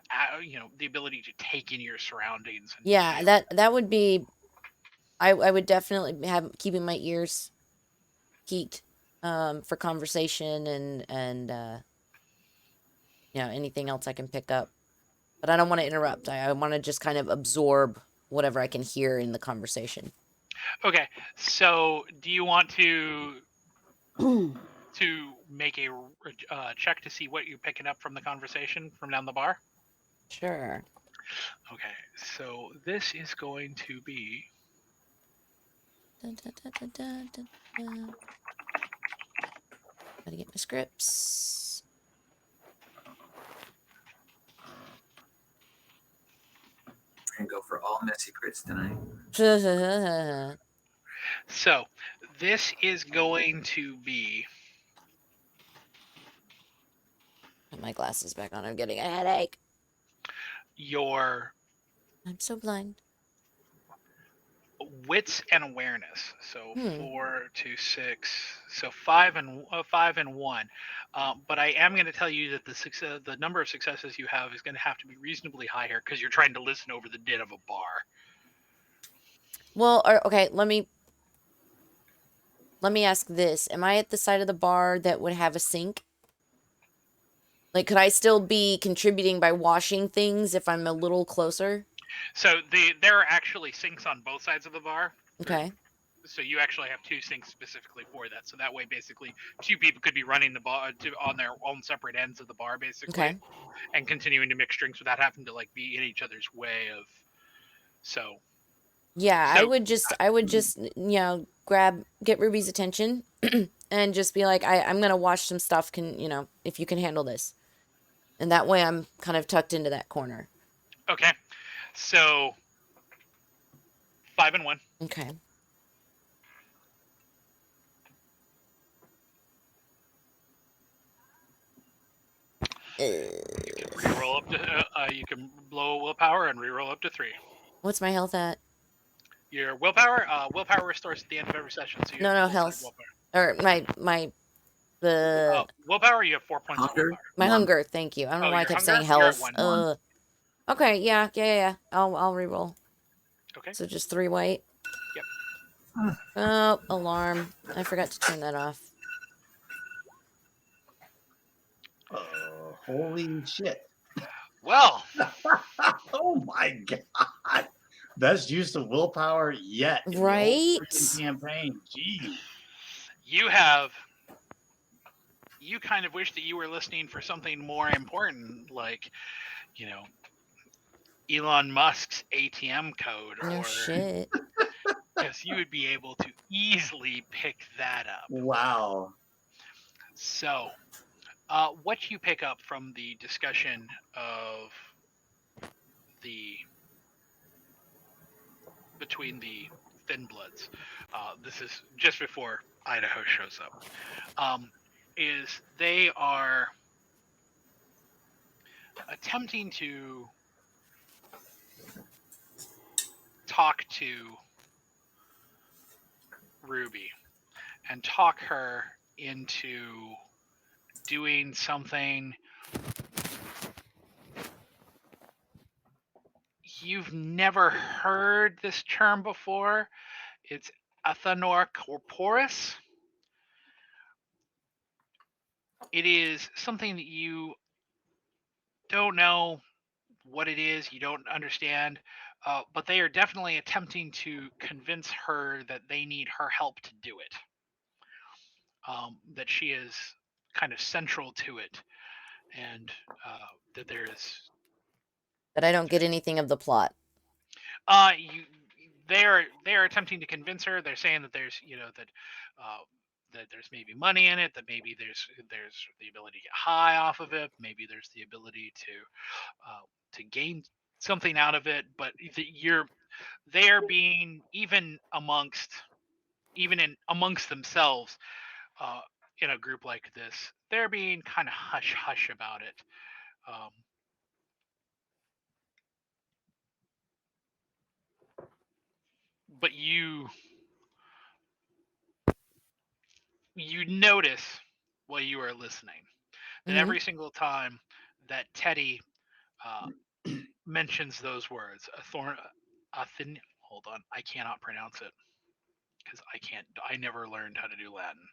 the ability to take in your surroundings. Yeah, that would be. I would definitely have keeping my ears peaked for conversation and anything else I can pick up. But I don't want to interrupt. I want to just kind of absorb whatever I can hear in the conversation. Okay, so do you want to make a check to see what you're picking up from the conversation from down the bar? Sure. Okay, so this is going to be... Dun, dun, dun, dun, dun, dun, dun. Gotta get my scripts. We're gonna go for all messy crits tonight. So this is going to be... Put my glasses back on. I'm getting a headache. I'm so blind. wits and awareness. So Hmm. 4, 2, 6. So 5 and 1. But I am going to tell you that the number of successes you have is going to have to be reasonably high here because you're trying to listen over the din of a bar. Well, okay, let me ask this. Am I at the side of the bar that would have a sink? Like, could I still be contributing by washing things if I'm a little closer? So there are actually sinks on both sides of the bar. Okay. So you actually have 2 sinks specifically for that. So that way, basically, 2 people could be running the bar on their own separate ends of the bar, basically, Okay. and continuing to mix drinks without having to like be in each other's way of. So Yeah, so I would just, get Ruby's attention and just be like, I'm gonna wash some stuff. If you can handle this, and that way I'm kind of tucked into that corner. okay. So 5 and 1. Okay. You can reroll up to. You can blow a willpower and reroll up to 3. What's my health at? Your willpower. Willpower restores at the end of every session. So you No, have no, full side health. willpower. Or the Willpower. You have 4 points of Hunger? willpower. my 1. hunger. Thank you. I don't know Oh, why I your kept hunger? saying You're at health. 1. Okay. Yeah. I'll reroll. Okay. So just 3 white. Yep. Oh, alarm! I forgot to turn that off. Holy shit. Well, Oh my god. Best use of willpower yet in the whole Right? freaking campaign. Jeez. you kind of wish that you were listening for something more important, like, you know, Elon Musk's ATM code, No or shit. because you would be able to easily pick that up. Wow. So, what you pick up from the discussion of between the Thin Bloods, this is just before Idaho shows up, is they are attempting to talk to Ruby and talk her into doing something you've never heard this term before. It's Athanor corporis. It is something that you don't know what it is, you don't understand, but they are definitely attempting to convince her that they need her help to do it. That she is kind of central to it, and that there's But I don't get anything of the plot. you they're attempting to convince her. They're saying that there's that there's maybe money in it, that maybe there's the ability to get high off of it, maybe there's the ability to gain something out of it, but they're being amongst themselves, in a group like this, they're being kind of hush hush about it. But you notice while you are listening that Mhm. every single time that Teddy mentions those words, hold on, I cannot pronounce it because I never learned how to do Latin.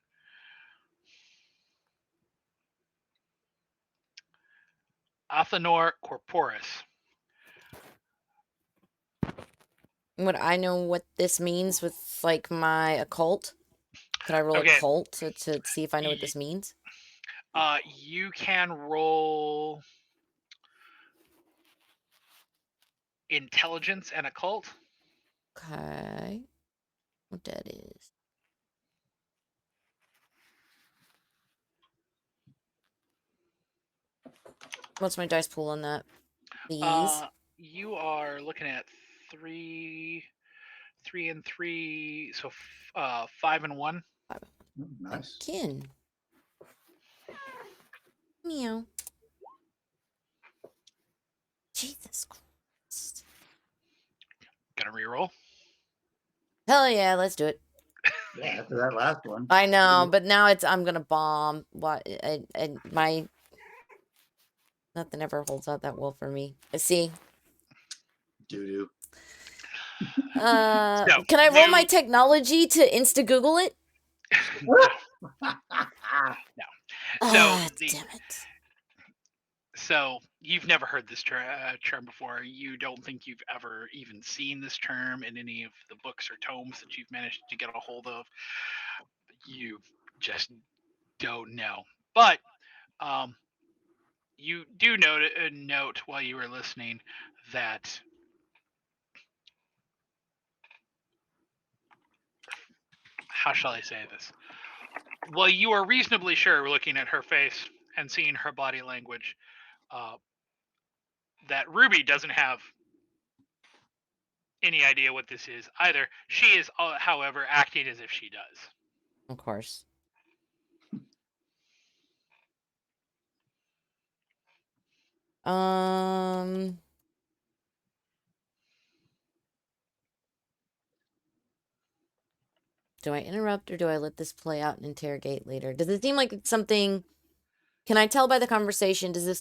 Athanor corporis. Would I know what this means with, like, my occult? Could I roll Okay. occult to see if I know what this means? You can roll intelligence and occult. Okay. What that is. What's my dice pool on that? Please. You are looking at 3 and 3, so 5 and 1. Nice. Kin. Meow. Jesus Christ. Gonna reroll. Hell yeah, let's do it. Yeah, after that last one. I know, but now I'm gonna bomb. What? My nothing ever holds out that well for me. See. Doo-doo. So Can I roll my you- technology to insta Google it? no. So Damn it. So you've never heard this term before. You don't think you've ever even seen this term in any of the books or tomes that you've managed to get a hold of. You just don't know. But you do note while you were listening that how shall I say this? Well, you are reasonably sure, looking at her face and seeing her body language, that Ruby doesn't have any idea what this is either. She is, however, acting as if she does. Of course. Do I interrupt or do I let this play out and interrogate later? Does it seem like it's something? Can I tell by the conversation? Does this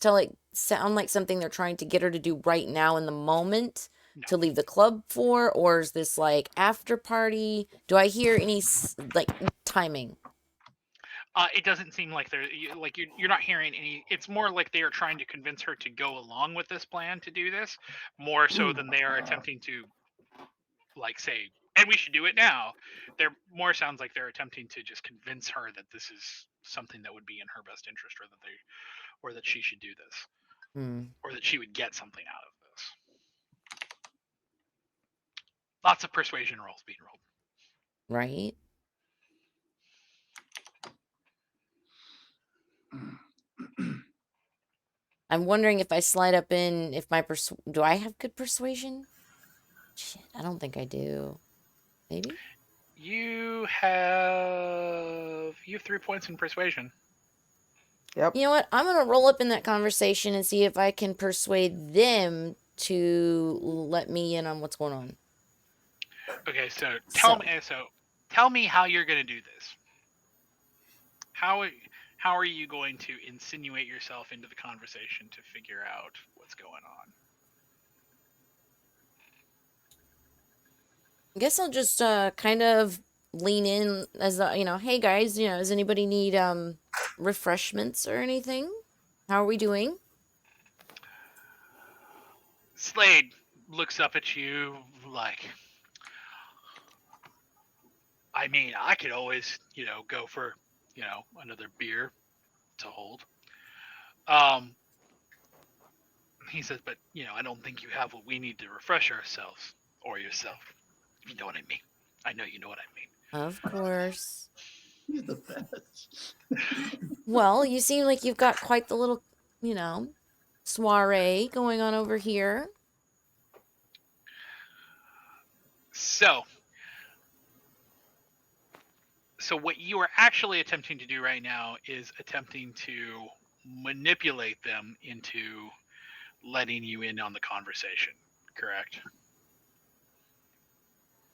sound like something they're trying to get her to do right now in the moment No. to leave the club for, or is this like after party? Do I hear any like timing? It doesn't seem like you're not hearing any. It's more like they are trying to convince her to go along with this plan to do this, more so than they are attempting to, like, say, and we should do it now. They're more sounds like they're attempting to just convince her that this is something that would be in her best interest, or that she should do this, or that she would get something out of this. Lots of persuasion rolls being rolled. Right. I'm wondering if I slide up in, if my do I have good persuasion? Shit, I don't think I do. Maybe? You have 3 points in persuasion. Yep. You know what? I'm gonna roll up in that conversation and see if I can persuade them to let me in on what's going on. Okay, so tell me how you're gonna do this. How are you going to insinuate yourself into the conversation to figure out what's going on? I guess I'll just kind of lean in as hey guys, does anybody need refreshments or anything? How are we doing? Slade looks up at you like, I mean, I could always, go for, another beer to hold. He says, but, I don't think you have what we need to refresh ourselves or yourself. You know what I mean? I know you know what I mean. Of course. He's the best. Well, you seem like you've got quite the little, soiree going on over here. So what you are actually attempting to do right now is attempting to manipulate them into letting you in on the conversation, correct?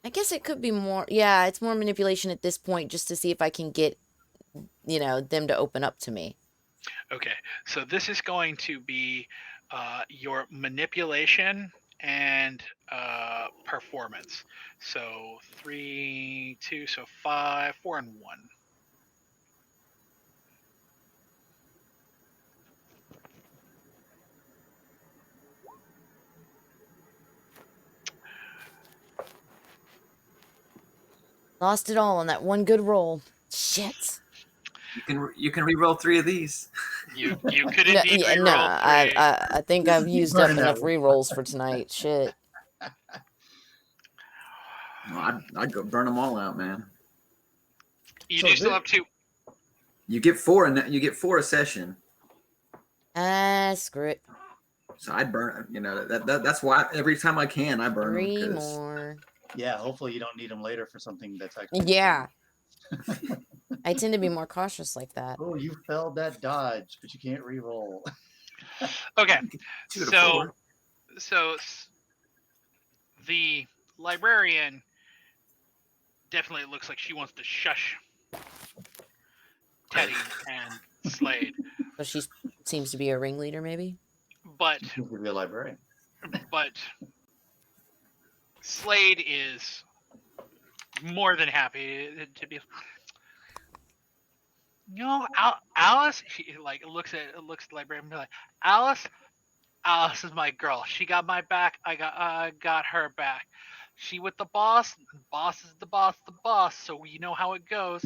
I guess it could be more, yeah, it's more manipulation at this point just to see if I can get, them to open up to me. Okay, so this is going to be your manipulation and performance. So 3, 2, so 5, 4, and 1. Lost it all on that one good roll. Shit. You can re-roll 3 of these. You could indeed re-roll 3. I think I've used up enough re-rolls for tonight. Shit. Well, I'd go burn them all out, man. You do still have 2. You get 4 and you get 4 a session. Screw it. So I'd burn. That's why every time I can, I burn 3 them. more. Yeah, hopefully you don't need them later for something that's actually. Yeah. I tend to be more cautious like that. Oh, you failed that dodge, but you can't re-roll. Okay, 2 to 4. So the librarian definitely looks like she wants to shush Teddy and Slade. So she seems to be a ringleader, maybe. But You could be a librarian. but Slade is more than happy to be. Alice. She like looks at the librarian and be like, Alice is my girl. She got my back. I got her back. She with the boss. Boss is the boss. So you know how it goes.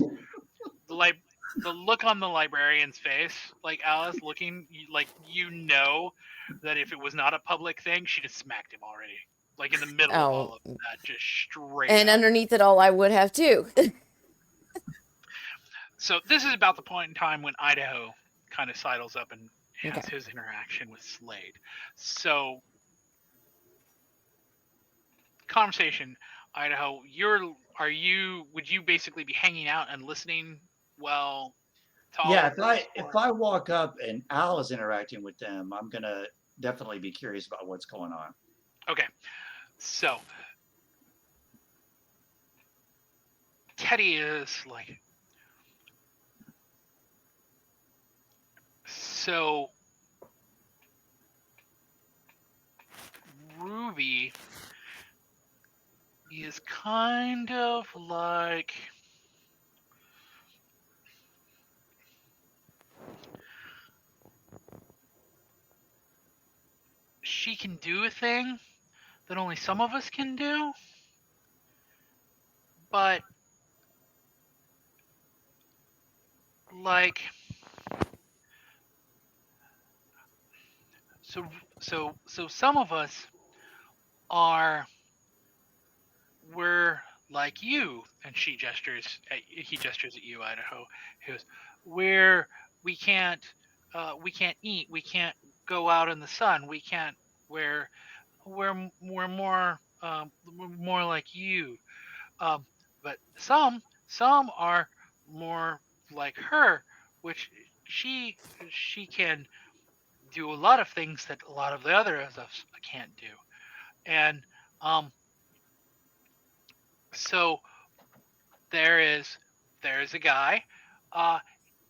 The look on the librarian's face, like Alice looking, like that if it was not a public thing, she'd have smacked him already. Like in the middle of all of that, just straight And up. underneath it all, I would have too. So this is about the point in time when Idaho kind of sidles up and has Okay. his interaction with Slade. So conversation, Idaho, would you basically be hanging out and listening well to all Yeah, of this? if I walk up and Al is interacting with them, I'm gonna definitely be curious about what's going on. Okay. So Teddy is like, so Ruby is kind of like, she can do a thing that only some of us can do, but like, so some of us we're like you, and he gestures at you, Idaho. He goes, we can't eat, we can't go out in the sun, we can't we're we're more like you. But some are more like her, which she can do a lot of things that a lot of the other of us can't do. And so there's a guy.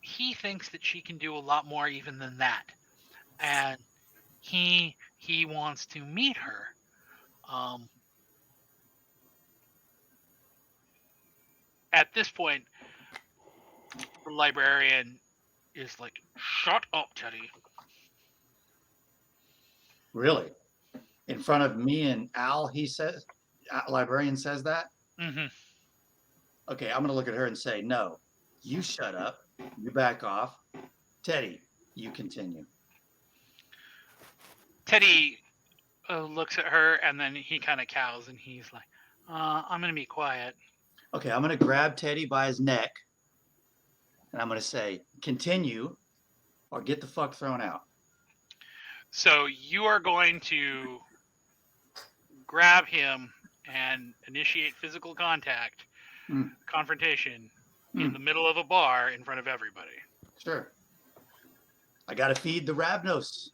He thinks that she can do a lot more even than that, and he wants to meet her. At this point, the librarian is like, "Shut up, Teddy." Really? In front of me and Al, librarian says that? Mm-hmm. Okay, I'm gonna look at her and say, no, you shut up, you back off. Teddy, you continue. Teddy looks at her and then he kind of cows and he's like, "I'm gonna be quiet." Okay, I'm gonna grab Teddy by his neck and I'm gonna say, continue or get the fuck thrown out. So you are going to grab him and initiate physical contact, confrontation in the middle of a bar in front of everybody. Sure. I gotta feed the Ravnos.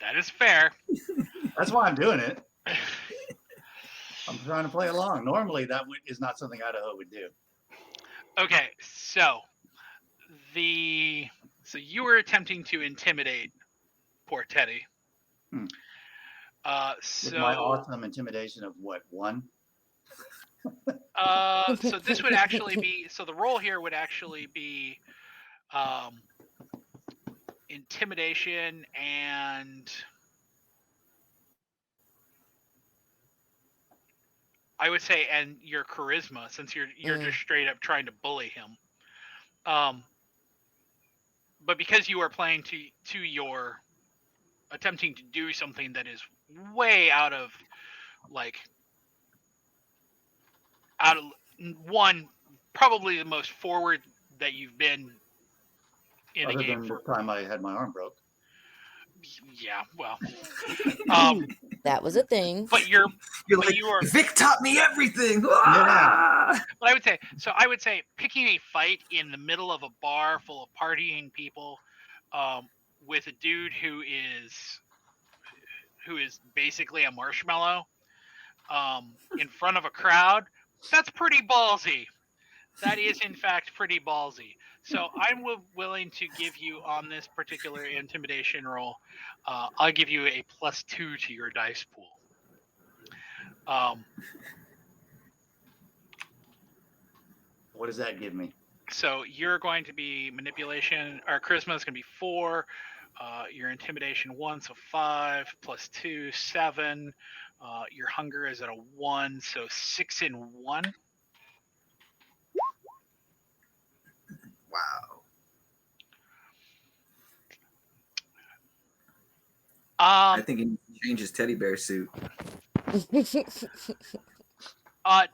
That is fair. That's why I'm doing it. I'm trying to play along. Normally, that is not something Idaho would do. Okay, so you were attempting to intimidate poor Teddy. With So my awesome intimidation of what, 1? so this would actually be, so the role here would actually be intimidation and I would say and your charisma, since you're just straight up trying to bully him. But because you are playing to your attempting to do something that is way out of one, probably the most forward that you've been in Other a game. than the time I had my arm broke. Yeah, well, that was a thing. But Vic taught me everything. Yeah. But I would say picking a fight in the middle of a bar full of partying people, with a dude who is basically a marshmallow, in front of a crowd, That's pretty ballsy. That is, in fact, pretty ballsy. So I'm willing to give you on this particular intimidation roll. I'll give you a +2 to your dice pool. What does that give me? So you're going to be manipulation, or charisma is going to be 4. Your intimidation 1, so 5 +2, 7. Your hunger is at a 1, so 6 in 1. Wow. I think he needs to change his teddy bear suit.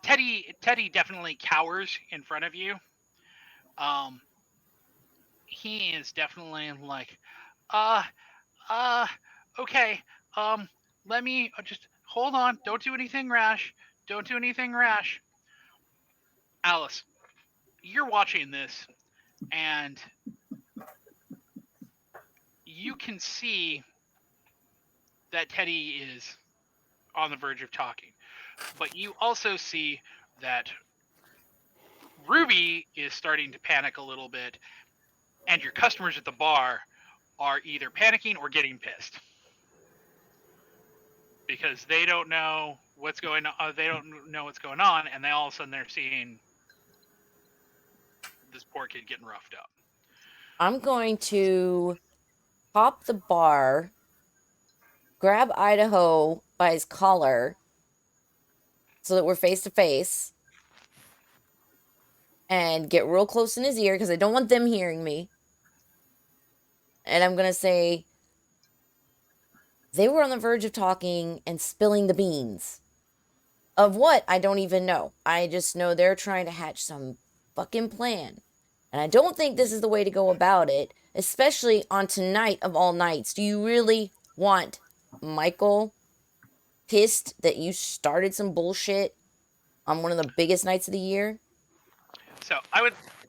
Teddy definitely cowers in front of you. He is definitely like, okay, let me just hold on. Don't do anything rash. Don't do anything rash. Alice, you're watching this, and you can see that Teddy is on the verge of talking. But you also see that Ruby is starting to panic a little bit, and your customers at the bar are either panicking or getting pissed because they don't know what's going on. They don't know what's going on, and they all of a sudden they're seeing this poor kid getting roughed up. I'm going to pop the bar, grab Idaho by his collar so that we're face to face, and get real close in his ear because I don't want them hearing me. And I'm going to say, they were on the verge of talking and spilling the beans. Of what? I don't even know. I just know they're trying to hatch some fucking plan. And I don't think this is the way to go about it, especially on tonight of all nights. Do you really want Michael pissed that you started some bullshit on one of the biggest nights of the year? So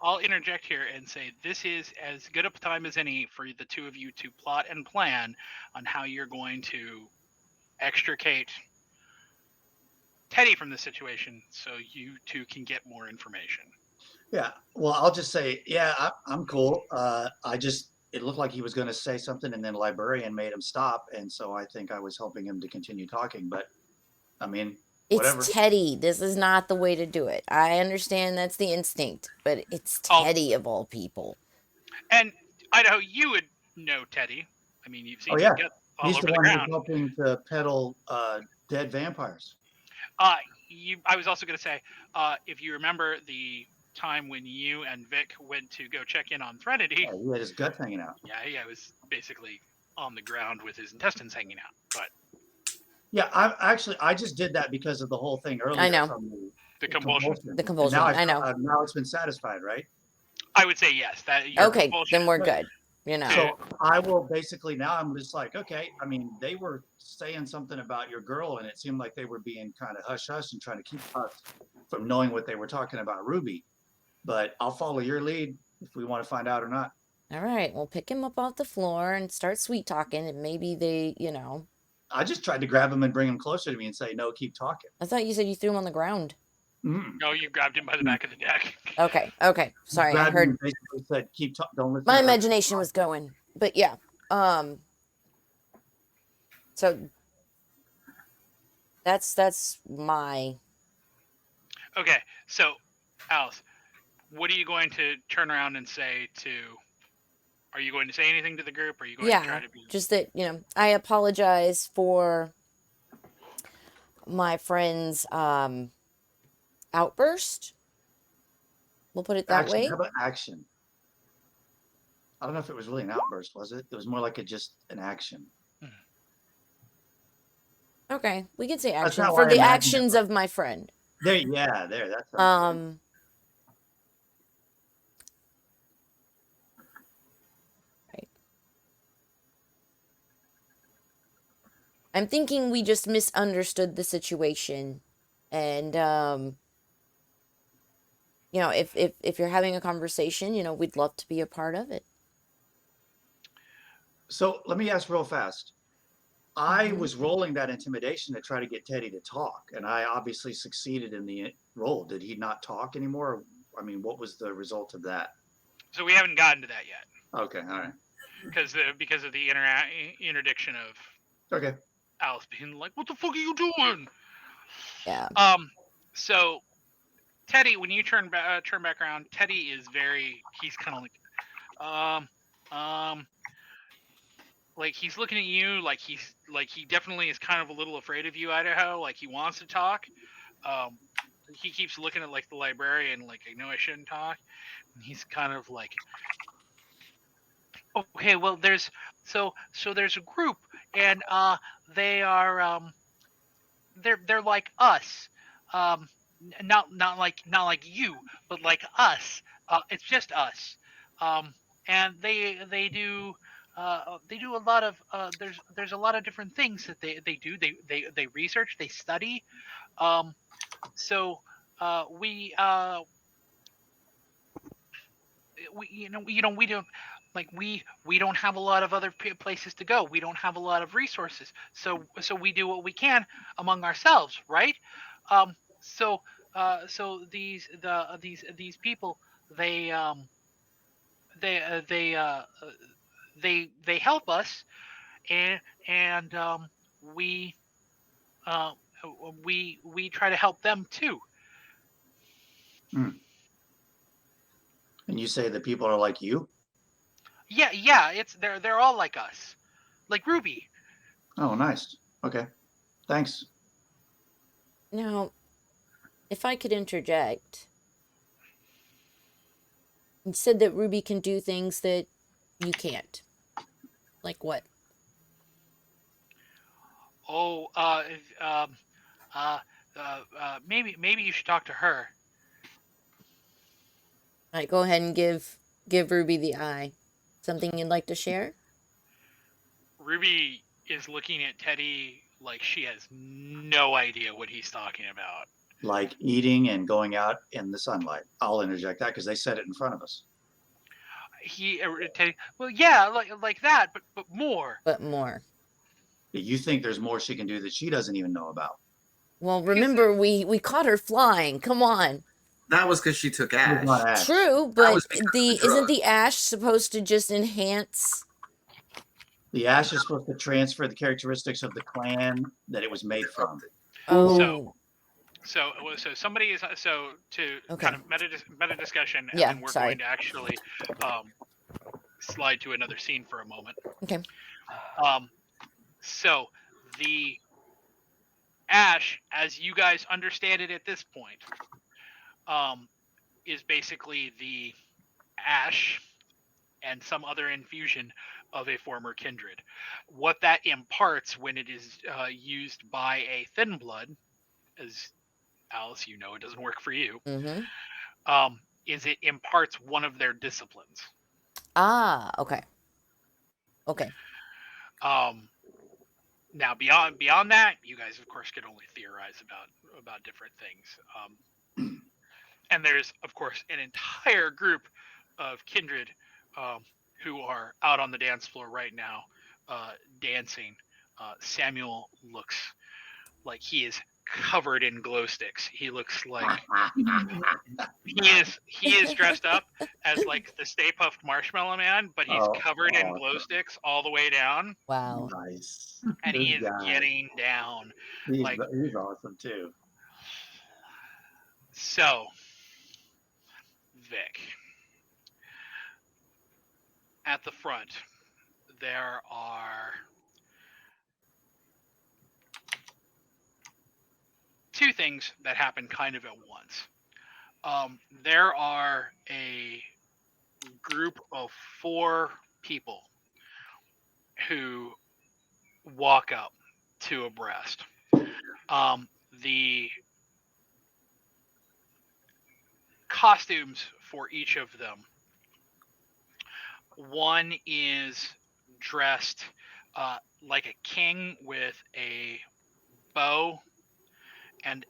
I'll interject here and say this is as good a time as any for the two of you to plot and plan on how you're going to extricate Teddy from the situation so you two can get more information. Yeah. Well, I'll just say, yeah, I'm cool. It looked like he was going to say something, and then librarian made him stop, and so I think I was helping him to continue talking. But I mean, whatever. It's Teddy. This is not the way to do it. I understand that's the instinct, but it's Teddy of all people. And Idaho, you would know Teddy. I mean, you've seen him get all He's over the the one ground. who's helping to peddle dead vampires. I was also going to say, if you remember the time when you and Vic went to go check in on Threnody. Yeah, he had his guts hanging out. Yeah, he was basically on the ground with his intestines hanging out. But yeah, I just did that because of the whole thing earlier. I know. From the compulsion. The compulsion. I know. Now it's been satisfied, right? I would say yes. Okay, then we're good. You know. So I will basically now I'm just like, okay. I mean, they were saying something about your girl, and it seemed like they were being kind of hush hush and trying to keep us from knowing what they were talking about Ruby. But I'll follow your lead if we want to find out or not. All right, we'll pick him up off the floor and start sweet talking, and maybe they, I just tried to grab him and bring him closer to me and say, no, keep talking. I thought you said you threw him on the ground. No, you grabbed him by the back of the neck. Okay. Sorry, I heard. Basically said, keep talking. Don't listen. My imagination was going, but yeah. So that's my. Okay, so Alice, what are you going to turn around and say to? Are you going to say anything to the group? Or are you going to try to be? Just that I apologize for my friend's outburst. We'll put it that way. How about action? I don't know if it was really an outburst, was it? It was more like just an action. Okay, we can say action for the actions of my friend. There. That's I'm thinking we just misunderstood the situation, and if you're having a conversation, we'd love to be a part of it. So let me ask real fast. I was rolling that intimidation to try to get Teddy to talk, and I obviously succeeded in the roll. Did he not talk anymore? I mean, what was the result of that? So we haven't gotten to that yet. Okay, all right. Because of the interdiction of Okay. Alice being like, "What the fuck are you doing?" Yeah. So Teddy, when you turn back around, Teddy is he's kind of like he's looking at you like he definitely is kind of a little afraid of you, Idaho. Like he wants to talk. He keeps looking at like the librarian, like I know I shouldn't talk. And he's kind of like, okay, well there's there's a group and they are they're like us. Not like you, but like us. It's just us. And they do a lot of there's a lot of different things that they do. They research, they study. So we we don't we don't have a lot of other places to go. We don't have a lot of resources. So we do what we can among ourselves, right? So these people they they they help us and we uh, we try to help them too. Hmm. And you say the people are like you? Yeah, it's they're all like us, like Ruby. Oh, nice. Okay, thanks. Now, if I could interject, you said that Ruby can do things that you can't. Like what? Oh, maybe you should talk to her. All right, go ahead and give Ruby the eye. Something you'd like to share? Ruby is looking at Teddy like she has no idea what he's talking about. Like eating and going out in the sunlight. I'll interject that because they said it in front of us. Teddy, well, yeah, like that, but more. But more. You think there's more she can do that she doesn't even know about? Well, remember we caught her flying. Come on. That was because she took It was ash. not ash. True, That but was because of the isn't drug. the ash supposed to just enhance? The ash is supposed to transfer the characteristics of the clan that it was made from. Oh, So somebody is to Okay. kind of meta discussion, and Yeah, then we're sorry. going to actually slide to another scene for a moment. Okay. So the ash, as you guys understand it at this point, is basically the ash and some other infusion of a former kindred. What that imparts when it is used by a thin blood, as Alice, you know, it doesn't work for you. Mm-hmm. Is it imparts one of their disciplines. Ah, okay. Okay. Now beyond that, you guys of course could only theorize about different things. And there's of course an entire group of kindred who are out on the dance floor right now, dancing. Samuel looks like he is covered in glow sticks. He looks like he is dressed up as like the Stay Puft Marshmallow Man, but he's covered in glow sticks all the way down. Wow. Nice. And he is getting down. He's awesome too. So, Vic, at the front, there are two things that happen kind of at once. There are a group of 4 people who walk up to abreast. The costumes for each of them. One is dressed like a king with a bow and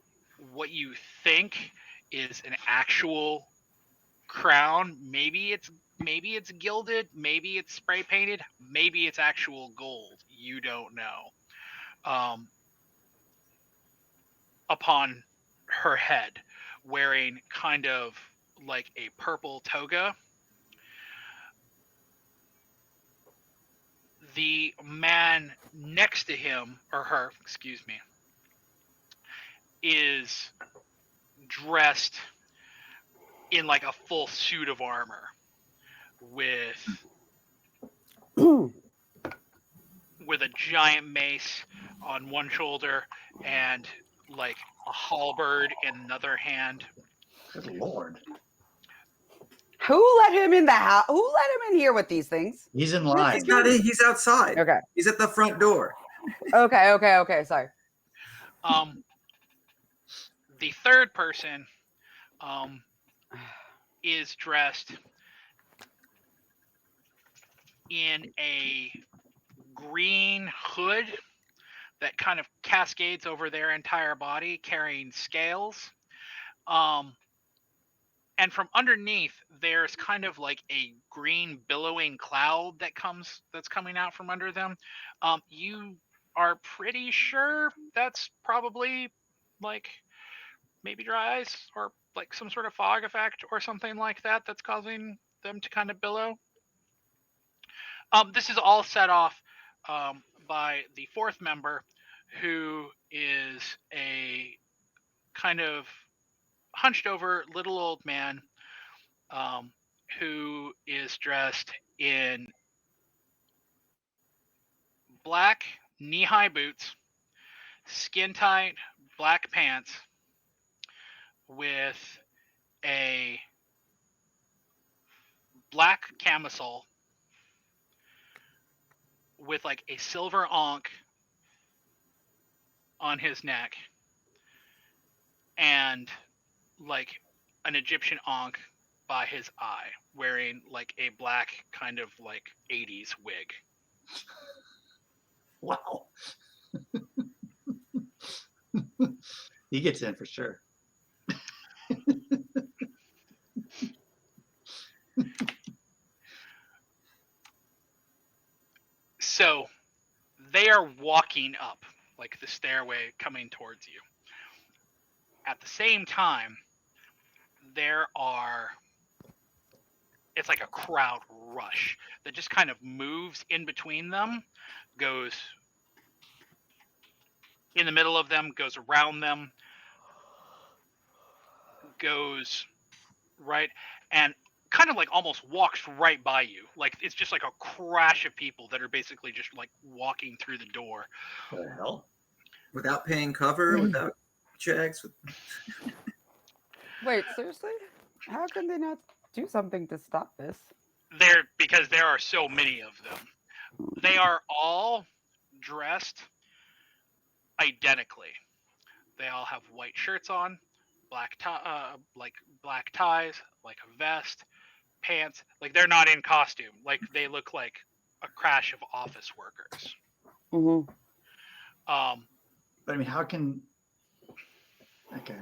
what you think is an actual crown. Maybe it's gilded, maybe it's spray painted, maybe it's actual gold. You don't know. upon her head, wearing kind of like a purple toga. The man next to him, or her, excuse me, is dressed in like a full suit of armor with a giant mace on one shoulder and like a halberd in another hand. Good Lord. Who let him in the house? Who let him in here with these things? He's in line. He's not in. He's outside. Okay. He's at the front door. Okay. Sorry. The third person is dressed in a green hood that kind of cascades over their entire body, carrying scales. And from underneath, there's kind of like a green billowing cloud that's coming out from under them. You are pretty sure that's probably like maybe dry ice or like some sort of fog effect or something like that that's causing them to kind of billow. This is all set off by the fourth member, who is a kind of hunched over little old man who is dressed in black knee-high boots, skin-tight black pants with a black camisole with like a silver ankh on his neck and like an Egyptian ankh by his eye, wearing like a black kind of like 80s wig. Wow. He gets in for sure. So they are walking up like the stairway coming towards you. At the same time, it's like a crowd rush that just kind of moves in between them, goes in the middle of them, goes around them, goes right, and kind of like almost walks right by you. Like it's just like a crash of people that are basically just like walking through the door. What the hell? Without paying cover, without checks. Wait, seriously? How can they not do something to stop this? Because there are so many of them. They are all dressed identically. They all have white shirts on, black ties, like a vest, pants. Like they're not in costume. Like they look like a crash of office workers. Mm-hmm. But I mean, how can? Okay.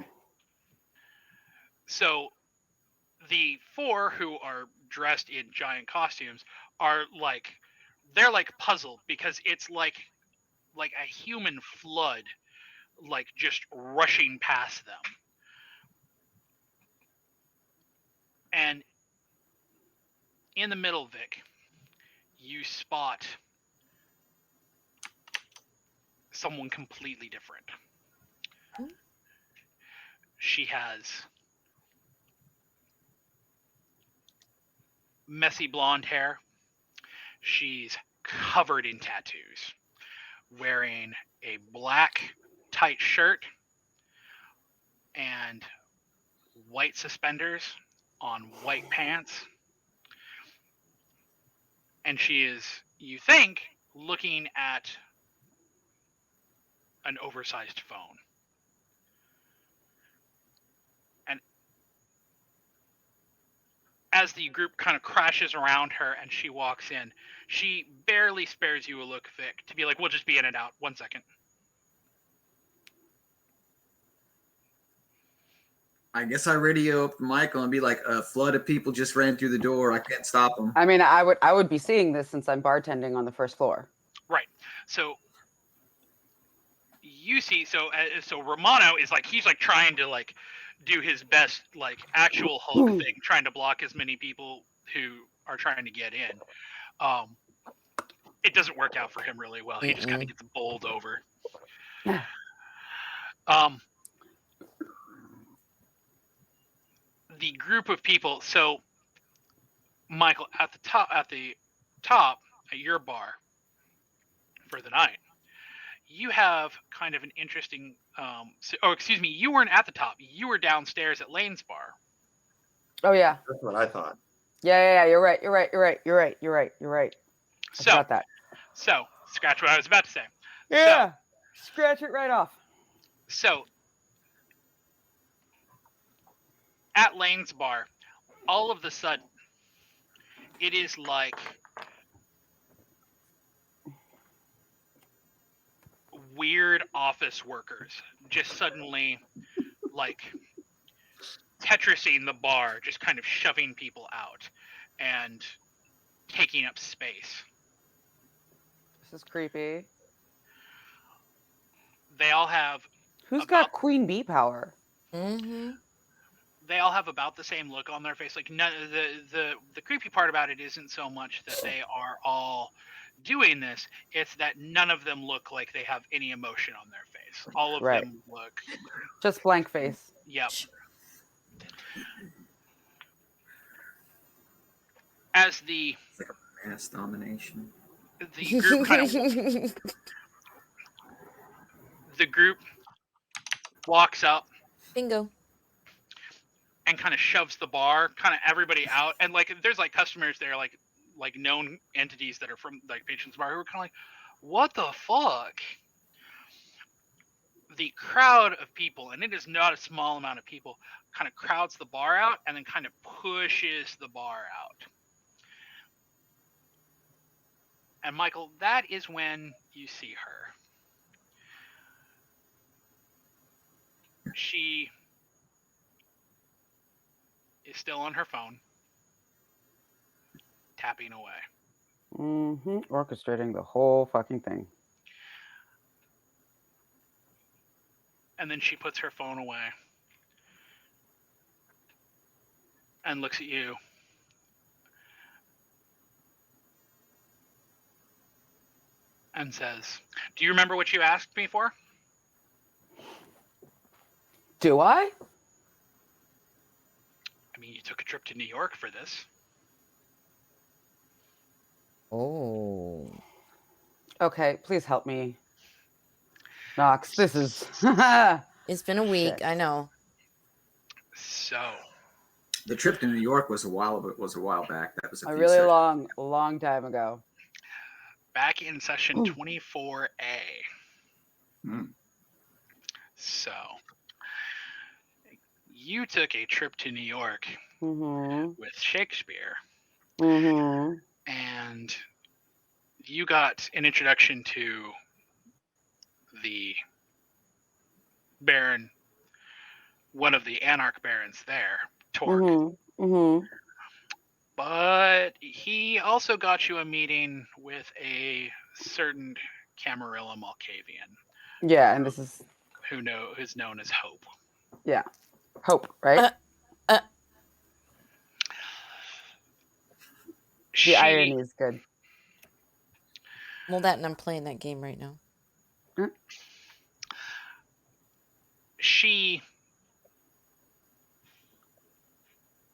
So the four who are dressed in giant costumes are like, they're like puzzled because it's like a human flood, like just rushing past them. And in the middle, Vic, you spot someone completely different. She has messy blonde hair. She's covered in tattoos, wearing a black tight shirt and white suspenders on white pants. And she is, you think, looking at an oversized phone. And as the group kind of crashes around her and she walks in, she barely spares you a look, Vic, to be like, we'll just be in and out. 1 second. I guess I radio up Michael and be like, a flood of people just ran through the door. I can't stop them. I mean, I would be seeing this since I'm bartending on the first floor. Right. So you see, so Romano is like, he's like trying to like do his best like actual Hulk thing, trying to block as many people who are trying to get in. It doesn't work out for him really well. He just kind of gets bowled over. The group of people. So, Michael, at the top at your bar for the night, you have kind of an interesting. Excuse me, you weren't at the top. You were downstairs at Lane's bar. Oh yeah. That's what I thought. Yeah. You're right. So, got that. So, scratch what I was about to say. Yeah. Scratch it right off. So, at Lane's bar, all of a sudden, it is like weird office workers just suddenly like Tetrising the bar, just kind of shoving people out and taking up space. This is creepy. They all have. Who's got queen bee power? Mm-hmm. They all have about the same look on their face. Like none. The creepy part about it isn't so much that they are all doing this; it's that none of them look like they have any emotion on their face. All of them look just blank face. Yep. As the It's like a mass domination. The group kind of the group walks up. Bingo. And kind of shoves the bar, kind of everybody out, and like there's like customers there, like known entities that are from like patrons bar who are kind of like, what the fuck? The crowd of people, and it is not a small amount of people, kind of crowds the bar out and then kind of pushes the bar out. And Michael, that is when you see her. She is still on her phone, tapping away. Mm-hmm. Orchestrating the whole fucking thing. And then she puts her phone away and looks at you. And says, do you remember what you asked me for? Do I? I mean, you took a trip to New York for this. Oh. Okay, please help me. Knox, this is... It's been a week, Shit. I know. So... The trip to New York was a while back. That was a really long time ago. Back in session 24A. Mm. So, you took a trip to New York with Shakespeare. And you got an introduction to the Baron, one of the Anarch Barons there, Torque. But he also got you a meeting with a certain Camarilla Malkavian. Yeah, and this is... who's known as Hope. Yeah. Hope, right? The irony is good. Well, that and I'm playing that game right now. She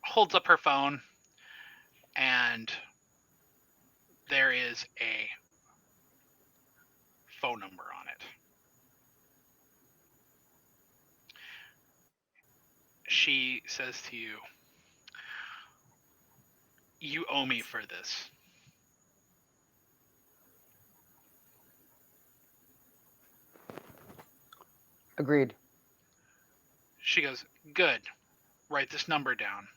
holds up her phone, and there is a phone number on it. She says to you, you owe me for this. Agreed. She goes, good. Write this number down.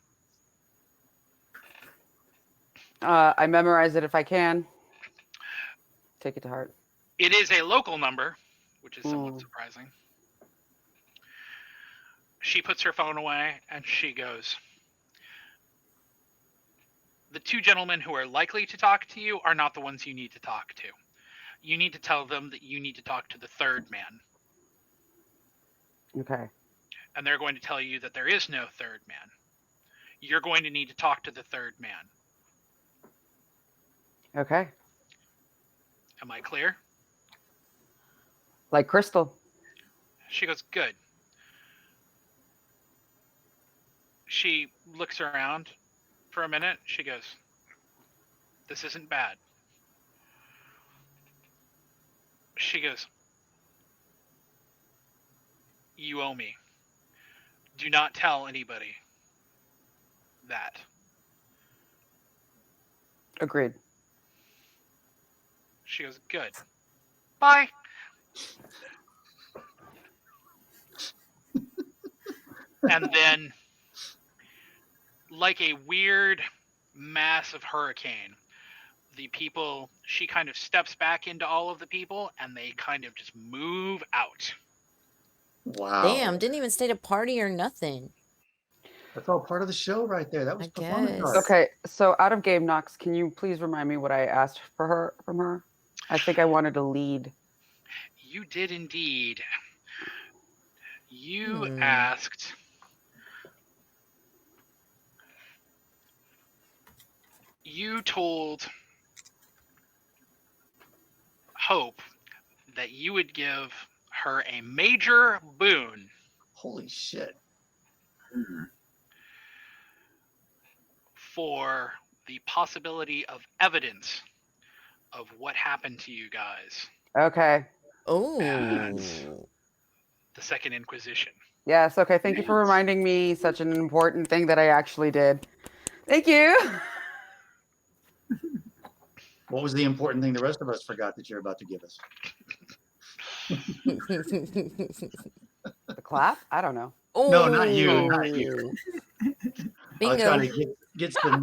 I memorize it if I can. Take it to heart. It is a local number, which is somewhat surprising. She puts her phone away and she goes, the two gentlemen who are likely to talk to you are not the ones you need to talk to. You need to tell them that you need to talk to the third man. Okay. And they're going to tell you that there is no third man. You're going to need to talk to the third man. Okay. Am I clear? Like crystal. She goes, good. She looks around for a minute. She goes, this isn't bad. She goes, you owe me. Do not tell anybody that. Agreed. She goes, good. Bye. And then, like a weird, massive hurricane, the people, she kind of steps back into all of the people, and they kind of just move out. Wow. Damn, didn't even stay to party or nothing. That's all part of the show right there. That was I performance guess. art. Okay, so out of game knocks, can you please remind me what I asked from her? I think I wanted to lead. You did indeed. You Hmm. asked. You told Hope that you would give her a major boon Holy shit. for the possibility of evidence of what happened to you guys Okay. Oh. the Second Inquisition. Yes, okay. Thank you for reminding me such an important thing that I actually did. Thank you. What was the important thing the rest of us forgot that you're about to give us? The clap? I don't know. Oh. No, not you, not you. I was trying Bingo. to get some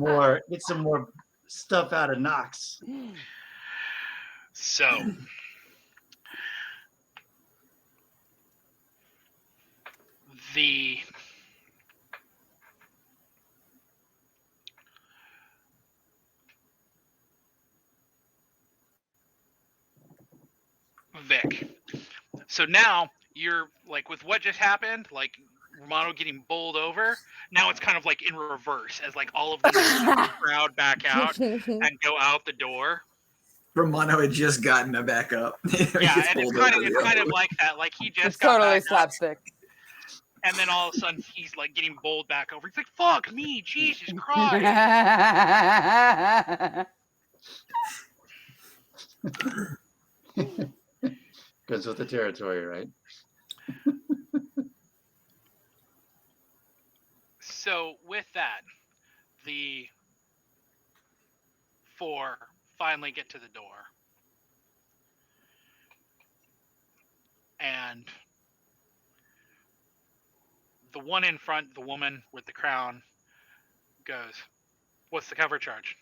more stuff out of Knox. So, the Vic. So now you're like with what just happened, like Romano getting bowled over. Now it's kind of like in reverse as like all of them crowd back out and go out the door. Romano had just gotten a back up. Yeah, and it's kind of like that. Like he just It's got totally back up, slapstick. and then all of a sudden he's like getting bowled back over. He's like, "Fuck me, Jesus Christ!" Goes with the territory, right? So with that, the four finally get to the door. And the one in front, the woman with the crown, goes, "What's the cover charge?"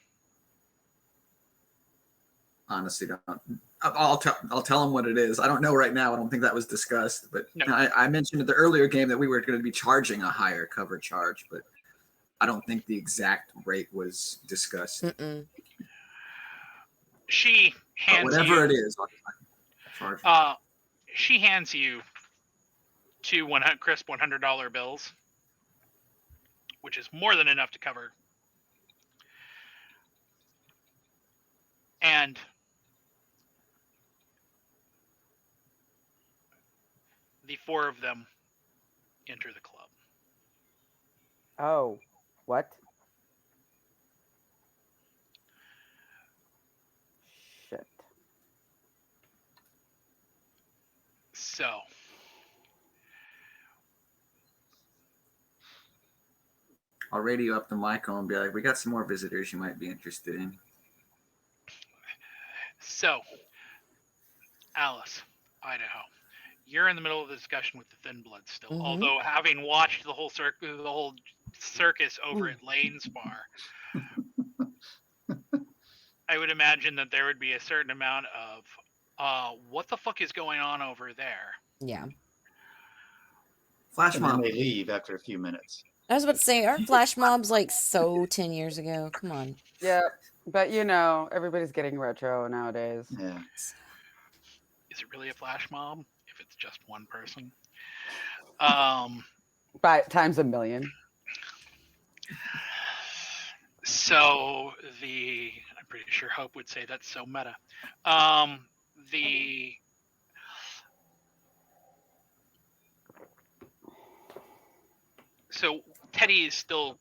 Honestly, don't. I'll tell him what it is. I don't know right now. I don't think that was discussed. But No. I mentioned at the earlier game that we were going to be charging a higher cover charge, but I don't think the exact rate was discussed. Mm-mm. She hands whatever you, it is, I'll charge. She hands you two crisp $100 bills, which is more than enough to cover. And the four of them enter the club. Oh, what? Shit. So, I'll radio up to Michael and be like, "We got some more visitors you might be interested in." So, Alice, Idaho, you're in the middle of the discussion with the Thin Bloods still. Mhm. Although having watched the whole circus over at Lane's Bar, I would imagine that there would be a certain amount of, what the fuck is going on over there? Yeah. Flash And then mob. they leave after a few minutes. I was about to say, aren't flash mobs like so 10 years ago? Come on. Yeah, but you know, everybody's getting retro nowadays. Yeah. Is it really a flash mob if it's just one person? By times a million. So I'm pretty sure Hope would say that's so meta. So Teddy is still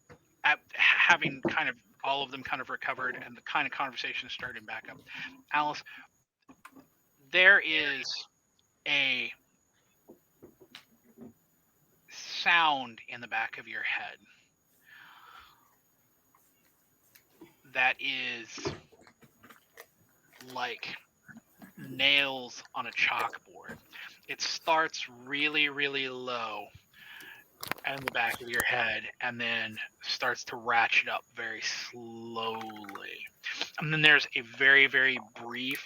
having kind of all of them kind of recovered, and the kind of conversation is starting back up. Alice, there is a sound in the back of your head that is like nails on a chalkboard. It starts really, really low in the back of your head and then starts to ratchet up very slowly. And then there's a very, very brief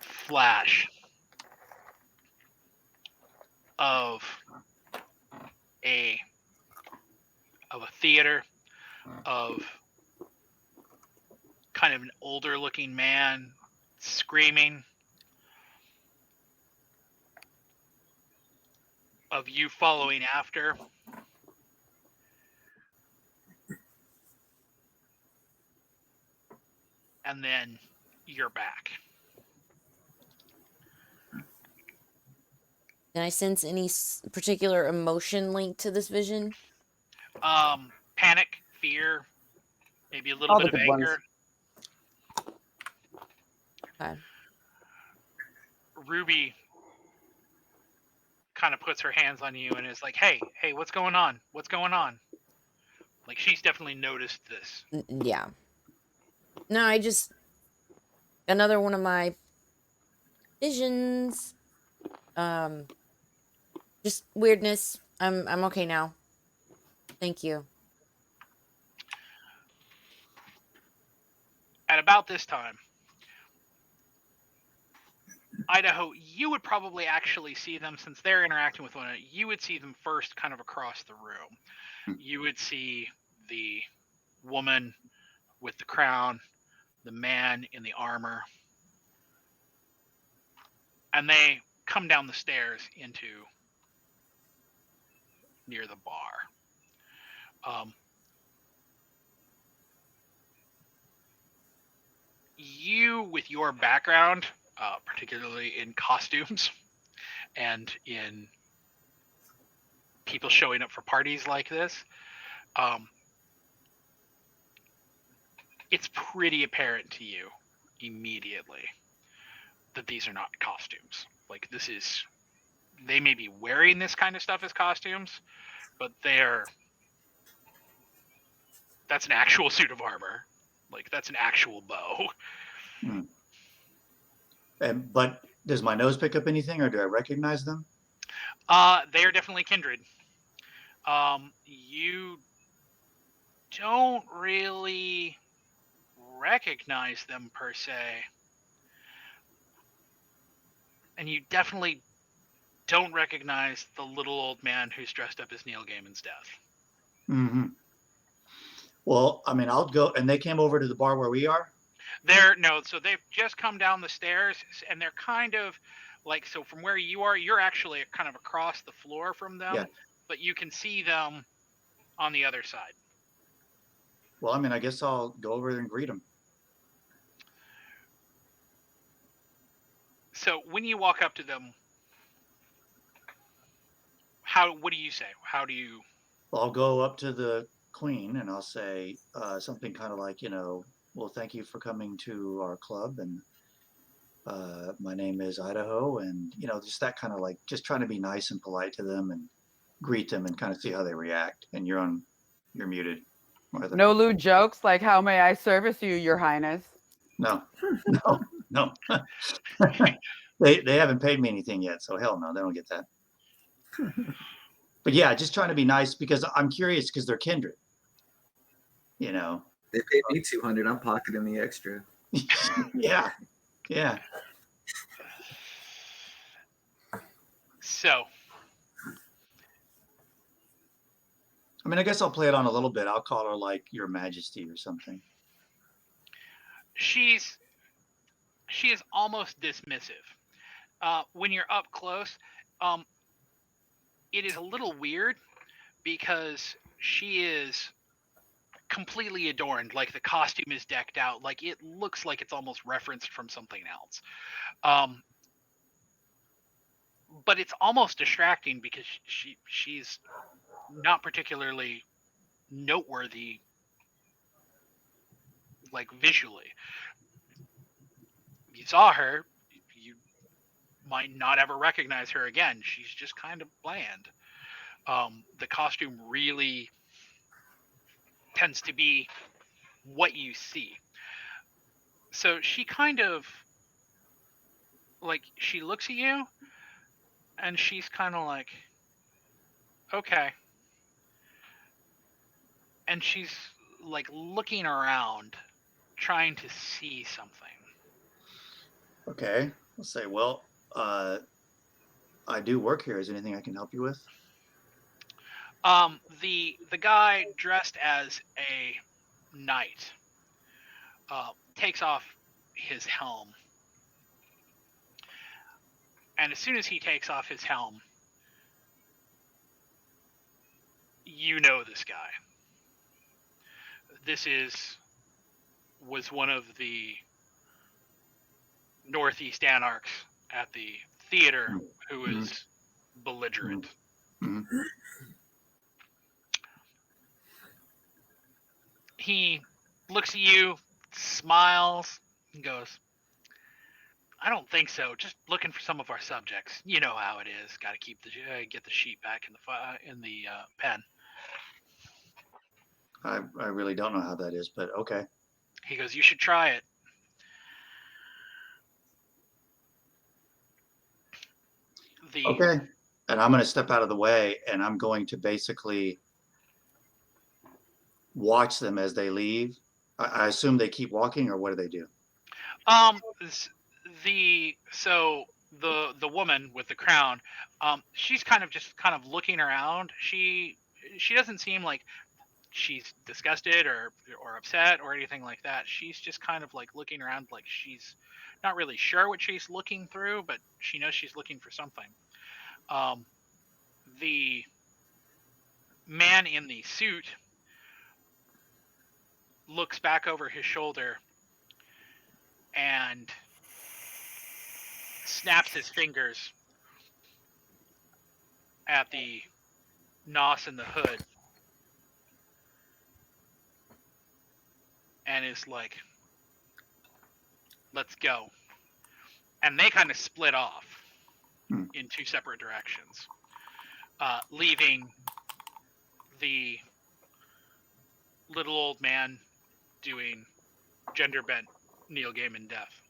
flash of a theater of kind of an older looking man screaming, of you following after, and then you're back. Can I sense any particular emotion linked to this vision? Panic, fear, maybe a little All bit the of good ones. anger. Okay. Ruby kind of puts her hands on you and is like, hey, what's going on? What's going on? Like, she's definitely noticed this. Yeah. No, another one of my visions. Just weirdness. I'm okay now. Thank you. At about this time, Idaho, you would probably actually see them, since they're interacting with one another. You would see them first kind of across the room. You would see the woman with the crown, the man in the armor, and they come down the stairs into near the bar. You, with your background, particularly in costumes and in people showing up for parties like this, it's pretty apparent to you immediately that these are not costumes. Like, they may be wearing this kind of stuff as costumes, but that's an actual suit of armor. Like, that's an actual bow. But does my nose pick up anything, or do I recognize them? They are definitely kindred. You don't really recognize them per se, and you definitely don't recognize the little old man who's dressed up as Neil Gaiman's death. Mm-hmm. Well, I mean, I'll go, and they came over to the bar where we are? So they've just come down the stairs, and they're kind of like, so from where you are, you're actually kind of across the floor from them, yeah. But you can see them on the other side. Well, I mean, I guess I'll go over and greet them. So when you walk up to them, what do you say? Well, I'll go up to the queen and I'll say something kind of like, well, thank you for coming to our club, and my name is Idaho, and just that kind of like, just trying to be nice and polite to them and greet them and kind of see how they react. And you're muted. No lewd jokes like, how may I service you, Your Highness? No. They haven't paid me anything yet, so hell no, they don't get that. But yeah, just trying to be nice because I'm curious, because they're kindred. They paid me $200. I'm pocketing the extra. Yeah. So, I mean, I guess I'll play it on a little bit. I'll call her like Your Majesty or something. She is almost dismissive. when you're up close, it is a little weird because she is completely adorned. Like the costume is decked out. Like it looks like it's almost referenced from something else. But it's almost distracting because she's not particularly noteworthy, like visually. You saw her, you might not ever recognize her again. She's just kind of bland. The costume really tends to be what you see. So she kind of like she looks at you and she's kind of like, okay. And she's like looking around trying to see something. Okay. I'll say, well, I do work here. Is there anything I can help you with? The guy dressed as a knight takes off his helm, and as soon as he takes off his helm, you know this guy. This was one of the Northeast Anarchs at the theater who is belligerent. Mm-hmm. He looks at you, smiles, and goes, I don't think so. Just looking for some of our subjects. You know how it is. Got to keep get the sheet back in the pen. I really don't know how that is, but okay. He goes, you should try it. Okay. And I'm going to step out of the way, and I'm going to basically watch them as they leave. I assume they keep walking, or what do they do? The woman with the crown, she's kind of looking around. She doesn't seem like she's disgusted or upset or anything like that. She's just kind of like looking around, like she's not really sure what she's looking through, but she knows she's looking for something. The man in the suit looks back over his shoulder and snaps his fingers at the nos in the hood and is like, let's go. And they kind of split off in two separate directions, leaving the little old man doing gender bent Neil Gaiman death.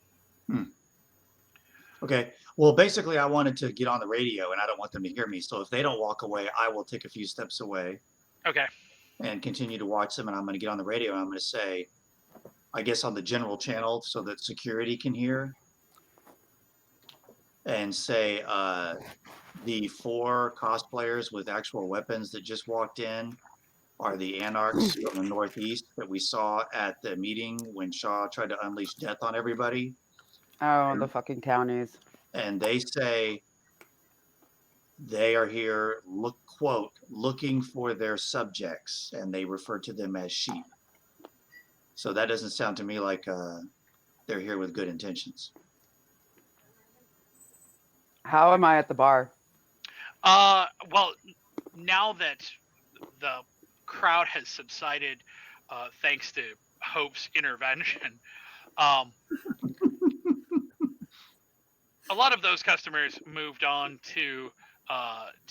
Okay. Well, basically, I wanted to get on the radio, and I don't want them to hear me. So if they don't walk away, I will take a few steps away. Okay. And continue to watch them, and I'm going to get on the radio, and I'm going to say, I guess on the general channel so that security can hear, and say the 4 cosplayers with actual weapons that just walked in are the Anarchs from the Northeast that we saw at the meeting when Shaw tried to unleash death on everybody. Oh, the fucking townies. And they say they are here, quote, looking for their subjects, and they refer to them as sheep. So that doesn't sound to me like they're here with good intentions. How am I at the bar? Well, now that the crowd has subsided, thanks to Hope's intervention, a lot of those customers moved on to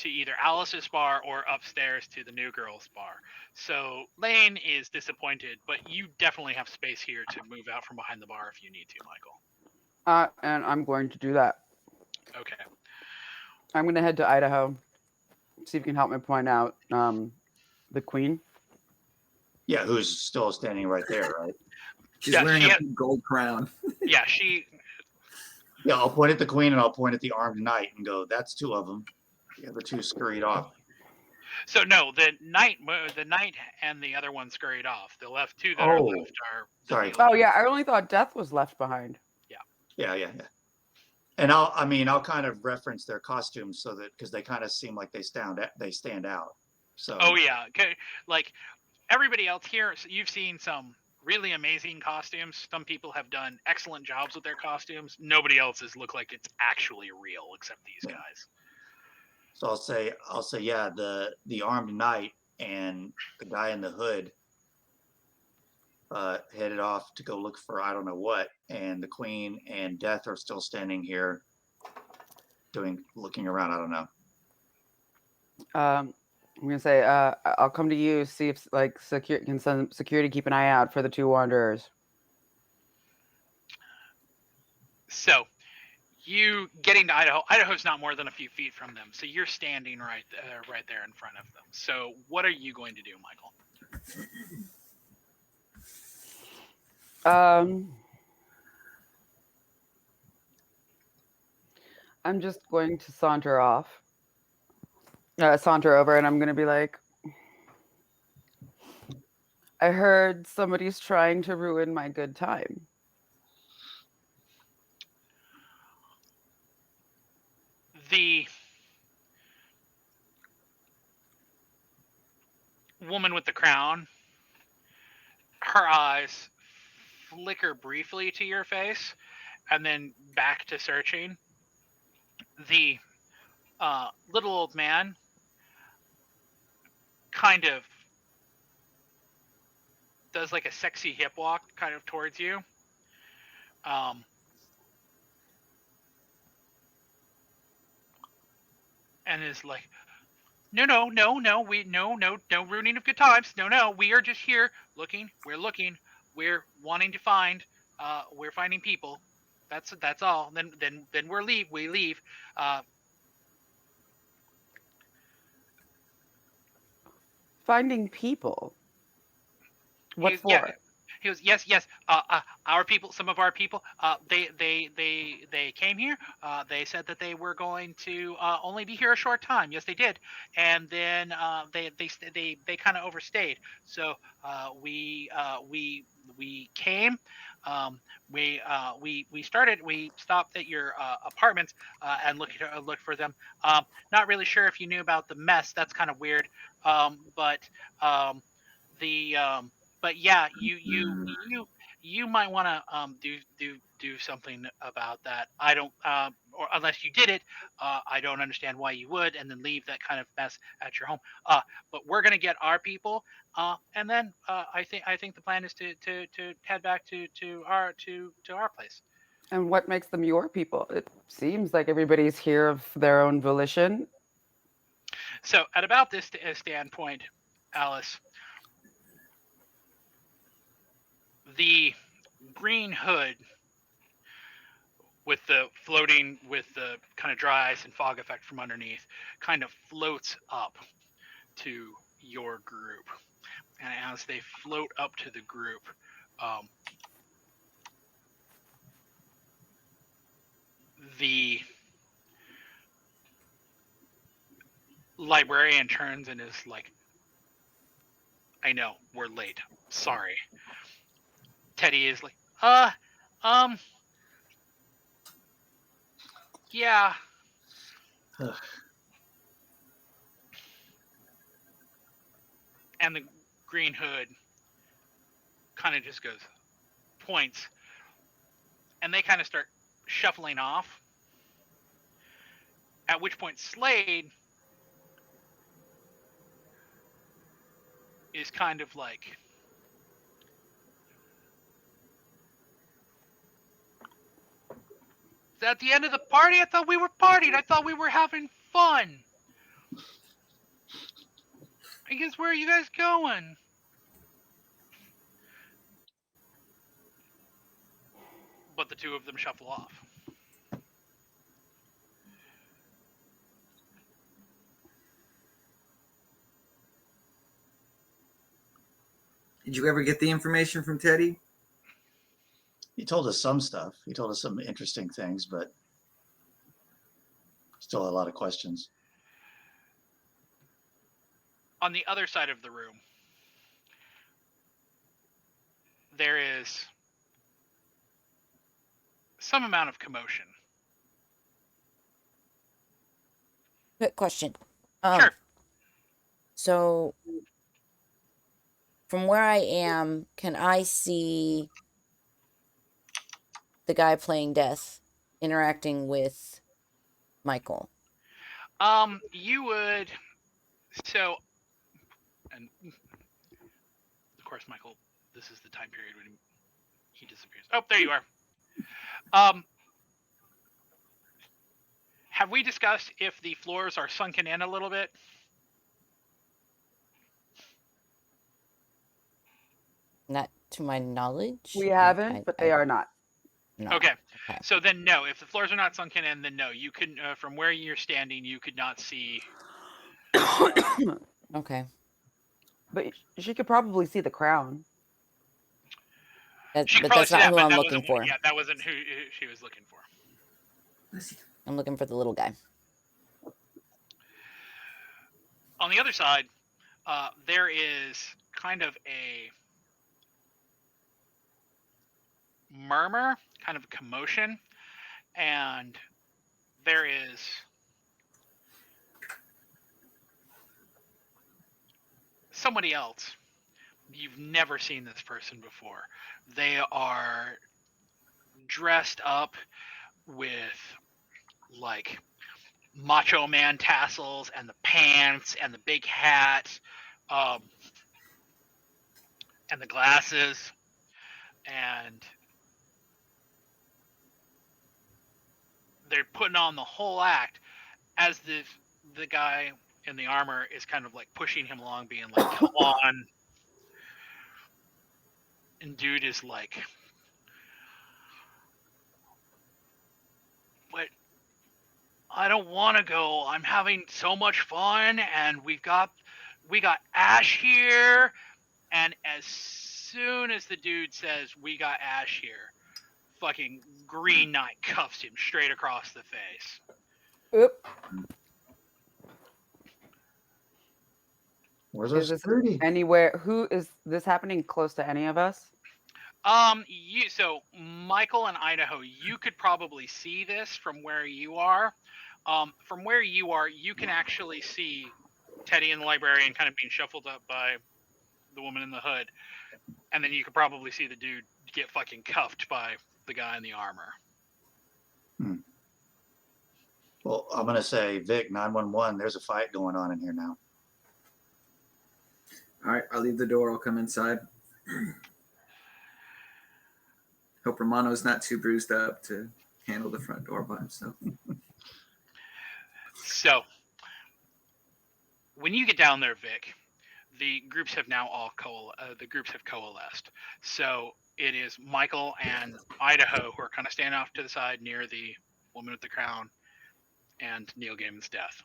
either Alice's bar or upstairs to the New Girls bar. So Lane is disappointed, but you definitely have space here to move out from behind the bar if you need to, Michael. And I'm going to do that. Okay. I'm going to head to Idaho. See if you can help me point out the queen. Yeah, who's still standing right there, right? She's wearing a gold crown. Yeah, Yeah, I'll point at the queen and I'll point at the armed knight and go, that's 2 of them. The other 2 scurried off. So no, the knight and the other one scurried off. The 2 that are left are. Sorry. Oh yeah, I only thought Death was left behind. Yeah. And I'll kind of reference their costumes so that because they kind of seem like they stand out. So. Oh yeah, like everybody else here, you've seen some really amazing costumes. Some people have done excellent jobs with their costumes. Nobody else's look like it's actually real except these Yeah. guys. So I'll say, yeah, the armed knight and the guy in the hood headed off to go look for I don't know what, and the queen and Death are still standing here, looking around. I don't know. I'm gonna say, I'll come to you, see if like can send security keep an eye out for the two wanderers. So you getting to Idaho. Idaho's not more than a few feet from them, so you're standing right there in front of them. So what are you going to do, Michael? I'm just going to saunter over, and I'm going to be like, I heard somebody's trying to ruin my good time. The woman with the crown, her eyes flicker briefly to your face and then back to searching. The little old man kind of does like a sexy hip walk kind of towards you. And is like, no, no ruining of good times. No, we are just here looking. We're wanting to find. We're finding people. That's all. Then we leave. Finding people. What for? Yeah, he goes, yes, our people, some of our people, they came here. They said that they were going to only be here a short time. Yes, they did, and then they kind of overstayed. So we came. We stopped at your apartments and looked for them. Not really sure if you knew about the mess. That's kind of weird. But the but yeah, you might want to do something about that. I don't, or unless you did it, I don't understand why you would, and then leave that kind of mess at your home. But we're gonna get our people, and then I think the plan is to head back to our place. And what makes them your people? It seems like everybody's here of their own volition. So at about this standpoint, Alice, the green hood with the kind of dry ice and fog effect from underneath kind of floats up to your group. And as they float up to the group, the librarian turns and is like, I know, we're late. Sorry. Teddy is like, yeah. And the green hood kind of just goes, points, and they kind of start shuffling off. At which point Slade is kind of like, is that the end of the party? I thought we were partying. I thought we were having fun. I guess, where are you guys going? But the two of them shuffle off. Did you ever get the information from Teddy? He told us some stuff. He told us some interesting things, but still a lot of questions. On the other side of the room, there is some amount of commotion. quick question. Sure. So, from where I am, can I see the guy playing death interacting with Michael? You would. So, and of course, Michael, this is the time period when he disappears. Oh, there you are. Have we discussed if the floors are sunken in a little bit? Not to my knowledge. We haven't, but they are not. No. Okay. Okay. So then, no. If the floors are not sunken in, then no. You can, from where you're standing, you could not see. Okay. But she could probably see the crown. But She could that's probably see not that, who but I'm that looking wasn't. for. Yeah, that wasn't who she was looking for. I'm looking for the little guy. On the other side, there is kind of a murmur, kind of a commotion, and there is somebody else. You've never seen this person before. They are dressed up with like Macho Man tassels and the pants and the big hat, and the glasses, and they're putting on the whole act as the guy in the armor is kind of like pushing him along, being like, "Come on." And dude is like, "But I don't want to go. I'm having so much fun, and we got Ash here." And as soon as the dude says, "We got Ash here," fucking Green Knight cuffs him straight across the face. Oop. Where's our Is this security? anywhere? Who is this happening close to any of us? So Michael and Idaho, you could probably see this from where you are. From where you are, you can actually see Teddy and the librarian kind of being shuffled up by the woman in the hood, and then you could probably see the dude get fucking cuffed by the guy in the armor. Well, I'm gonna say, Vic, 911. There's a fight going on in here now. All right, I'll leave the door. I'll come inside. Hope Romano's not too bruised up to handle the front door by himself. So, when you get down there, Vic, the groups have now all coalesced. So it is Michael and Idaho who are kind of standing off to the side near the woman with the crown and Neil Gaiman's death.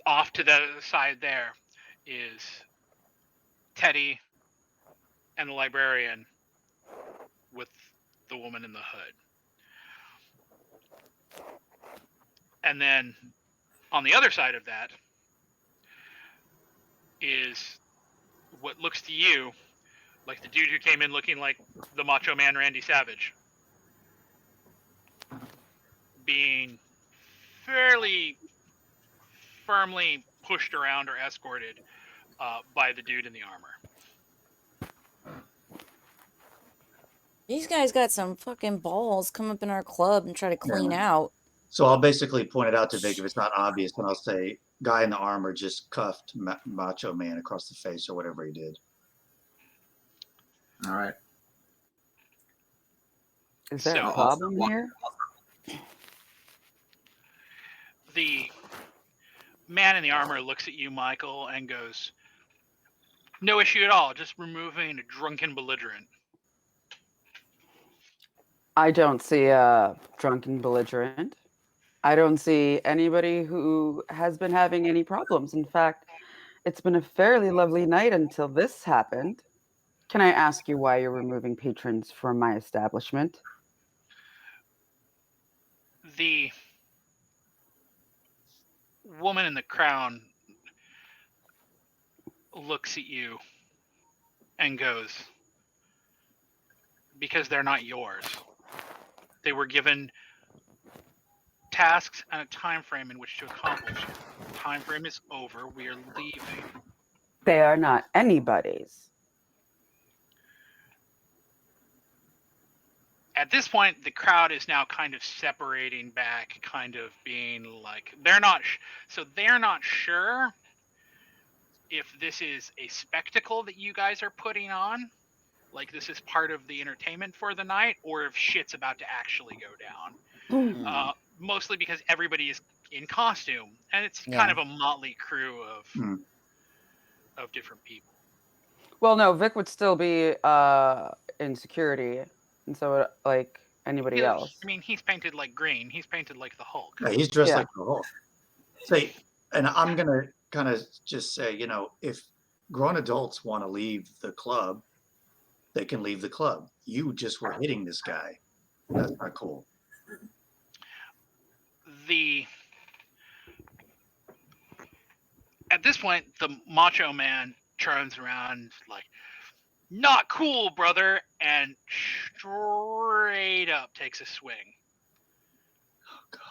Off to the side there is Teddy and the librarian with the woman in the hood. And then on the other side of that is what looks to you like the dude who came in looking like the Macho Man Randy Savage, being fairly firmly pushed around or escorted by the dude in the armor. These guys got some fucking balls. Come up in our club and try to clean out. So I'll basically point it out to Vic if it's not obvious, and I'll say, guy in the armor just cuffed Macho Man across the face or whatever he did. All right. Is there So- a problem here? The man in the armor looks at you, Michael, and goes, "No issue at all, just removing a drunken belligerent." I don't see a drunken belligerent. I don't see anybody who has been having any problems. In fact, it's been a fairly lovely night until this happened. Can I ask you why you're removing patrons from my establishment? The woman in the crown looks at you and goes, "Because they're not yours. They were given tasks and a time frame in which to accomplish it. The time frame is over. We are leaving. They are not anybody's. At this point, the crowd is now kind of separating back, kind of being like they're not sure if this is a spectacle that you guys are putting on, like this is part of the entertainment for the night, or if shit's about to actually go down. Mm. Mostly because everybody is in costume, and it's Yeah. kind of a motley crew Hmm. of different people. Well, no, Vic would still be in security, and so like anybody else. I mean, he's painted like green. He's painted like the Hulk. Yeah, he's dressed Yeah. like the Hulk. Say, and I'm gonna kind of just say, if grown adults want to leave the club, they can leave the club. You just were hitting this guy. That's not cool. At this point, the Macho Man turns around like, "Not cool, brother," and straight up takes a swing Oh God.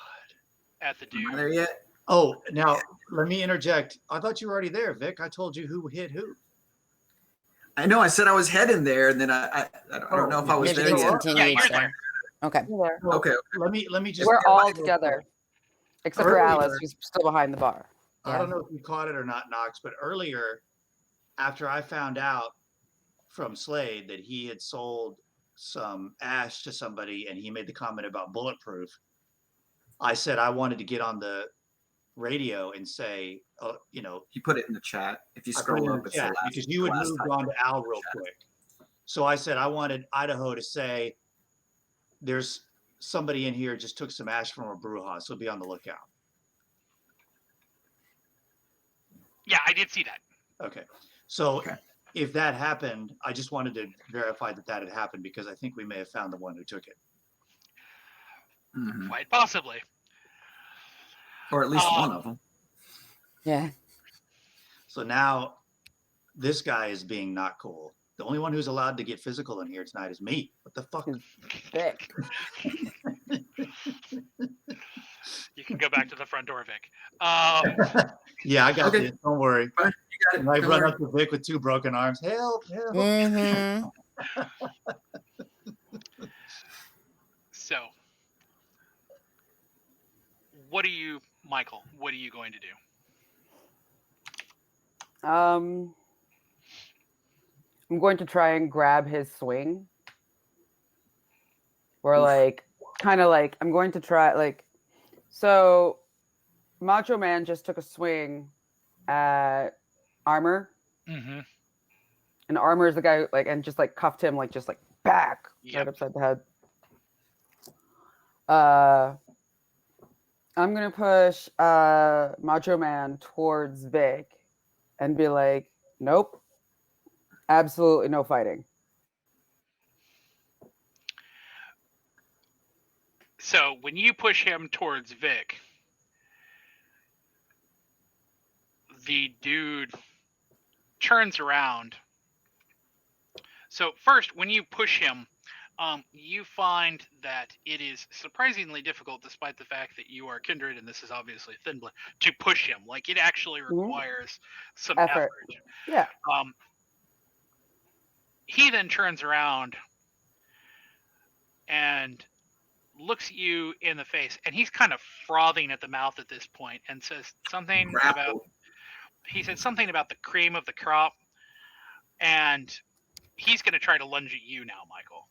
at the Am I dude. there yet? Oh, now let me interject. I thought you were already there, Vic. I told you who hit who. I know. I said I was heading there, and then I don't know if I was Maybe there it's yet. continued. Yeah, you're so- there. Okay. There. Well, Okay. Let me just. We're all real together, quick. except for Earlier- Alice, who's still behind the bar. I don't know if you caught it or not, Knox, but earlier, after I found out from Slade that he had sold some ash to somebody and he made the comment about bulletproof, I said I wanted to get on the radio and say, He put it in the chat. If you I put it scroll in up, the it's the chat last. because you had last moved time. on to Al real quick. So I said I wanted Idaho to say, there's somebody in here just took some ash from a brew house, so be on the lookout. Yeah, I did see that. Okay. So Okay. if that happened, I just wanted to verify that had happened because I think we may have found the one who took it. Mhm. Quite possibly. Or at least one of them. Yeah. So now this guy is being not cool. The only one who's allowed to get physical in here tonight is me. What the fuck? Vic. You can go back to the front door, Vic. Yeah, I got Okay. this. Don't worry. Fine, you got it. And I Don't run worry. up to Vic with 2 broken arms. Help, help. Mm-hmm. So, Michael, what are you going to do? I'm going to try and grab his swing. Or like, kind of like, I'm going to try so Macho Man just took a swing at Armor, Mm-hmm. and Armor is the guy and just cuffed him just back Yep. right upside the head. I'm gonna push Macho Man towards Vic and be like, nope, absolutely no fighting. So when you push him towards Vic, the dude turns around. So first, when you push him, you find that it is surprisingly difficult, despite the fact that you are kindred and this is obviously thin blood, to push him. Like it actually requires some effort. Yeah. He then turns around and looks at you in the face, and he's kind of frothing at the mouth at this point, and says something about. He said something about the cream of the crop, and he's going to try to lunge at you now, Michael.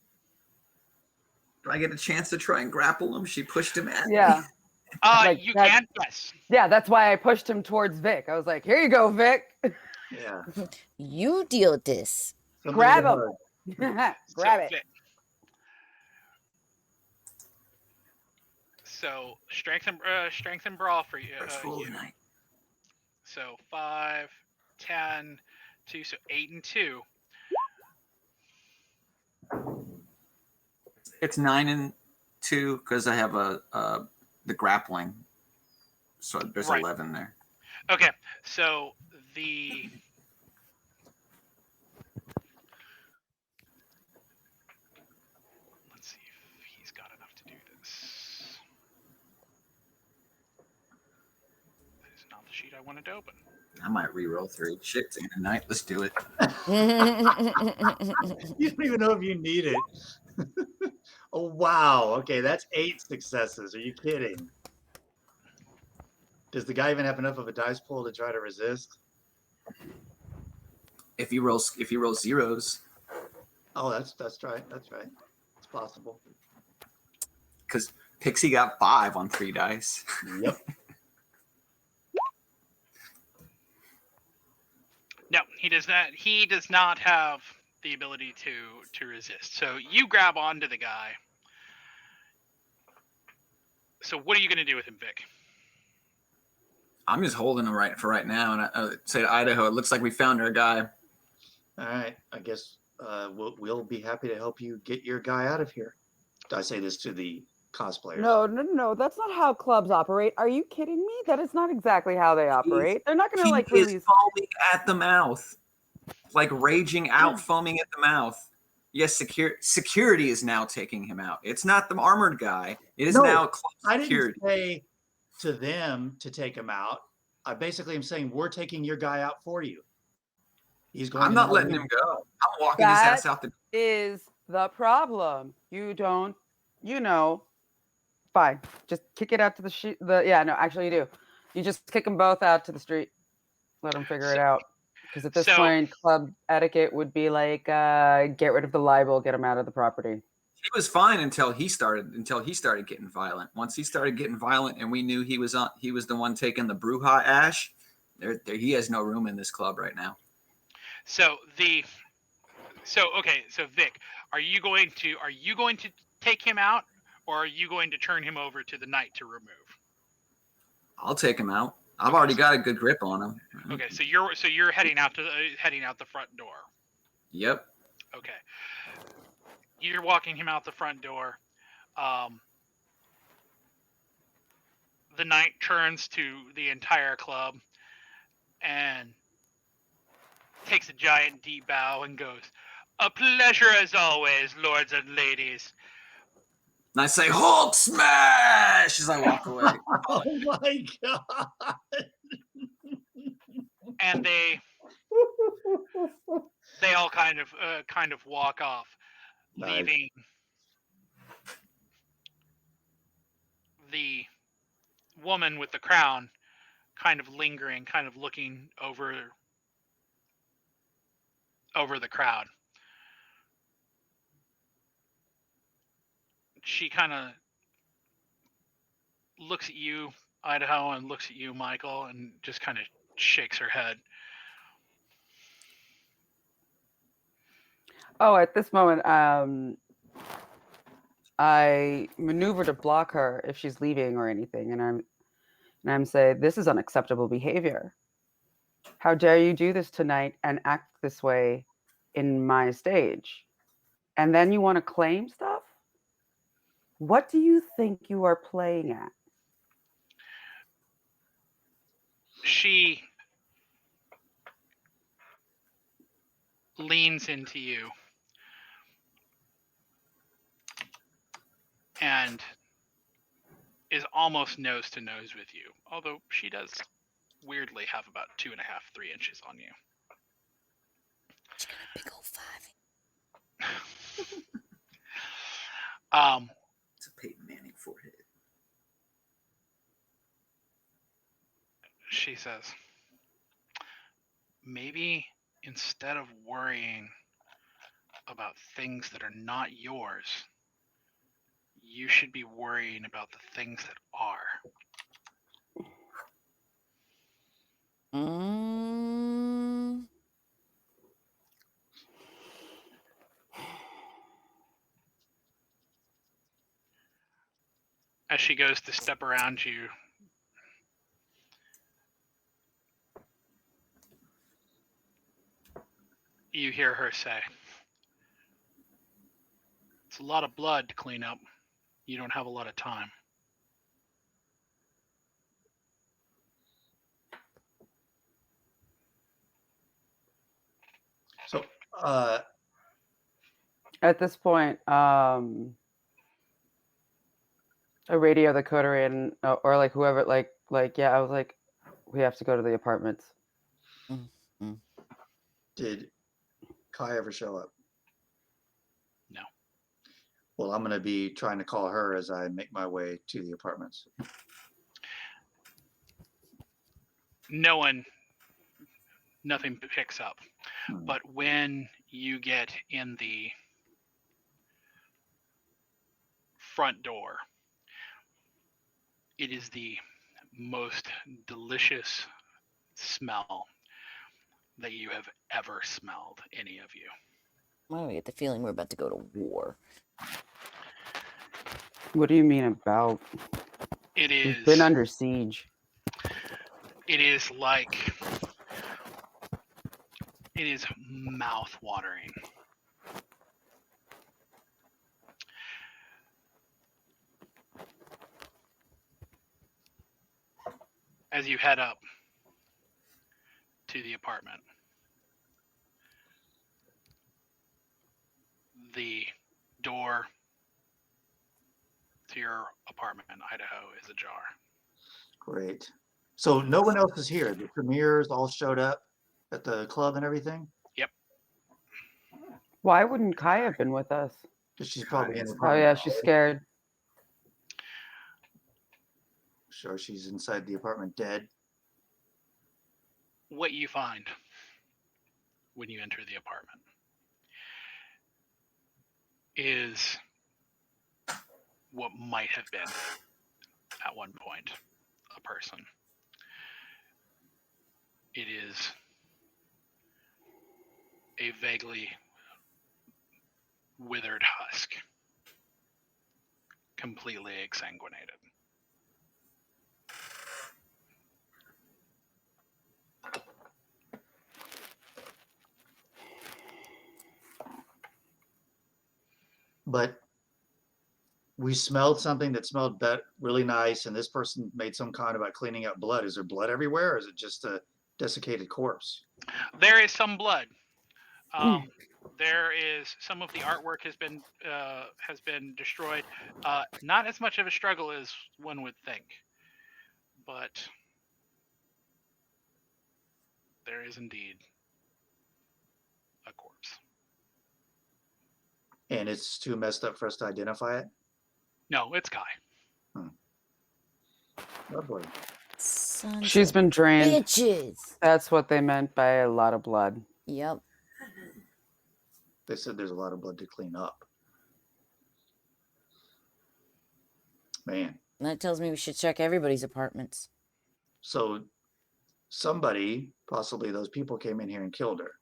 Do I get a chance to try and grapple him? She pushed him at me. Yeah. You can, yes. Yeah, that's why I pushed him towards Vic. I was like, here you go, Vic. Yeah. You deal with this. Grab him. hug. Grab it. Vic. So strength and brawl for you. First roll you. tonight. So 5, 10, 2, so 8 and 2. It's 9 and 2 because I have the grappling. So there's Right. 11 there. Okay, so the let's see if he's got enough to do this. sheet I wanted to open. I might re-roll 3. Shit, it's a night. Let's do it. You don't even know if you need it. Oh, wow. Okay, that's 8 successes. Are you kidding? Does the guy even have enough of a dice pool to try to resist? If you roll zeros, Oh, that's right. That's right. It's possible. because Pixie got 5 on 3 dice. Yep. No, he does not. He does not have the ability to resist. So you grab onto the guy. So what are you going to do with him, Vic? I'm just holding him right now, and I say to Idaho, it looks like we found our guy. All right. I guess we'll be happy to help you get your guy out of here. I say this to the cosplayers. No. That's not how clubs operate. Are you kidding me? That is not exactly how they operate. They're not going to like He is release. foaming at the mouth, like raging out, foaming at the mouth. Yes, security is now taking him out. It's not the armored guy. It is now club security. I didn't say to them to take him out. I basically am saying we're taking your guy out for you. He's going. I'm not letting him go. I'm walking his ass out the. Is the problem? You don't. Fine. Just kick it out to the yeah. No, actually, you do. You just kick them both out to the street. Let them figure it out. Because at this point, club etiquette would be like, get rid of the libel, get him out of the property. He was fine until he started getting violent. Once he started getting violent, and we knew he was the one taking the Bruja ash. He has no room in this club right now. So Vic, are you going to take him out, or are you going to turn him over to the knight to remove? I'll take him out. I've already got a good grip on him. Okay, so you're heading out the front door. Yep. Okay. You're walking him out the front door. The knight turns to the entire club and takes a giant deep bow and goes, "A pleasure as always, lords and ladies." And I say, "Hulk smash!" as I walk away. Oh my god! And they all kind of walk off, leaving the woman with the crown kind of lingering, kind of looking over the crowd. She kind of looks at you, Idaho, and looks at you, Michael, and just kind of shakes her head. Oh, at this moment, I maneuver to block her if she's leaving or anything, and I'm saying, this is unacceptable behavior. How dare you do this tonight and act this way in my stage? And then you want to claim stuff? What do you think you are playing at? She leans into you and is almost nose to nose with you, although she does weirdly have about 2.5, 3 inches on you. She got a big old 5. It's a Peyton Manning forehead. She says, maybe instead of worrying about things that are not yours, you should be worrying about the things that are. As she goes to step around you, you hear her say, "It's a lot of blood to clean up. You don't have a lot of time." So, at this point, a radio the coterie and or like whoever, like, yeah, I was like, We have to go to the apartments. Did Kai ever show up? No. Well, I'm going to be trying to call her as I make my way to the apartments. Nothing picks up. But when you get in the front door, it is the most delicious smell that you have ever smelled, any of you. Well, I get the feeling we're about to go to war. What do you mean about? It We've is been under siege. It is like it is mouth-watering. As you head up to the apartment, the door to your apartment in Idaho is ajar. Great. So no one else is here. The premieres all showed up at the club and everything? Yep. Why wouldn't Kai have been with us? Because she's probably in the Oh apartment. yeah, she's scared. Sure, she's inside the apartment dead. What you find when you enter the apartment is what might have been, at one point, a person. It is a vaguely withered husk, completely exsanguinated. But we smelled something that smelled really nice, and this person made some comment about cleaning up blood. Is there blood everywhere, or is it just a desiccated corpse? There is some blood. There is some of the artwork has been destroyed. Not as much of a struggle as one would think, but there is indeed a corpse. And it's too messed up for us to identify it? No, it's Kai. Lovely. Sons She's of been drained. bitches. That's what they meant by a lot of blood. Yep. They said there's a lot of blood to clean up. Man. And that tells me we should check everybody's apartments. So somebody, possibly those people, came in here and killed her.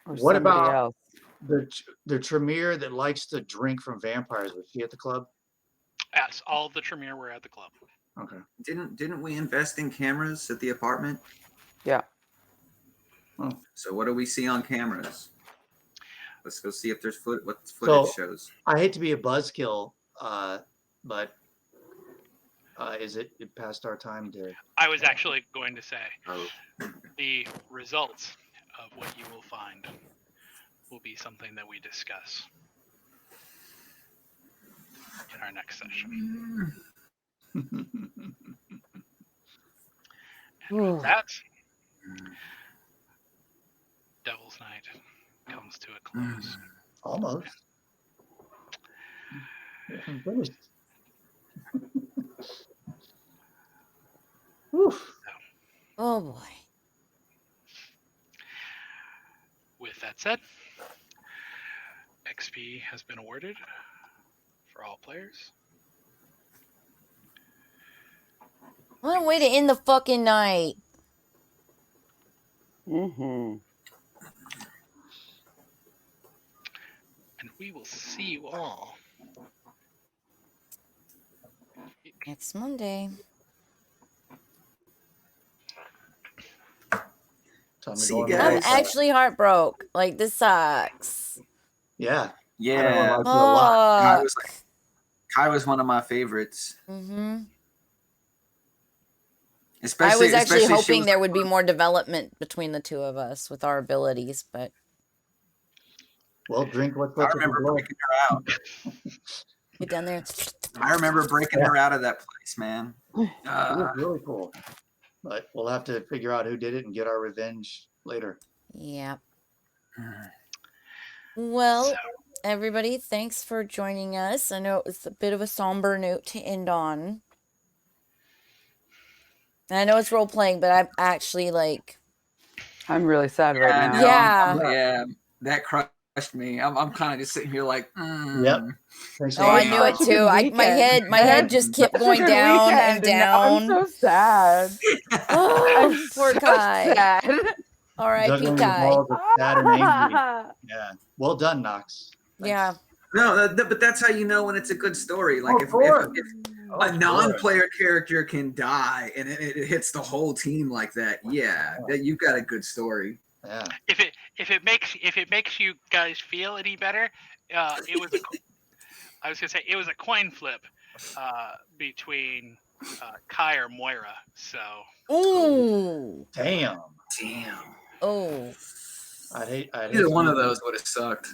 Or What somebody about else? the Tremere that likes to drink from vampires? Was she at the club? Yes, all of the Tremere were at the club. Okay. Didn't we invest in cameras at the apartment? Yeah. Oh. So what do we see on cameras? Let's go see if there's what footage shows. I hate to be a buzzkill, but is it past our time to? I was actually going to say the results of what you will find will be something that we discuss in our next session. And with that, Devil's Night comes to a close. Almost. Finished. Oh boy. With that said, XP has been awarded for all players. What a way to end the fucking night. Mm-hmm. And we will see you all Next Monday. See you guys. I'm actually heartbroken. Like, this sucks. Yeah. Yeah. Kai was one of my favorites. Mm-hmm. Especially, I was actually hoping there was would be more development between the two of us with our abilities, but well, drink what's I left of remember the blood. picking her out. Get down there. I remember breaking her out of that place, man. It was really cool. But we'll have to figure out who did it and get our revenge later. Yeah. Well, everybody, thanks for joining us. I know it was a bit of a somber note to end on. And I know it's role playing, but I'm actually like, I'm really sad right now. Yeah. That crushed me. I'm kind of just sitting here like, Yep. Thanks a Oh, lot, I knew Knox. it too. My head just kept Such a going good down and weekend, I'm down. so sad. Oh, poor so Kai. sad. R.I.P. Juggling the Kai. balls of sad and angry. Yeah. Well done, Knox. Thanks. Yeah. no, but that's how you know when it's a good story. Like if a non-player character can die and it hits the whole team like that, that you've got a good story. Yeah. If it makes you guys feel any better, it was a coin flip between Kai or Moira. So. Ooh. Damn. Oh. I'd hate Either one of those would have sucked.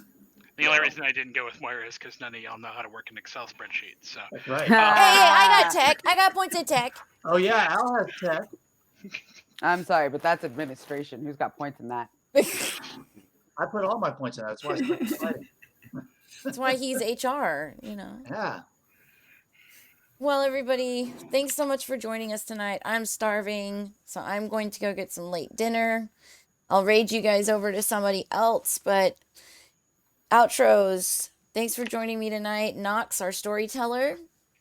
The only reason I didn't go with Moira is because none of y'all know how to work an Excel spreadsheet. So. That's right. Hey, I got tech. I got points in tech. Oh yeah, Al has tech. I'm sorry, but that's administration. Who's got points in that? I put all my points in that. That's why I started fighting. That's why he's HR, you know. Yeah. Well, everybody, thanks so much for joining us tonight. I'm starving, so I'm going to go get some late dinner. I'll raid you guys over to somebody else, but outros. Thanks for joining me tonight. Knox, our storyteller.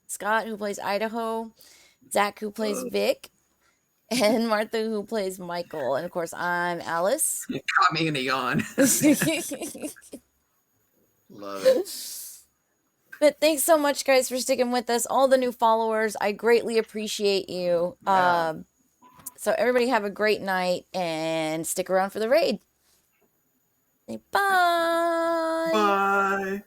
Skot, who plays Idaho. Zack, who plays Vic. And Martha, who plays Michael. And, of course, I'm Alice. It caught me in a yawn. Love it. But thanks so much, guys, for sticking with us. All the new followers, I greatly appreciate you. Yeah. So everybody have a great night and stick around for the raid. Say bye. Bye.